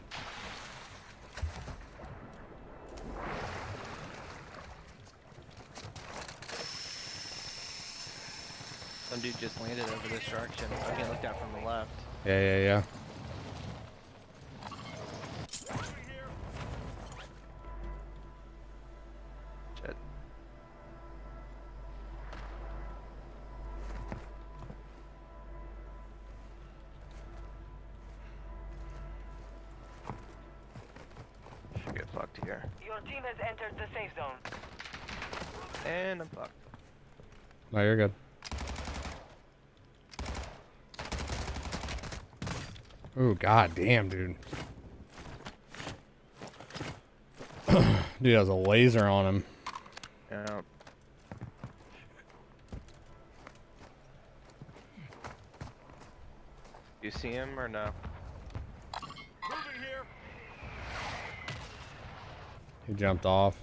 Some dude just landed over this direction. I'm getting looked at from the left. Yeah. Shit. Should get fucked here. Your team has entered the safe zone. And I'm fucked. No, you're good. Ooh, god damn, dude. Dude has a laser on him. Yeah. You see him or no? Moving here. He jumped off.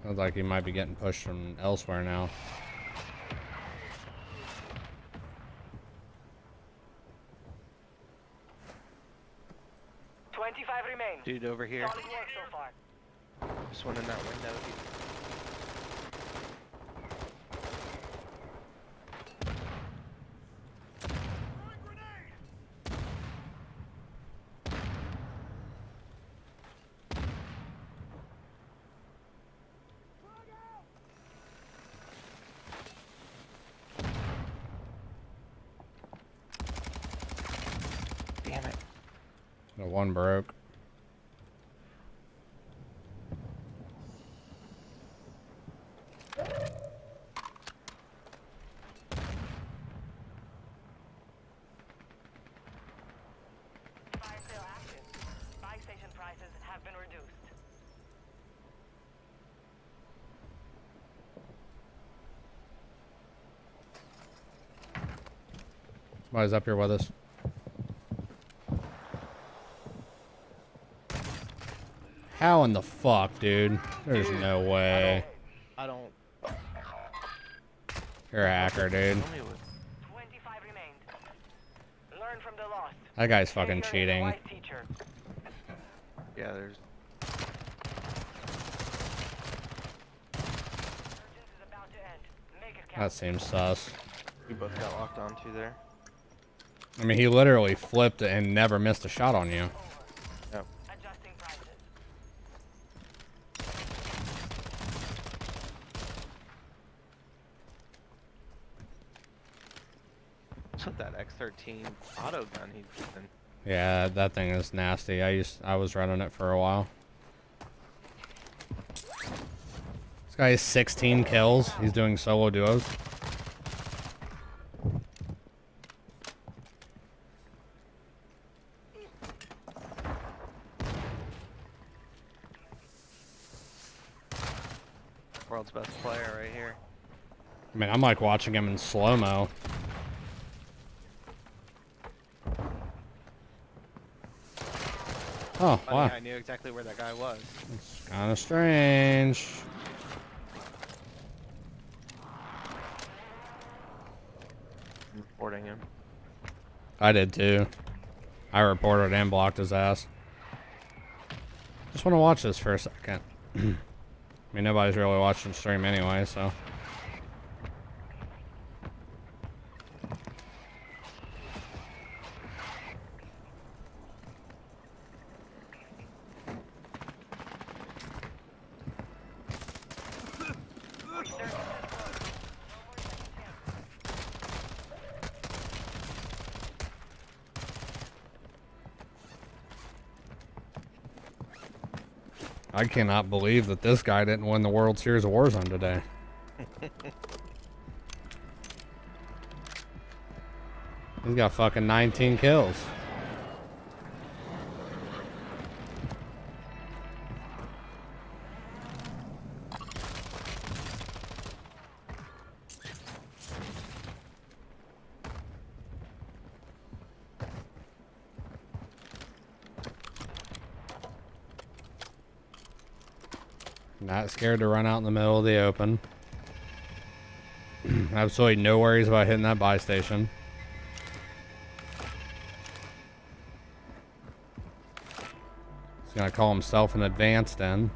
Sounds like he might be getting pushed from elsewhere now. Dude over here. Solid work so far. Just one in that window. Damn it. The one broke. Somebody's up here with us. How in the fuck, dude? There's no way. I don't. You're a hacker, dude. 25 remained. Learn from the loss. That guy's fucking cheating. Yeah, there's. That seems sus. We both got locked onto there. I mean, he literally flipped and never missed a shot on you. Yep. Adjusting prices. What's with that X13 auto gun he's using? Yeah, that thing is nasty. I was running it for a while. This guy has 16 kills. He's doing solo duos. World's best player right here. I mean, I'm like watching him in slow-mo. Oh, Funny, wow. I knew exactly where that guy was. It's kind of strange. I'm reporting him. I did too. I reported and blocked his ass. Just want to watch this for a second. I mean, nobody's really watching stream anyway, so. I cannot believe that this guy didn't win the World Series of Warzone today. He's got fucking 19 kills. Not scared to run out in the middle of the open. Absolutely no worries about hitting that buy station. He's gonna call himself an advanced in.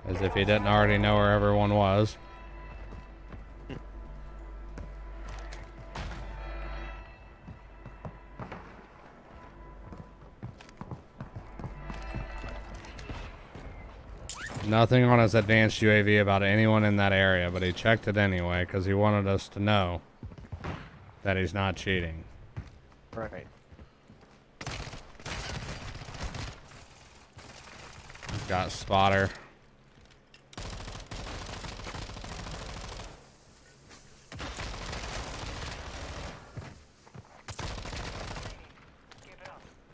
As if he didn't already know where everyone was. Nothing on his advanced UAV about anyone in that area, but he checked it anyway because he wanted us to know that he's not cheating. Right. He's got spotter.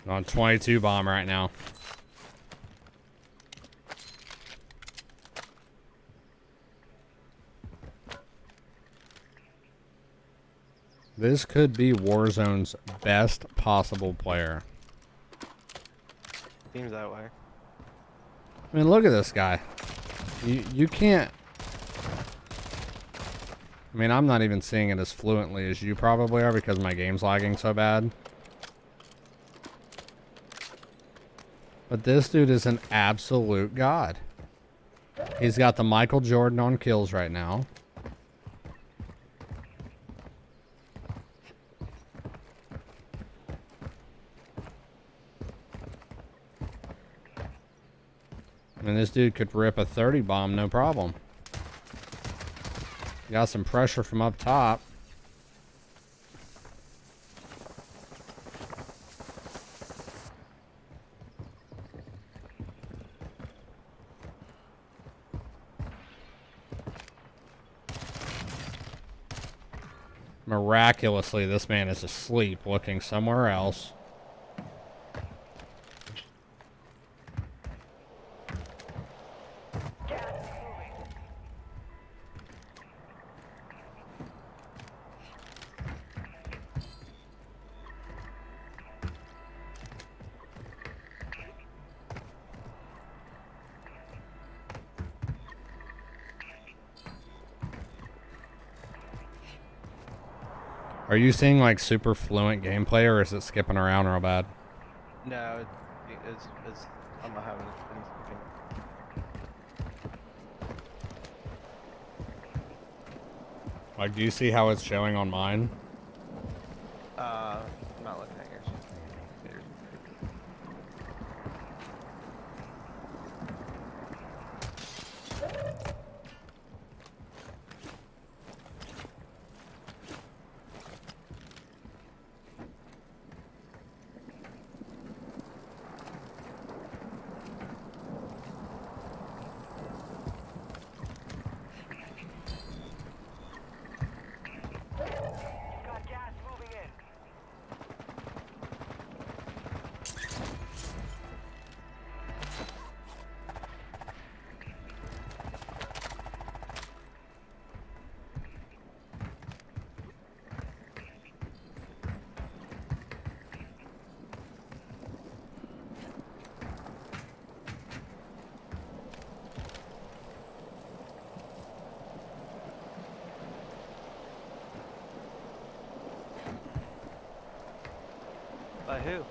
On 22 bomb right now. This could be Warzone's best possible player. Seems that way. I mean, look at this guy. You can't... I mean, I'm not even seeing it as fluently as you probably are because my game's lagging so bad. But this dude is an absolute god. He's got the Michael Jordan on kills right now. And this dude could rip a 30 bomb, no problem. Got some pressure from up top. Miraculously, this man is asleep, looking somewhere else. Are you seeing like super fluent gameplay, or is it skipping around real bad? No, it's I'm not having it. Like, do you see how it's showing on mine? I'm not looking at yours. By who?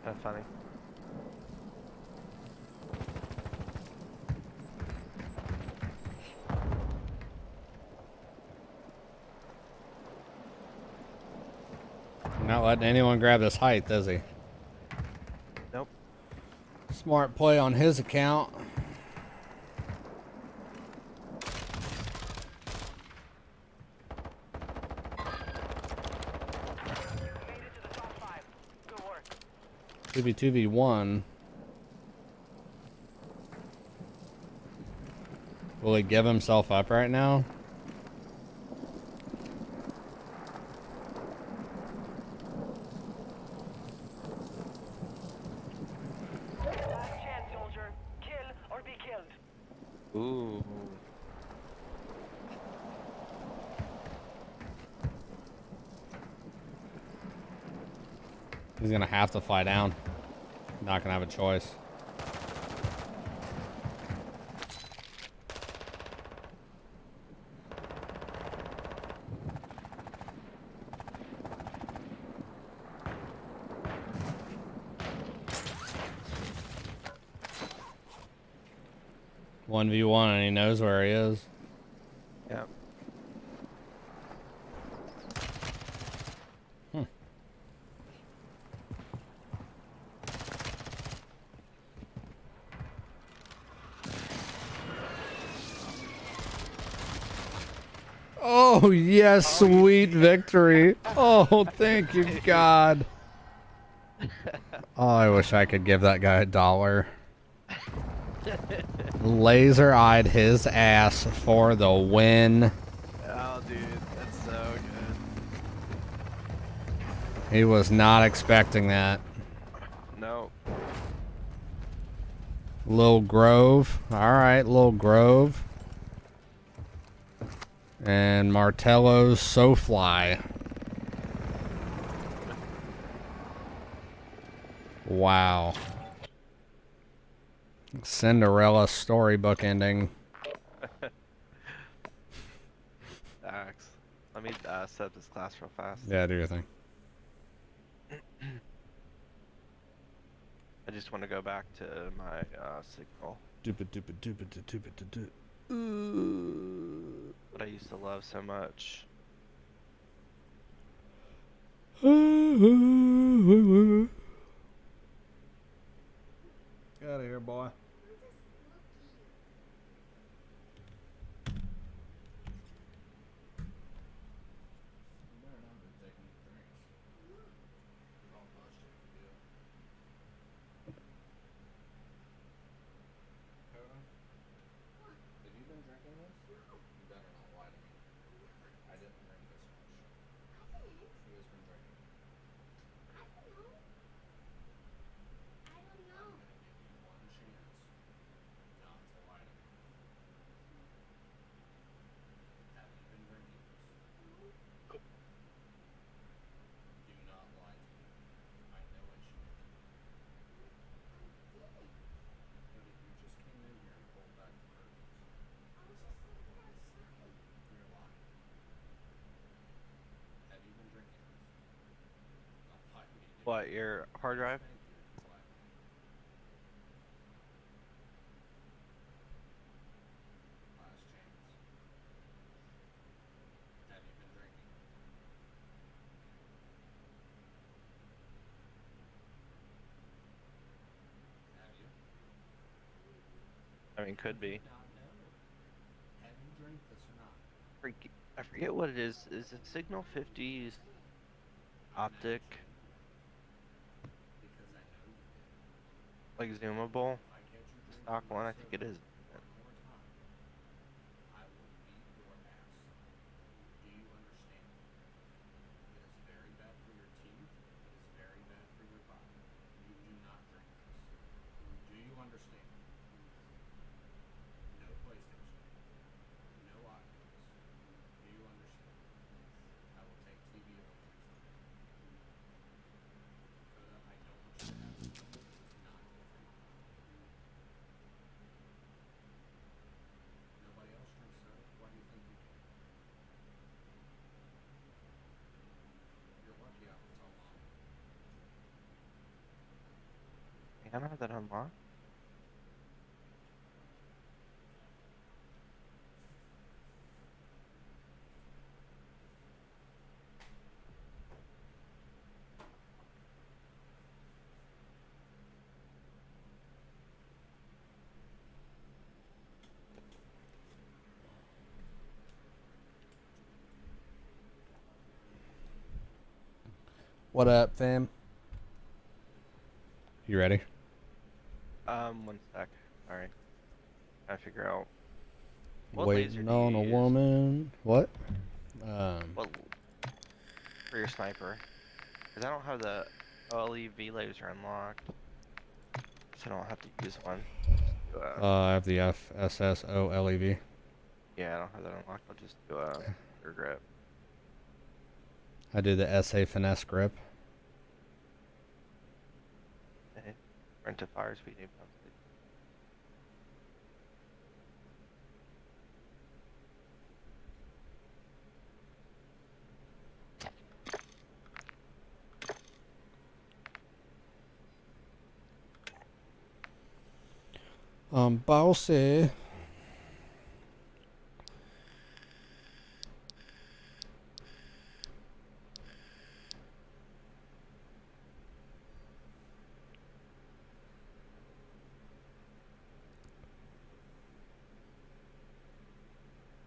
That's funny. Not letting anyone grab this height, is he? Nope. Smart play on his account. Could be 2v1. Will he give himself up right now? Last chance, soldier. Kill or be killed. Ooh. He's gonna have to fly down. Not gonna have a choice. One v one, and he knows where he is. Yep. Oh, yes, sweet victory. Oh, thank you, God. Oh, I wish I could give that guy $1. Laser-eyed his ass for the win. Oh, dude, that's so good. He was not expecting that. No. Lil Grove. All right, Lil Grove. And Martello's SoFly. Wow. Cinderella storybook ending. Thanks. Let me set up this class real fast. Yeah, do your thing. I just want to go back to my signal. What I used to love so much. Get out of here, boy. What, your hard drive? I mean, could be. I forget what it is. Is it Signal 50's optic? Like zoomable? The stock one? I think it is. I don't have that unlocked. What up, fam? You ready? 1 sec. Alright. Gotta figure out what laser Waiting do you on a use? woman. What? What for your sniper? Because I don't have the OLEV laser unlocked, so I don't have to use one. I have the FSSOLEV. Yeah, I don't have that unlocked. I'll just do a grip. I do the SA finesse grip. Rent to fire speed. Bossy.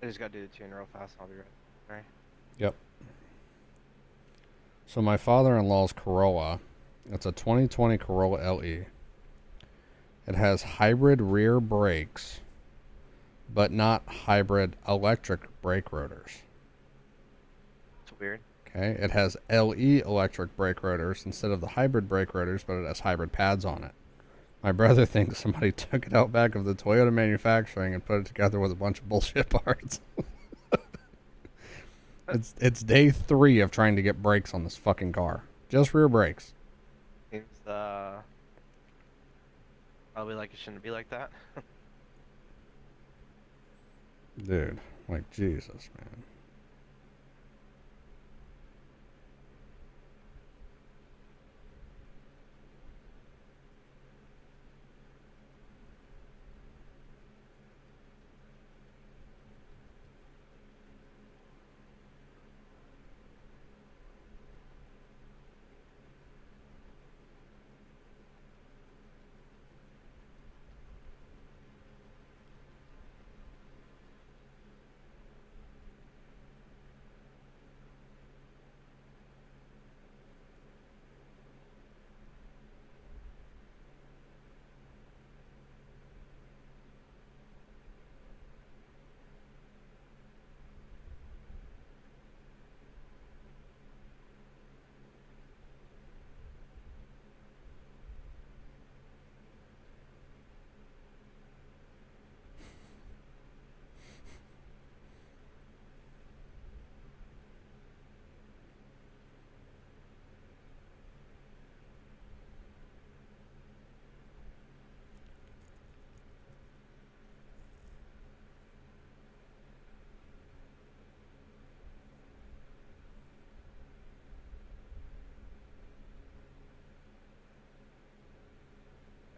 I just gotta do the tune real fast. I'll be ready. All right. Yep. So my father-in-law's Corolla, it's a 2020 Corolla LE. It has hybrid rear brakes, but not hybrid electric brake rotors. It's weird. Okay, it has LE electric brake rotors instead of the hybrid brake rotors, but it has hybrid pads on it. My brother thinks somebody took it out back of the Toyota manufacturing and put it together with a bunch of bullshit parts. It's day 3 of trying to get brakes on this fucking car. Just rear brakes. Seems probably like it shouldn't be like that. Dude, like Jesus, man.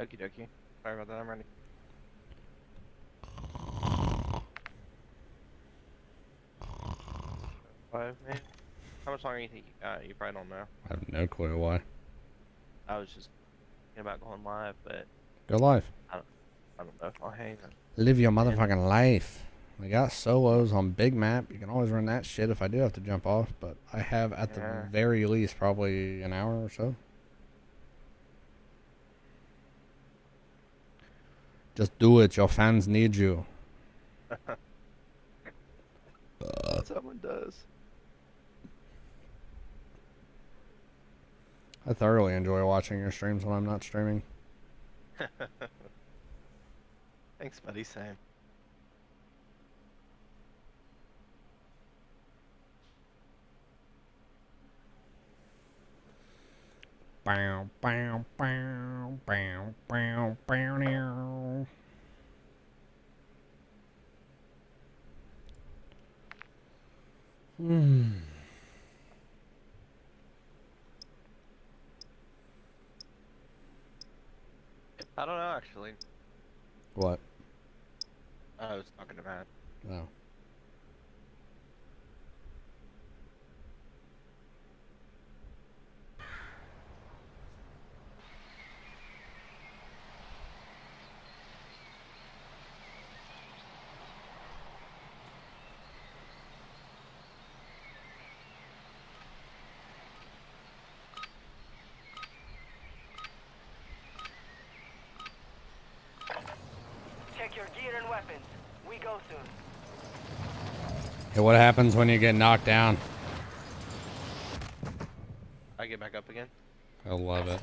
Okie dokie. Sorry about that. I'm ready. Five, man. How much longer do you think you got? You probably don't know. I have no clue why. I was just thinking about going live, but Go live. I don't know if I'll hang. Live your motherfucking life. We got solos on big map. You can always run that shit if I do have to jump off, but I have at the very least probably an hour or so. Just do it. Your fans need you. Someone does. I thoroughly enjoy watching your streams when I'm not streaming. Thanks, buddy. Same. Bow, bow, bow, bow, bow, bow, now. I don't know, actually. What? I was talking to Matt. No. Check your gear and weapons. We go soon. Hey, what happens when you get knocked down? I get back up again. I love it.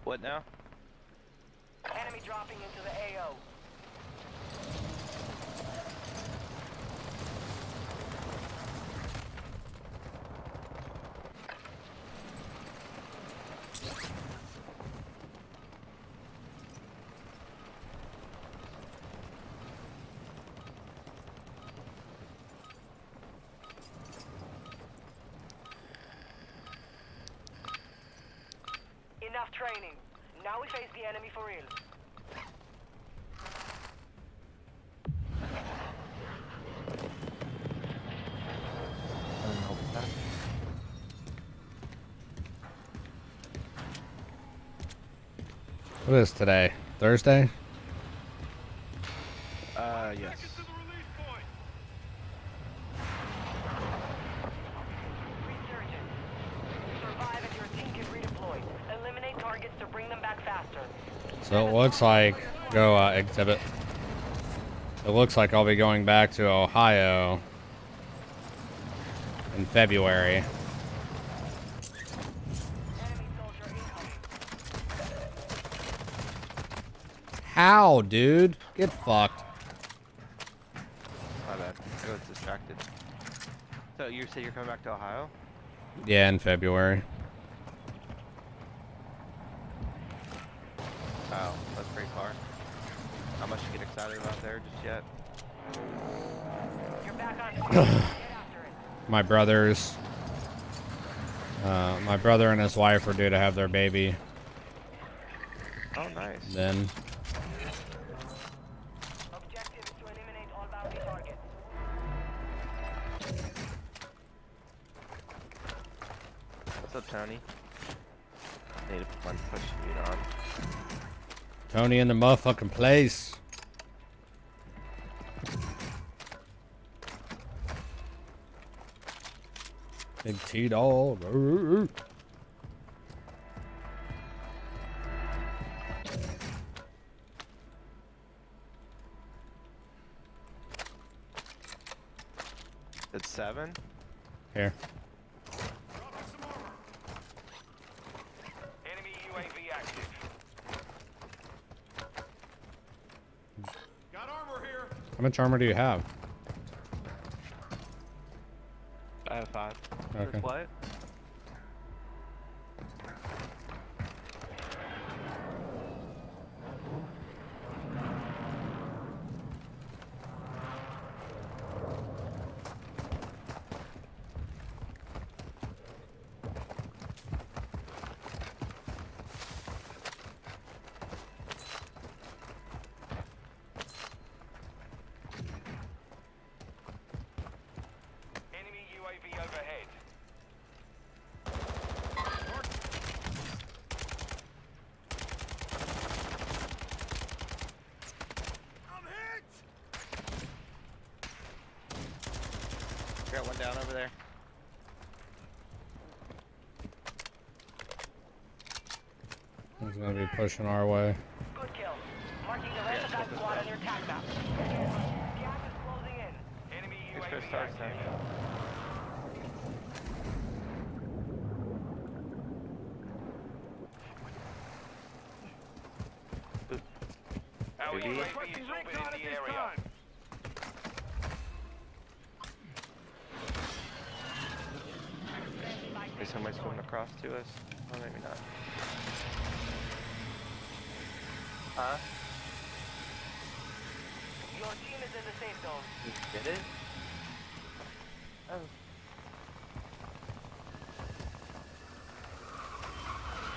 What now? Enemy dropping into the AO. enough training. Now we face the enemy for real. What is today? Thursday? Yes. Resurgence. Survive and your team can redeploy. Eliminate targets to bring them back faster. So it looks like go exhibit. It looks like I'll be going back to Ohio in February. Enemy soldier incoming. How, dude? Get fucked. My bad. I was distracted. So you said you're coming back to Ohio? Yeah, in February. Oh, that's pretty far. Not much to get excited about there just yet. You're back on stage. Get after it. My brother and his wife are due to have their baby. Oh, nice. Then Objective is to eliminate all bounty targets. What's up, Tony? Need to put one push speed on. Tony in the motherfucking place. Big T-Dog. It's 7? Here. Enemy UAV active. Got armor here. How much armor do you have? I have 5. Okay. What? Enemy UAV overhead. I'm hit. Got one down over there. He's gonna be pushing our way. Good kill. Marking the rest of that squad on your tag map. Gas is closing in. Enemy Thanks for the UAV stars, active. Tony. Our Maybe. UAV is orbiting the area. Is somebody swimming across to us? Oh, maybe not. Huh? Your team is in the safe zone. You did it? Oh.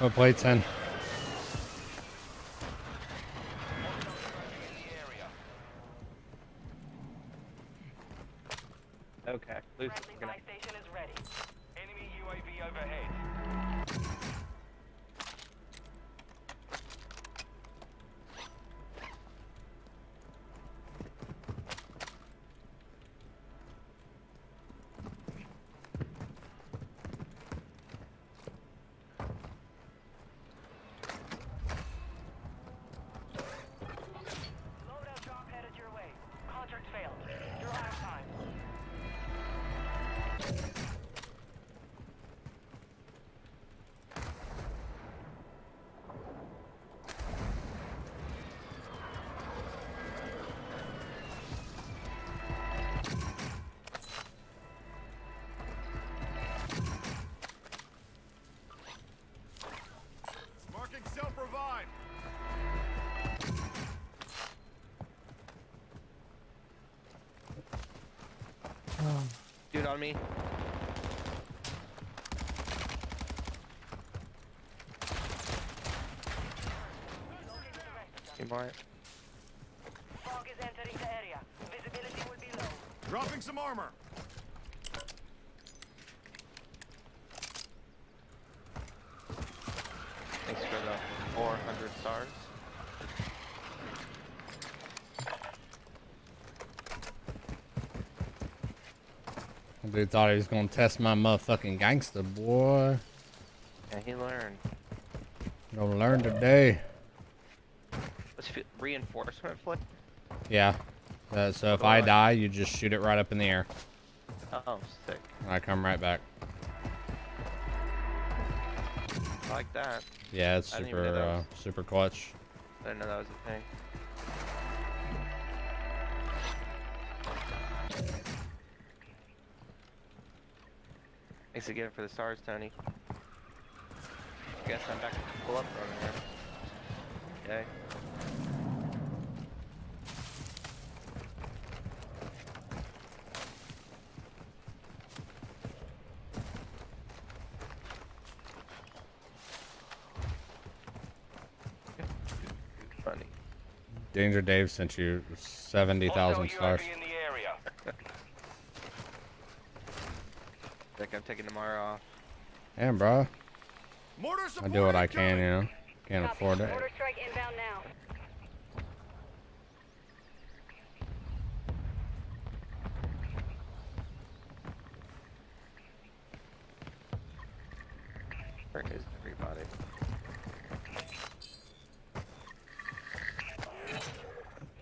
What plate's in? Okay. Lucy's Friendly gonna... buy station is ready. Enemy UAV overhead. Loadout drop headed your way. Contract failed. You're out of time. Marking self-revive. Dude on me. Point. Fog is entering the area. Visibility will be low. Dropping some armor. Thanks for the 400 stars. Dude thought he was gonna test my motherfucking gangster, boy. Yeah, he learned. Gonna learn today. Let's reinforcement flip. Yeah. So if I die, you just shoot it right up in the air. Oh, sick. And I come right back. I like that. Yeah, it's I didn't even know that super, was- super clutch. I didn't know that was a thing. Thanks again for the stars, Tony. Guess I'm back to pull up from here. Okay. Funny. Danger Dave sent you 70,000 stars. UAV in the area. Think I'm taking tomorrow off. Damn, bro. Mortar I support do what I incoming. can, you know. Can't afford it. Mortar strike inbound now. Where is everybody?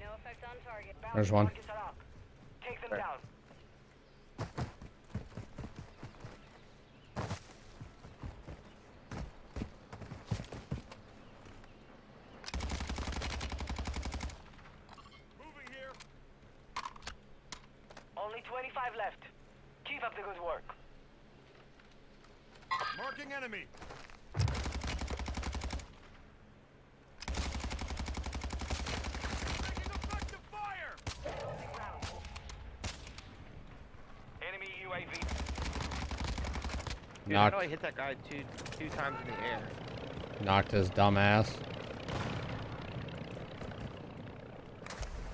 No effect on target. There's one. Targets are up. Take them Where? down. Moving here. Only 25 left. Keep up the good work. Marking enemy. Taking effective fire. Enemy UAV. Dude, how do Knocked, I hit that guy two times in the air? knocked his dumb ass.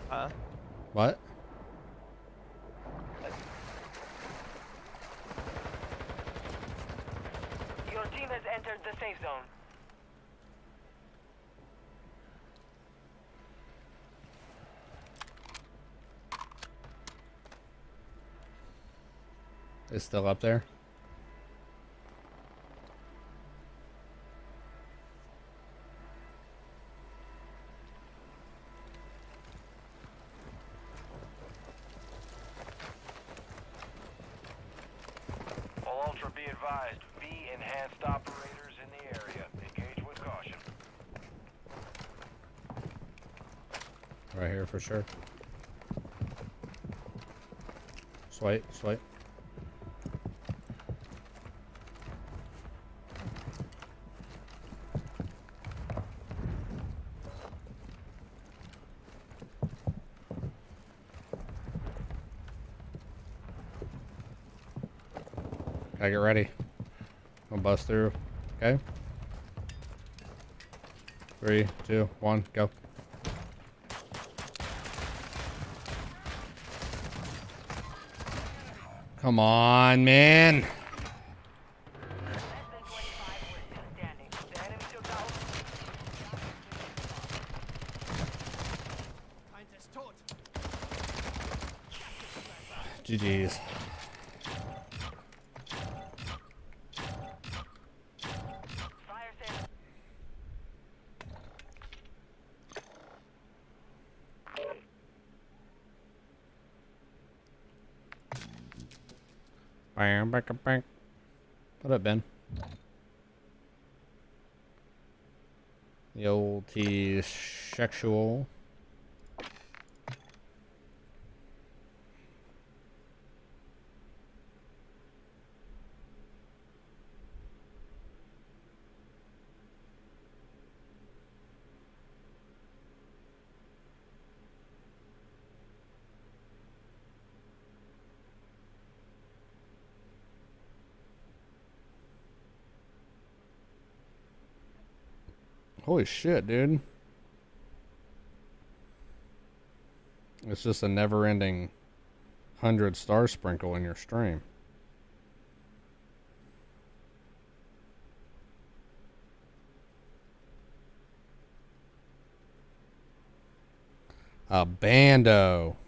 Huh? What? Your team has entered the safe zone. It's still up there. All Ultra be advised. Be enhanced operators in the area. Engage with caution. Right here for sure. Swipe, swipe. Gotta get ready. We'll bust through. Okay. 3, 2, 1, go. Come on, man. Less than 25 were still standing. The enemy took out. GG's. Fire sale. Bam, bam, bam. What up, Ben? The old T sexual. Holy shit, dude. It's just a never-ending 100-star sprinkle in your stream. A bando.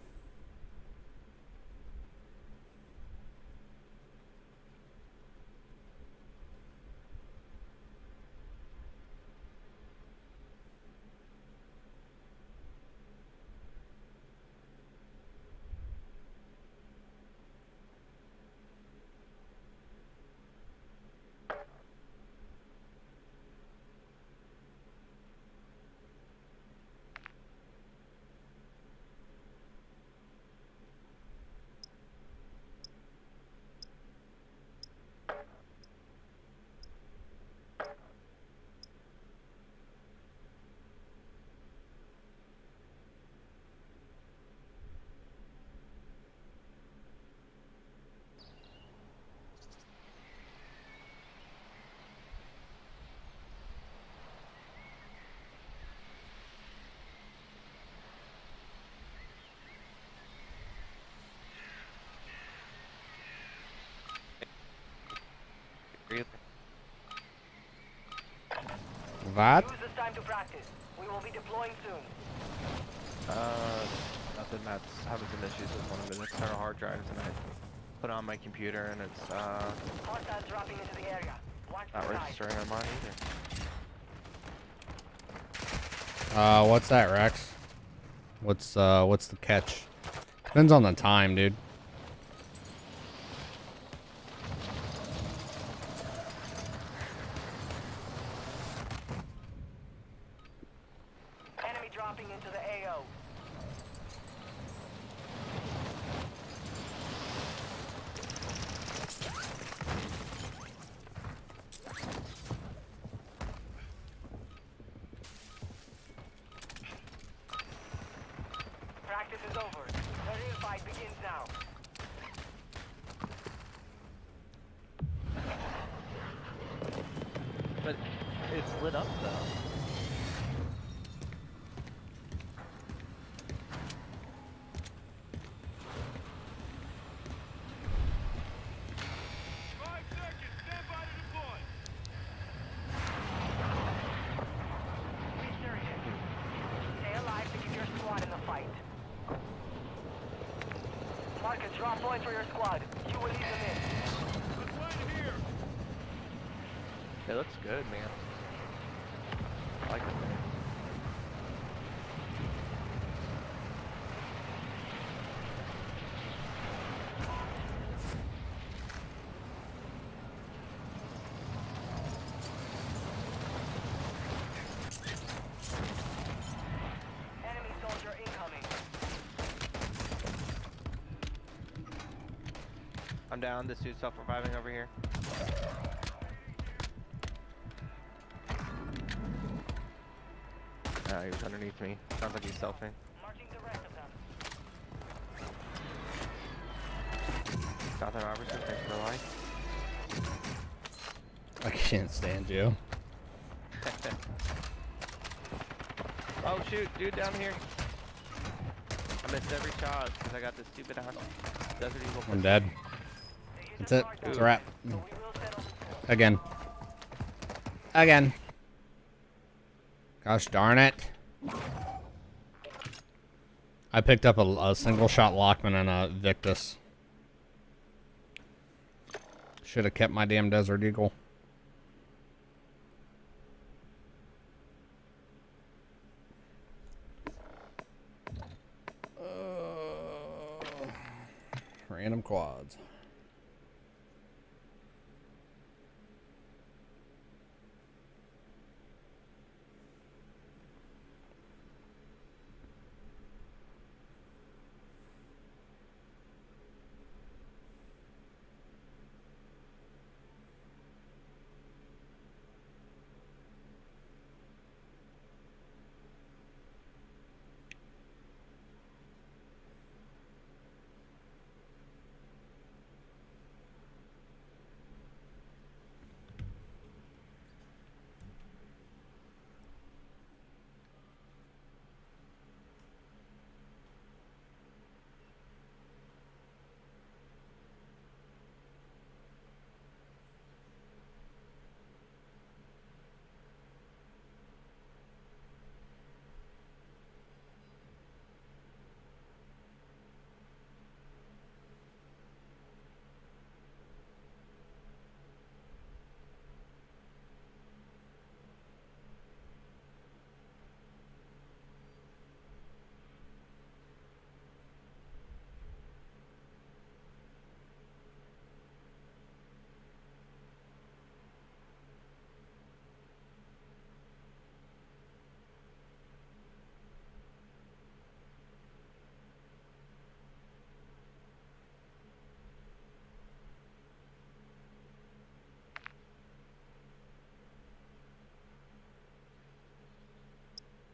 What? Use this time to practice. We will be deploying soon. Nothing. That's having some issues with one of the external hard drives, and I put it on my computer, and it's Hostiles dropping into the area. Watch not the registering on mine either. What's that, Rex? What's the catch? Depends on the time, dude. enemy dropping into the AO. Practice is over. The real fight begins now. But it's lit up though. Stay alive to keep your squad in the fight. Marcus, drop points for your squad. You will lead them in. It looks good, man. I like it. Enemy soldier incoming. I'm down. This dude's self-reviving over here. He was underneath me. Sounds like he's selfing. Marching the rest of them. Jonathan Robertson, thanks for the like. I can't stand you. Oh shoot, dude down here. I missed every shot because I got this stupid ass Desert Eagle. I'm dead. That's it. It's a wrap. Again. Again. Gosh darn it. I picked up a single shot Lockman and a Victus. Should have kept my damn Desert Eagle. Random quads.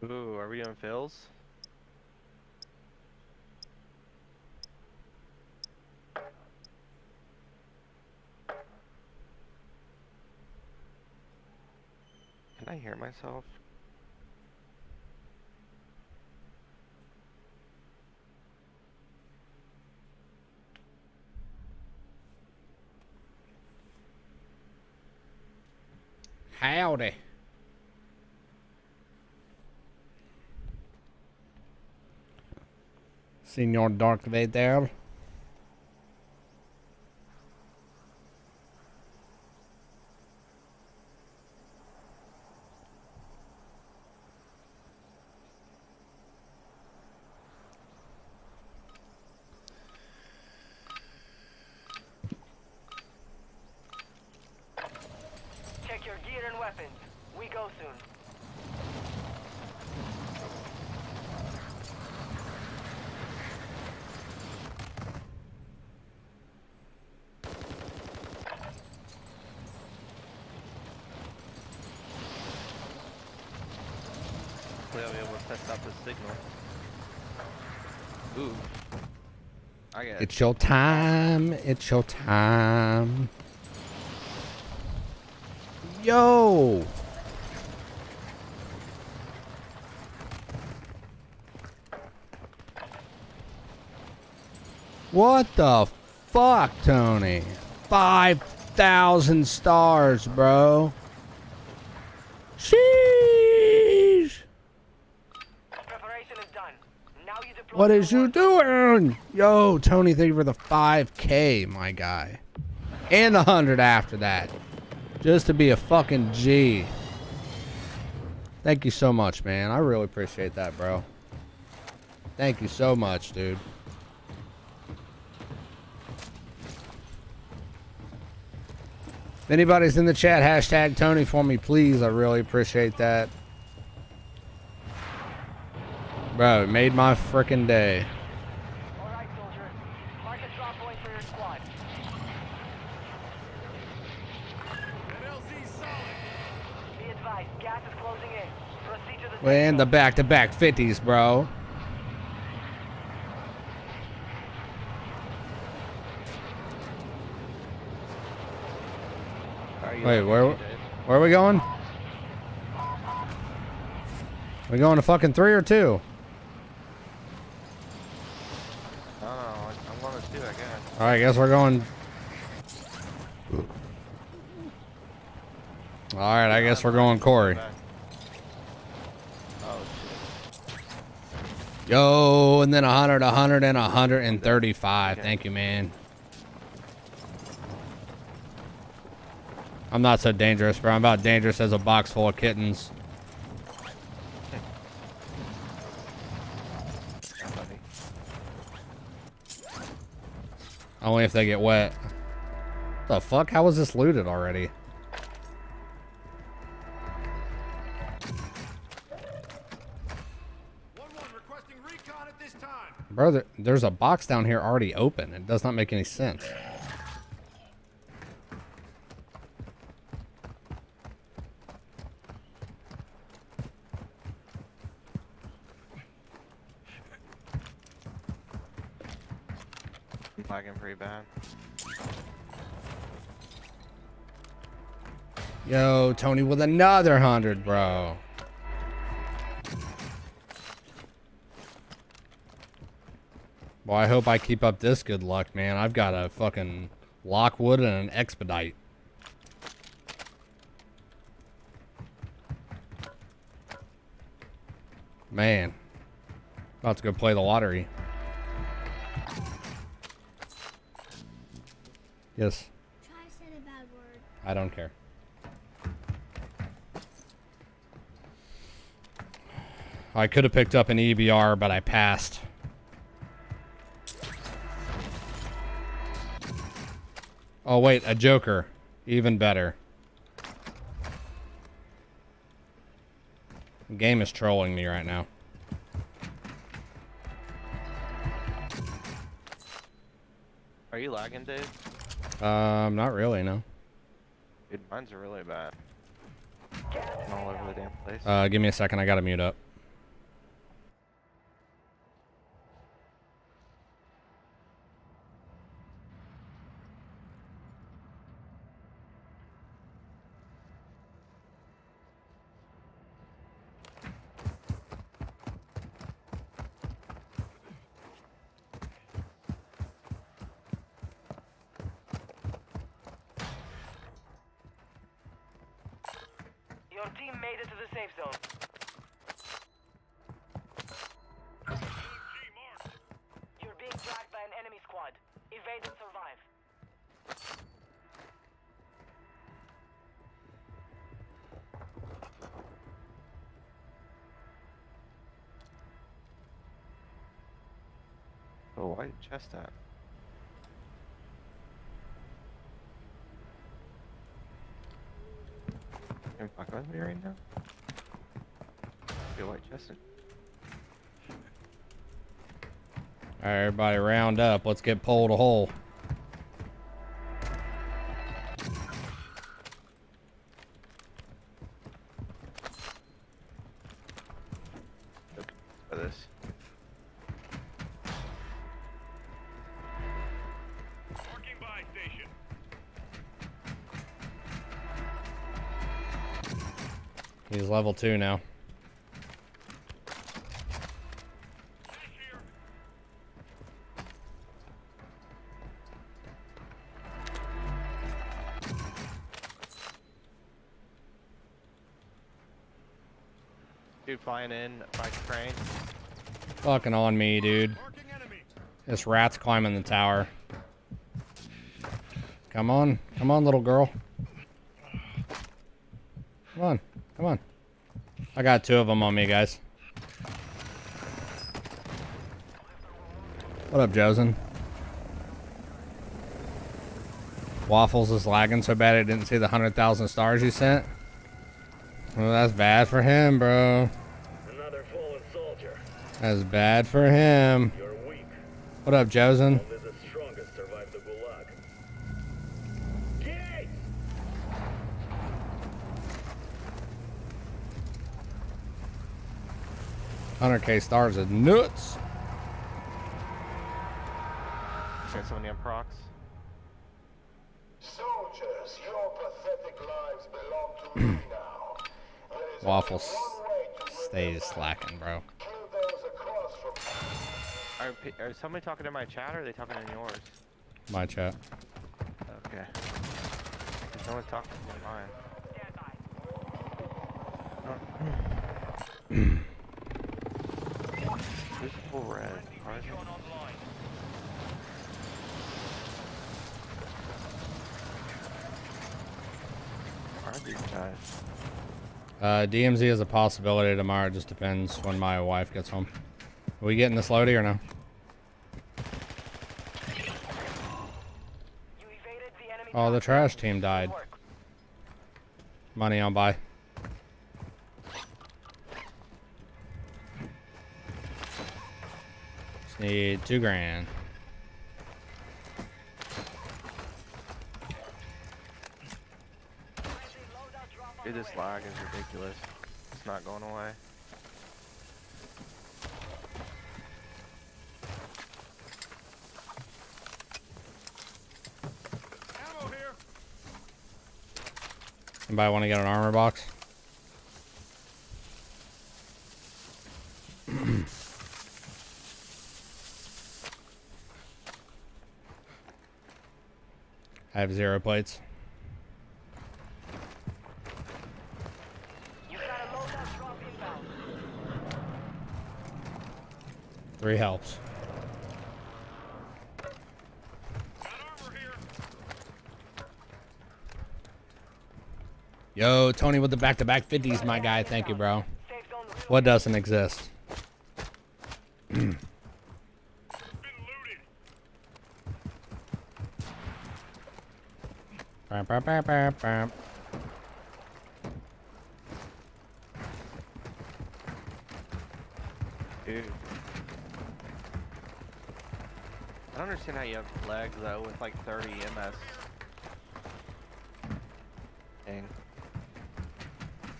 Ooh, are we doing fills? Can I hear myself? Howdy. Senor Dark Vader. Check your gear and weapons. We go soon. Hopefully I'll be able to test out the signal. Ooh. I get It's your time. It's your time. Yo. What the fuck, Tony? 5,000 stars, bro. Sheesh. Preparation is done. Now you deploy. What is you doing? Yo, Tony, thank you for the 5K, my guy. And the 100 after that. Just to be a fucking G. Thank you so much, man. I really appreciate that, bro. Thank you so much, dude. If anybody's in the chat, hashtag Tony for me, please. I really appreciate that. Bro, it made my freaking day. Alright, soldier. Mark a drop point for your squad. Be advised, gas is closing in. Proceed to the We're in the back-to-back 50s, bro. Wait, where are we going? We going to fucking 3 or 2? I don't know. I'm going to 2, I guess. All right, I guess we're going. All right, I guess we're going Corey. Oh, shit. Yo, and then 100, 100, and 135. Thank you, man. I'm not so dangerous, bro. I'm about dangerous as a box full of kittens. Only if they get wet. The fuck? How was this looted already? Bro, there's a box down here already open. It does not make any sense. Lagging pretty bad. Yo, Tony with another 100, bro. Well, I hope I keep up this good luck, man. I've got a fucking Lockwood and an Expedite. Man. About to go play the lottery. Yes. Try said a bad word. I don't care. I could have picked up an EBR, but I passed. Oh, wait, a Joker. Even better. The game is trolling me right now. Are you lagging, Dave? Not really, no. Dude, mine's really bad. I'm all over the damn place. Give me a second, I gotta mute up. made it to the safe zone. You're being tracked by an enemy squad. Evade and survive. Oh, white chest at? You fucking with me right now? Be white chested. All right, everybody round up. Let's get pole to hole. For this. Marking buy station. He's level 2 now. Dude flying in by train. Fucking on me, dude. This rat's climbing the tower. Come on. Come on, little girl. Come on. Come on. I got 2 of them on me, guys. What up, Josen? Waffles is lagging so bad I didn't see the 100,000 stars you sent. Well, that's bad for him, bro. Another fallen soldier. That's bad for him. You're weak. What up, Josen? Only the strongest survive the gulag. Gates! 100K stars is nuts. Got so many on procs. Soldiers, your pathetic lives belong to me now. There is Waffles only one way to win stays this slacking, bro. Kill those across from Are somebody talking in my chat or are they talking in yours? My chat. Okay. No one's talking in mine. Who's full red? Are these guys? DMZ is a possibility tomorrow. It just depends when my wife gets home. Are we getting this loady or no? Oh, the trash team died. Money on buy. Just need 2 grand. Dude, this lag is ridiculous. It's not going away. Ammo here. Anybody want to get an armor box? I have 0 plates. You've got a loadout drop inbound. 3 helps. Got armor here. Yo, Tony with the back-to-back 50s, my guy. Thank you, bro. What doesn't exist? Bam, bam, bam, bam, bam. Dude. I don't understand how you have legs though with like 30 MS. Dang.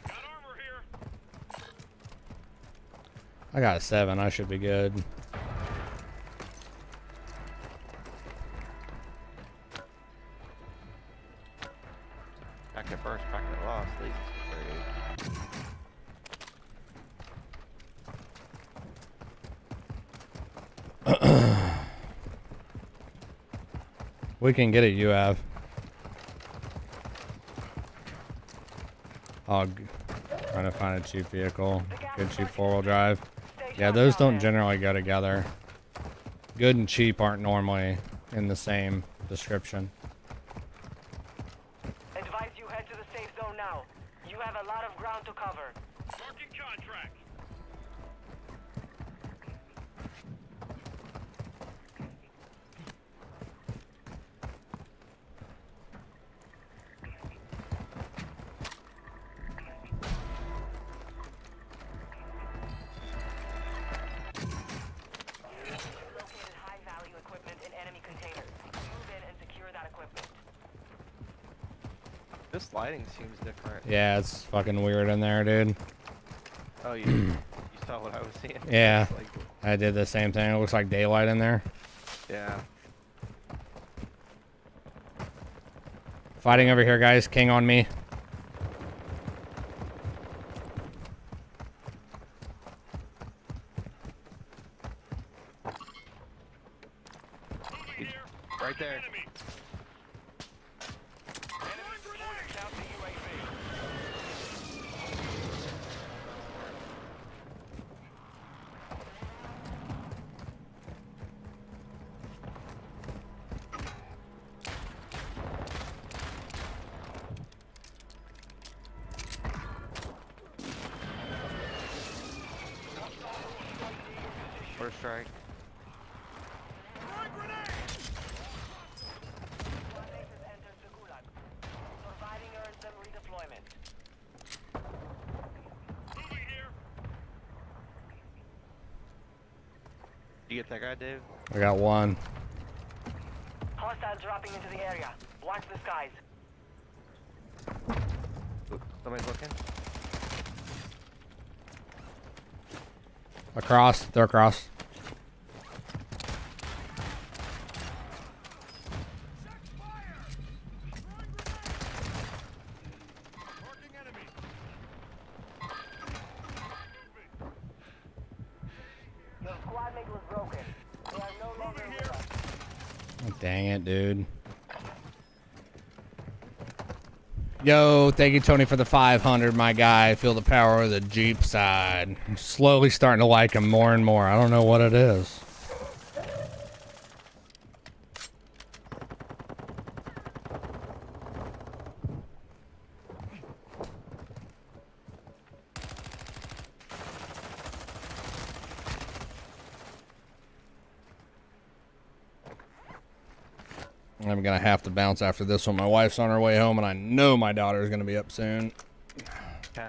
Got armor here. I got a 7. I should be good. Packet first, packet lost. Leads. We can get it, you have. Oh, Trying to find a cheap vehicle. Good cheap four-wheel drive. Yeah, those don't generally go together. Good and cheap aren't normally in the same description. Advise you head to the safe zone now. You have a lot of ground to cover. Marking contract. Located high-value equipment in enemy containers. Move in and secure that equipment. This lighting seems different. Yeah, it's fucking weird in there, dude. Oh, you saw what I was seeing? Yeah, It's like, I did the same thing. It looks like daylight in there. yeah. Fighting over here, guys. King on me. Right there. Count the UAV. First strike. Surviving earns them redeployment. You get that guy, Dave? I got one. Hostiles dropping into the area. Watch the skies. Ooh, somebody's looking. Across. They're across. Your squad mate was broken. They are no longer with us. Dang it, dude. Yo, thank you, Tony, for the 500, my guy. I feel the power of the Jeep side. I'm slowly starting to like him more and more. I don't know what it is. I'm going to have to bounce after this one. My wife's on her way home, and I know my daughter's going to be up soon. Okay.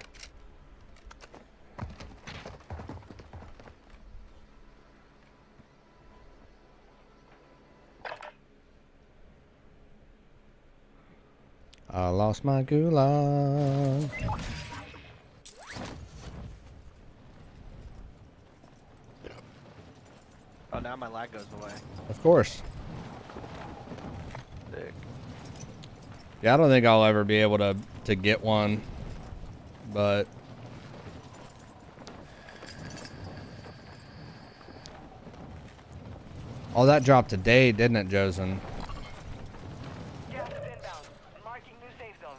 I lost my gulag. Oh, now my lag goes away. Of course. Sick. Yeah, I don't think I'll ever be able to get one, but oh, that dropped today, didn't it, Josen? Gas is inbound. Marking new safe zone.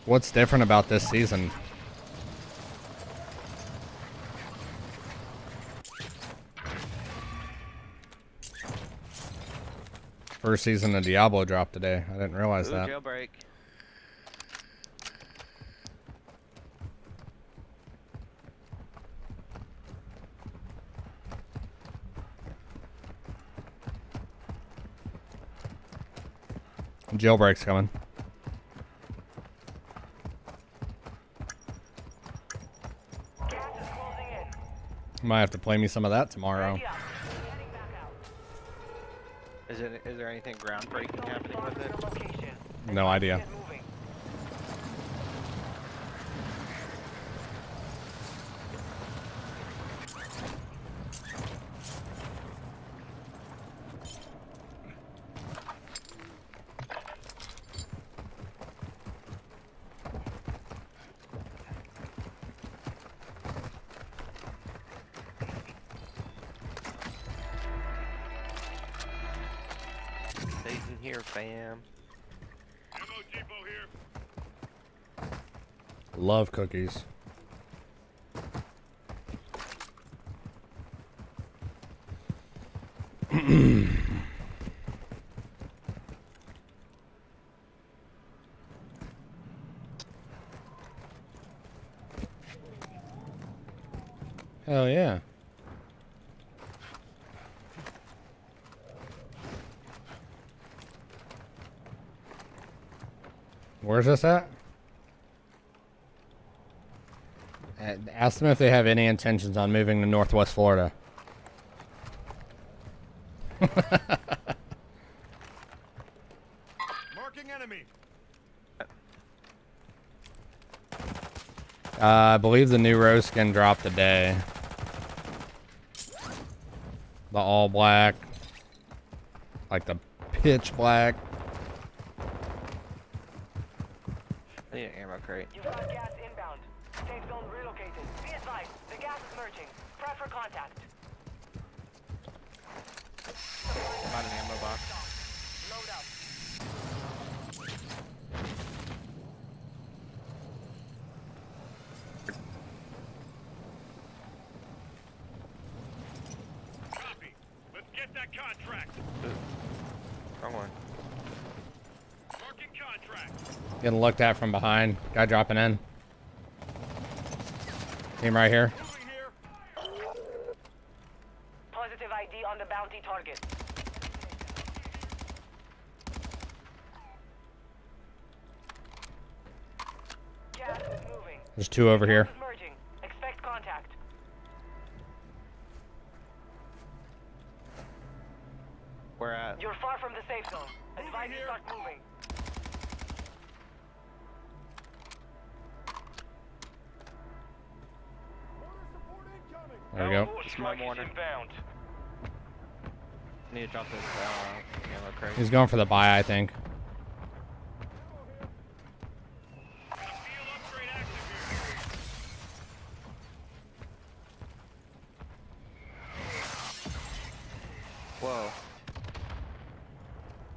What's different about this season? First season of Diablo dropped today. I didn't realize Ooh, that. jailbreak. Jailbreak's coming. Gas is closing in. Might have to play me some of that tomorrow. Ready up. Heading back out. Is there anything groundbreaking happening with it? Your location. No idea. Get moving. Satan here, fam. Ammo depot here. Love cookies. Hell yeah. Where's this at? Ask them if they have any intentions on moving to Northwest Florida. Marking enemy. I believe the new rose skin dropped today. The all black. Like the pitch black. I need an ammo crate. You've got gas inbound. Safe zone relocated. Be advised, the gas is merging. Prep for contact. About an ammo box. Load up. Copy. Let's get that contract. Wrong one. Marking contract. Getting looked at from behind. Guy dropping in. Team right here. Moving here. Positive ID on the bounty target. Gas is moving. There's two over here. Gas is merging. Expect contact. Where at? You're far from the safe zone. Advise you start moving. There we go. Force It's my strike is morning. inbound. I need to drop this ammo crate. He's going for the buy, I think. Got a field upgrade active here. Whoa.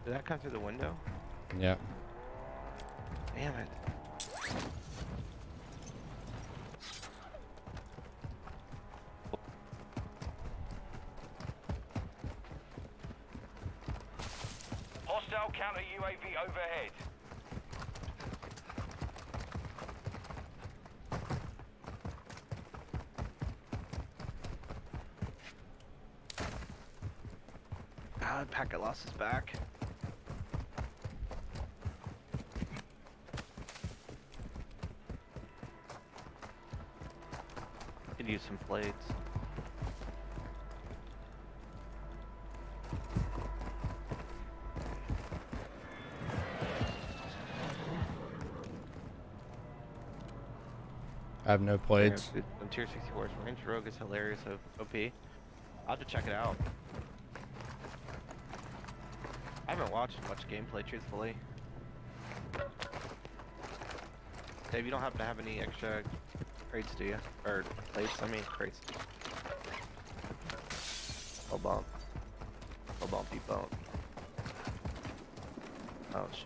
Did that come through the window? Yep. Damn it. Hostile counter UAV overhead. Ah, packet lost his back. Could use some plates. I have no plates. When Tier 64's range rogue is hilarious OP. I'll have to check it out. I haven't watched much gameplay, truthfully. Dave, you don't happen to have any extra crates, do you? Or plates, I mean crates. Oh bump. Oh bumpy bump. Oh shit.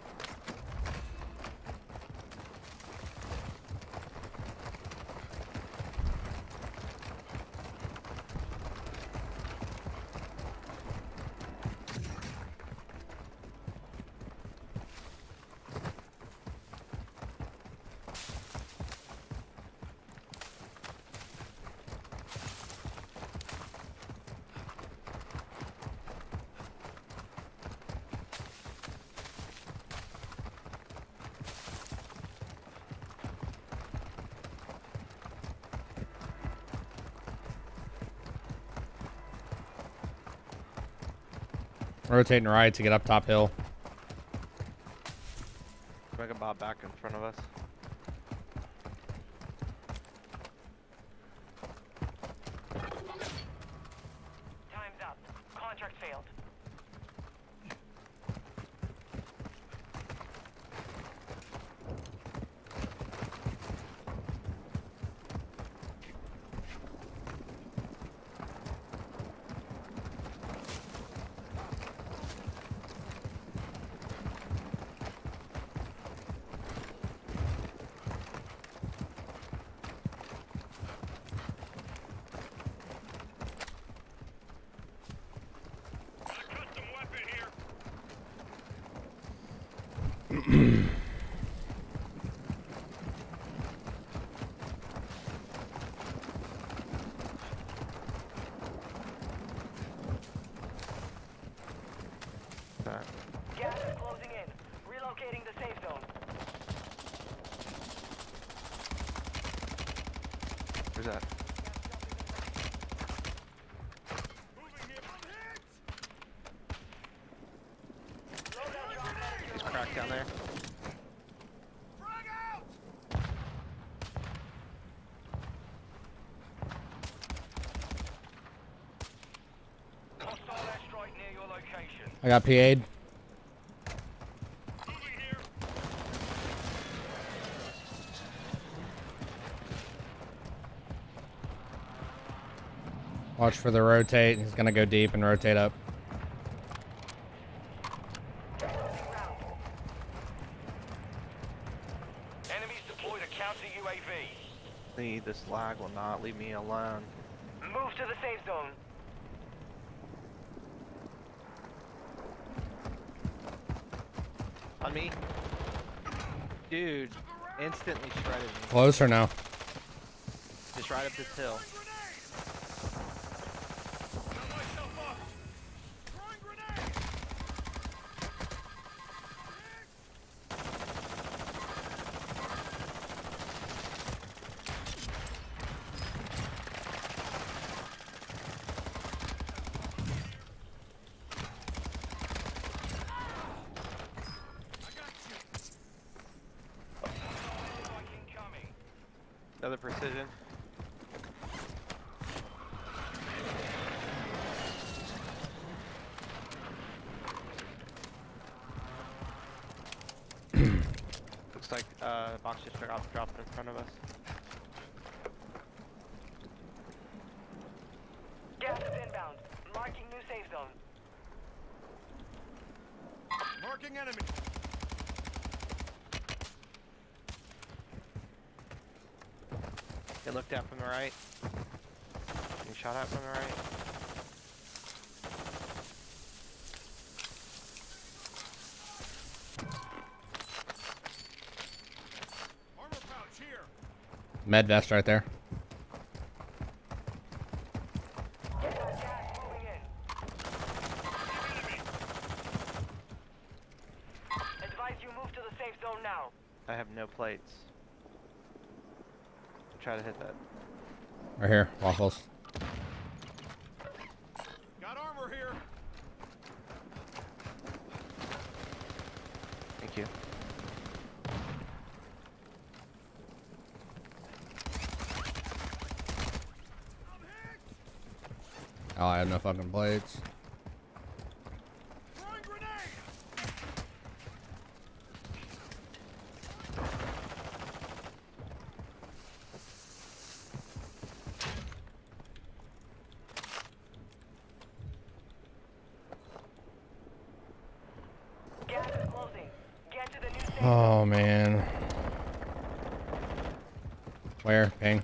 Rotating right to get up top hill. Mega Bob back in front of us. Time's up. Contract failed. Gas is closing in. Relocating the safe zone. Where's that? He's cracked down there. Hostile airstrike near your location. I got PA'd. Watch for the rotate. He's gonna go deep and rotate up. Enemies deployed a counter UAV. This lag will not leave me alone. Move to the safe zone. On me. Dude, instantly shredded me. Closer now. Just right up this hill. Another precision. Looks like the box just dropped in front of us. Gas is inbound. Marking new safe zone. Marking enemy. They looked out from the right. Getting shot at from the right. Armor pouch here. Med vest right there. Gas moving in. Advise you move to the safe zone now. I have no plates. Try to hit that. Right here, waffles. Got armor here. Thank you. Oh, I have no fucking plates. Throwing grenade. Gas is closing. Get to the new safe Oh man. Where? Ping.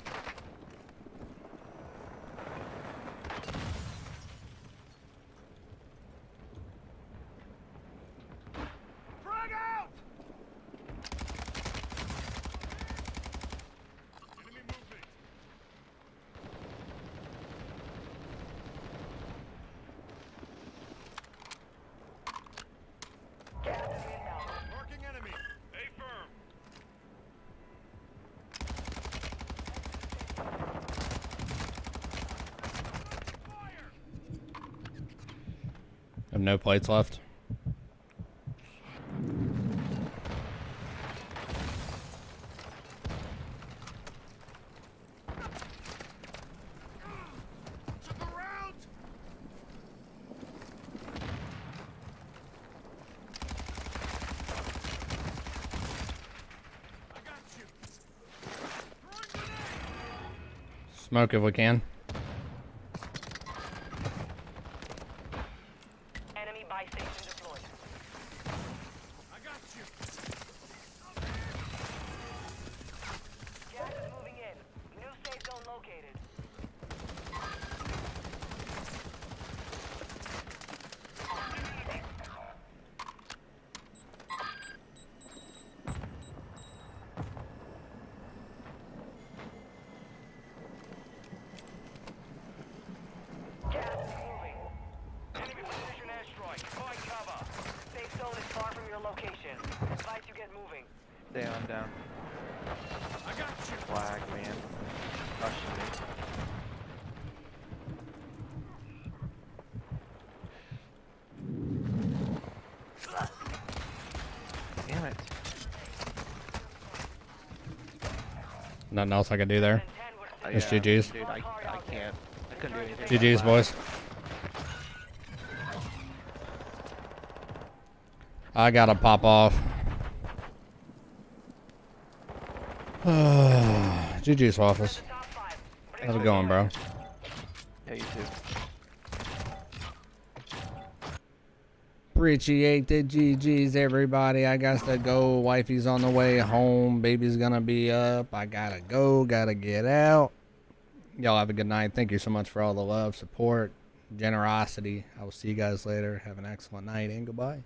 Frag out. Enemy movement. Gas is inbound. Marking enemy. A firm. Fire. Have no plates left. To the round. I got you. Throwing grenade. Smoke if we can. Enemy buy station deployed. I got you. Gas is moving in. New safe zone located. Advise you get moving. Down, down. I got you. Flag, man. Rushing me. Damn it. Nothing else I can do there. That's Yeah, GG's. Dude, I can't. I couldn't do anything. GG's, boys. I gotta pop off. GG's, Waffles. How's it going, bro? Yeah, you too. Appreciate the GG's, everybody. I got to go. Wifey's on the way home. Baby's gonna be up. I gotta go. Gotta get out. Y'all have a good night. Thank you so much for all the love, support, generosity. I will see you guys later. Have an excellent night and goodbye.